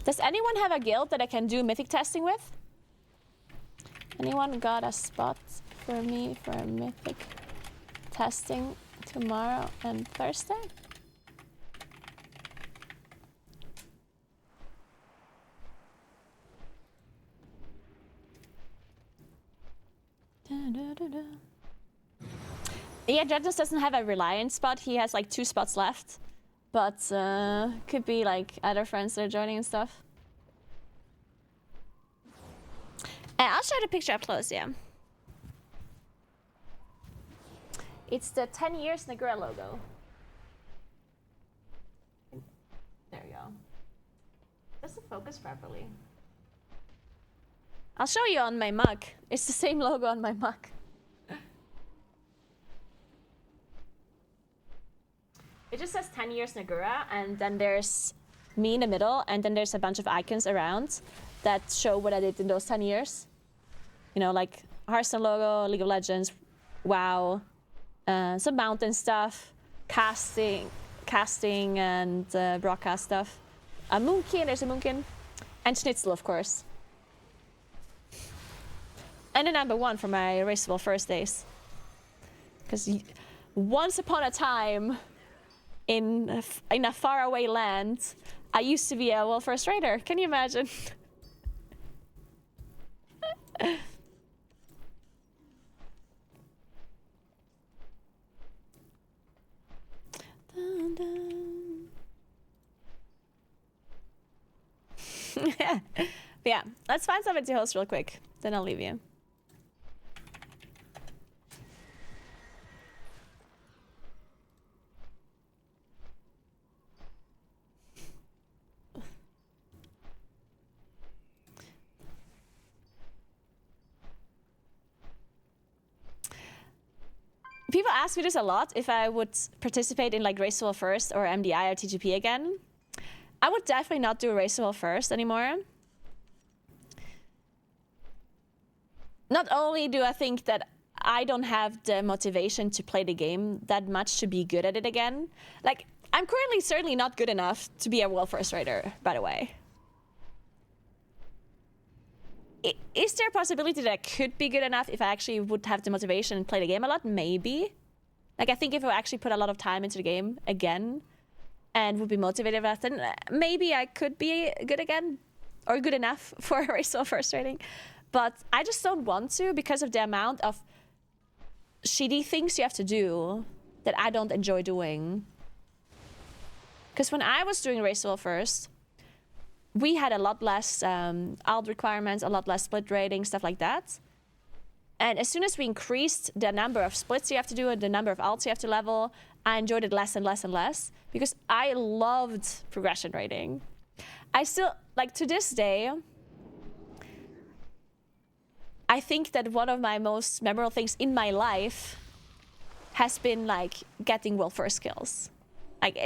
Does anyone have a guild that I can do mythic testing with? Anyone got a spot for me for mythic testing tomorrow and Thursday? Yeah, Dreadnought doesn't have a Reliant spot. He has like 2 spots left. But could be like other friends that are joining and stuff. And I'll show the picture up close, yeah. It's the 10 years Naguura logo. There we go. Doesn't focus properly. I'll show you on my mug. It's the same logo on my mug. It just says 10 years Naguura, and then there's me in the middle, and then there's a bunch of icons around that show what I did in those 10 years. You know, like Hearthstone logo, League of Legends, WoW, some mountain stuff, casting and broadcast stuff. A Moonkin, there's a Moonkin, and Schnitzel, of course. And a #1 for my raceable first days. Because once upon a time, in a faraway land, I used to be a world first raider. Can you imagine? Dun, dun. Yeah, let's find something to host real quick. Then I'll leave you. People ask me this a lot, if I would participate in like Raceable First or MDI or TGP again. I would definitely not do Raceable First anymore. Not only do I think that I don't have the motivation to play the game that much to be good at it again. Like, I'm currently certainly not good enough to be a world first raider, by the way. Is there a possibility that I could be good enough if I actually would have the motivation and play the game a lot? Maybe. Like, I think if I actually put a lot of time into the game again and would be motivated enough, then maybe I could be good again or good enough for a raceable first rating. But I just don't want to because of the amount of shitty things you have to do that I don't enjoy doing. Because when I was doing raceable first, we had a lot less alt requirements, a lot less split rating, stuff like that. And as soon as we increased the number of splits you have to do and the number of alts you have to level, I enjoyed it less and less and less because I loved progression rating. I still, like to this day, I think that one of my most memorable things in my life has been like getting world first kills. Like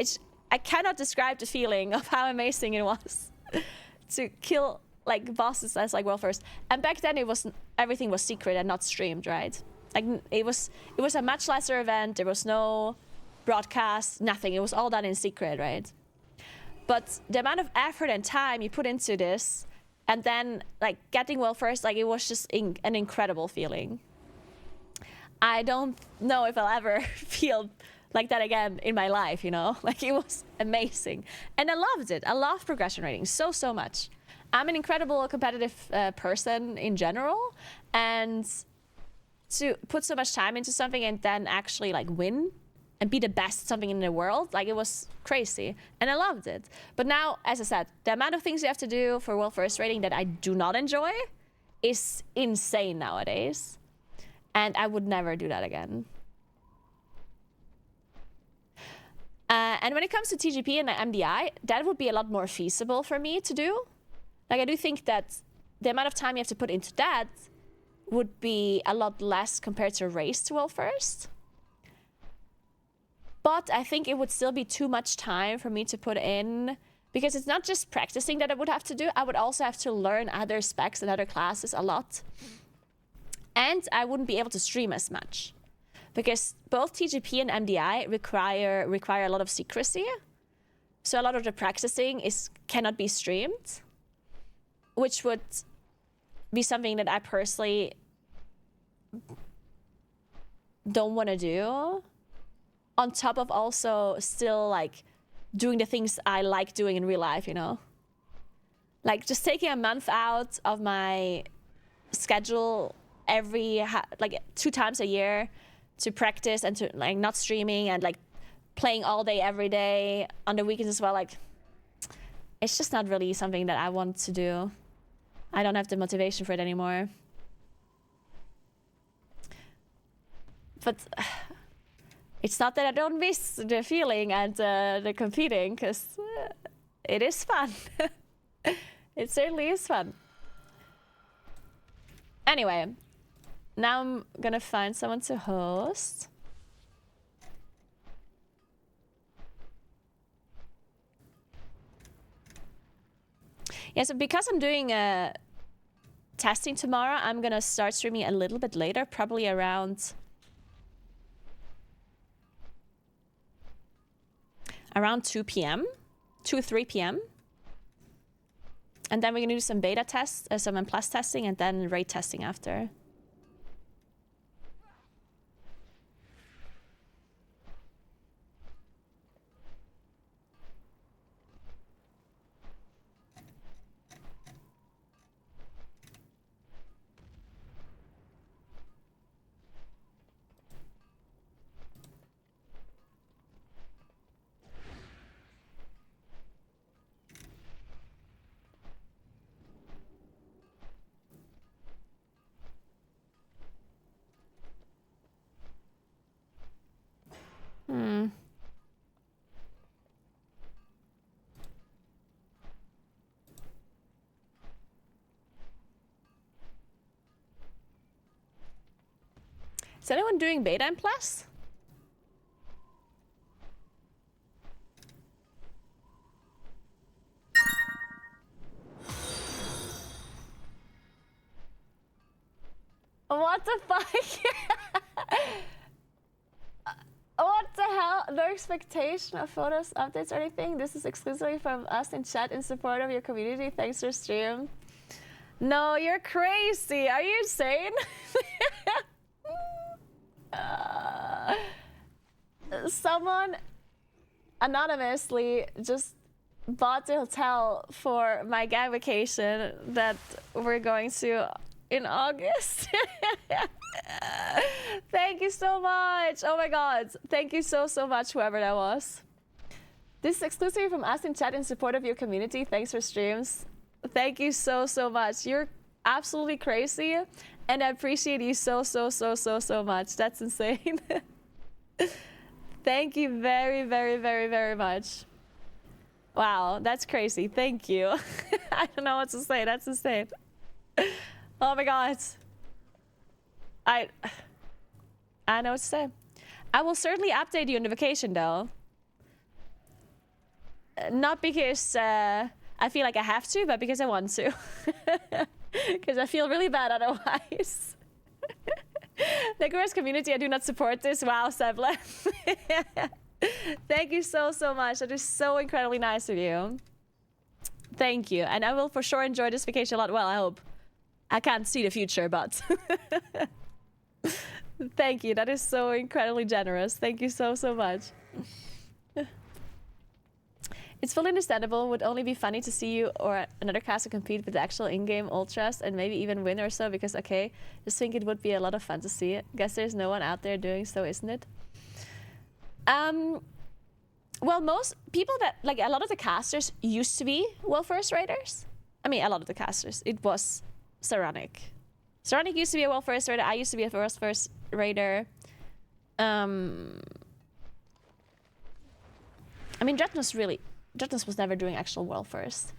I cannot describe the feeling of how amazing it was to kill like bosses as like world first. And back then everything was secret and not streamed, right? Like it was a much lesser event. There was no broadcast, nothing. It was all done in secret, right? But the amount of effort and time you put into this, and then like getting world first, like it was just an incredible feeling. I don't know if I'll ever feel like that again in my life, you know? Like it was amazing. And I loved it. I love progression rating so much. I'm an incredible competitive person in general, and to put so much time into something and then actually like win and be the best something in the world, like it was crazy and I loved it. But now, as I said, the amount of things you have to do for world first rating that I do not enjoy is insane nowadays. And I would never do that again. And when it comes to TGP and MDI, that would be a lot more feasible for me to do. Like I do think that the amount of time you have to put into that would be a lot less compared to race to world first. But I think it would still be too much time for me to put in, because it's not just practicing that I would have to do. I would also have to learn other specs and other classes a lot. And I wouldn't be able to stream as much, because both TGP and MDI require a lot of secrecy. So a lot of the practicing cannot be streamed, which would be something that I personally don't want to do. On top of also still like doing the things I like doing in real life, you know? Like just taking a month out of my schedule like 2 times a year to practice and to like not streaming and like playing all day every day on the weekends as well. Like, it's just not really something that I want to do. I don't have the motivation for it anymore. But it's not that I don't miss the feeling and the competing, because it is fun. It certainly is fun. Anyway, now I'm gonna find someone to host. Yeah, so because I'm doing testing tomorrow, I'm gonna start streaming a little bit later, probably around 2 p.m. 2 or 3 p.m. And then we're gonna do some beta tests, some M+ testing, and then raid testing after. Is anyone doing beta M+? What the fuck? What the hell? No expectation of photos, updates, or anything? This is exclusively from us in chat in support of your community. Thanks for stream. No, you're crazy. Are you insane? Someone anonymously just bought the hotel for my gang vacation that we're going to in August. Thank you so much. Oh my god. Thank you so much, whoever that was. This is exclusively from us in chat in support of your community. Thanks for streams. Thank you so much. You're absolutely crazy, and I appreciate you so much. That's insane. Thank you very much. Wow, that's crazy. Thank you. I don't know what to say. That's insane. Oh my god. I know what to say. I will certainly update you on the vacation though. Not because I feel like I have to, but because I want to. Because I feel really bad otherwise. Naguura's community, I do not support this. Wow, Sebla. Thank you so much. That is so incredibly nice of you. Thank you. And I will for sure enjoy this vacation a lot. Well, I hope. I can't see the future, but... Thank you. That is so incredibly generous. Thank you so much. It's fully understandable. Would only be funny to see you or another caster compete with the actual in-game ultras and maybe even win or so, because okay, just think it would be a lot of fun to see it. Guess there's no one out there doing so, isn't it? Well, most people that, like a lot of the casters used to be World First Raiders. I mean, a lot of the casters. It was Saronic. Saronic used to be a World First Raider. I used to be a World First Raider. I mean, Dretnos was never doing actual World First.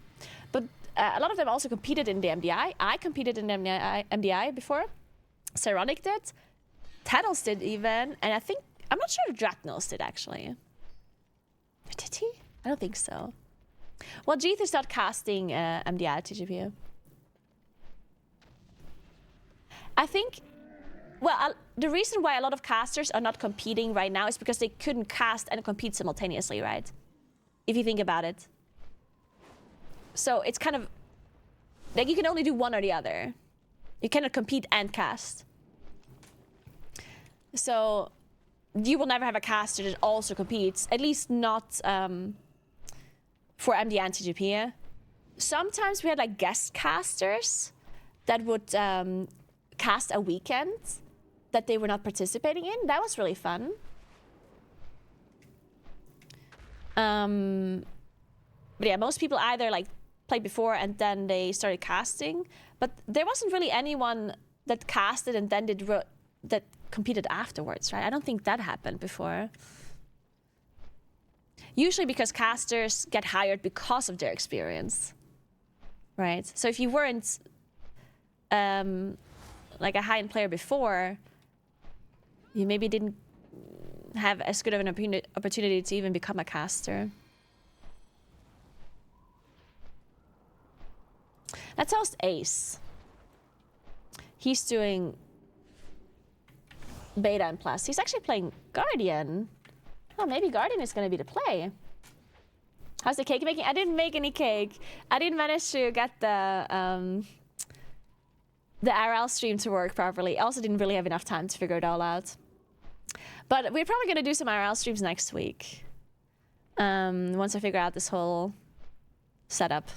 But a lot of them also competed in the MDI. I competed in the MDI before. Saronic did. Taddles did even. And I'm not sure if Dretnos did actually. Did he? I don't think so. Well, Jeeth started casting MDI TGP. I think, well, the reason why a lot of casters are not competing right now is because they couldn't cast and compete simultaneously, right? If you think about it. So it's kind of, like you can only do one or the other. You cannot compete and cast. So you will never have a caster that also competes, at least not for MD and TGP. Sometimes we had like guest casters that would cast a weekend that they were not participating in. That was really fun. But yeah, most people either like played before and then they started casting, but there wasn't really anyone that casted and then that competed afterwards, right? I don't think that happened before. Usually because casters get hired because of their experience, right? So if you weren't like a high-end player before, you maybe didn't have as good of an opportunity to even become a caster. Let's host Ace. He's doing Beta and Plus. He's actually playing Guardian. Oh, maybe Guardian is going to be the play. How's the cake making? I didn't make any cake. I didn't manage to get the IRL stream to work properly. I also didn't really have enough time to figure it all out. But we're probably going to do some IRL streams next week. Once I figure out this whole setup.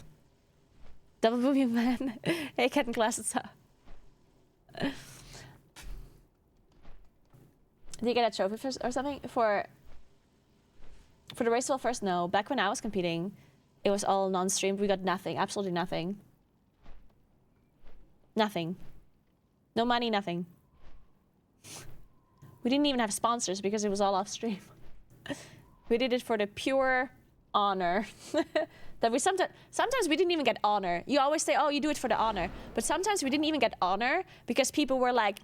Double booming man. Hey, cat and glasses up. Did you get a trophy or something? For the race wall first? No. Back when I was competing, it was all non-streamed. We got nothing. Absolutely nothing. Nothing. No money, nothing. We didn't even have sponsors because it was all off stream. We did it for the pure honor. That we sometimes we didn't even get honor. You always say, oh, you do it for the honor. But sometimes we didn't even get honor because people were like,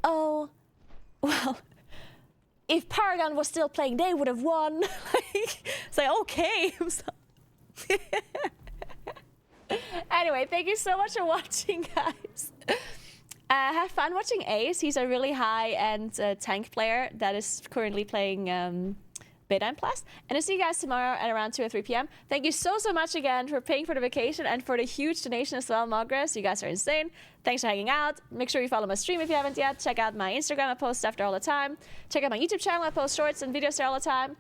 oh, well, if Paragon was still playing, they would have won. It's like, okay. Anyway, thank you so much for watching, guys. Have fun watching Ace. He's a really high-end tank player that is currently playing Beta and Plus. And I'll see you guys tomorrow at around 2 or 3 p.m. Thank you so much again for paying for the vacation and for the huge donation as well, Mogres. You guys are insane. Thanks for hanging out. Make sure you follow my stream if you haven't yet. Check out my Instagram. I post stuff there all the time. Check out my YouTube channel. I post shorts and videos there all the time.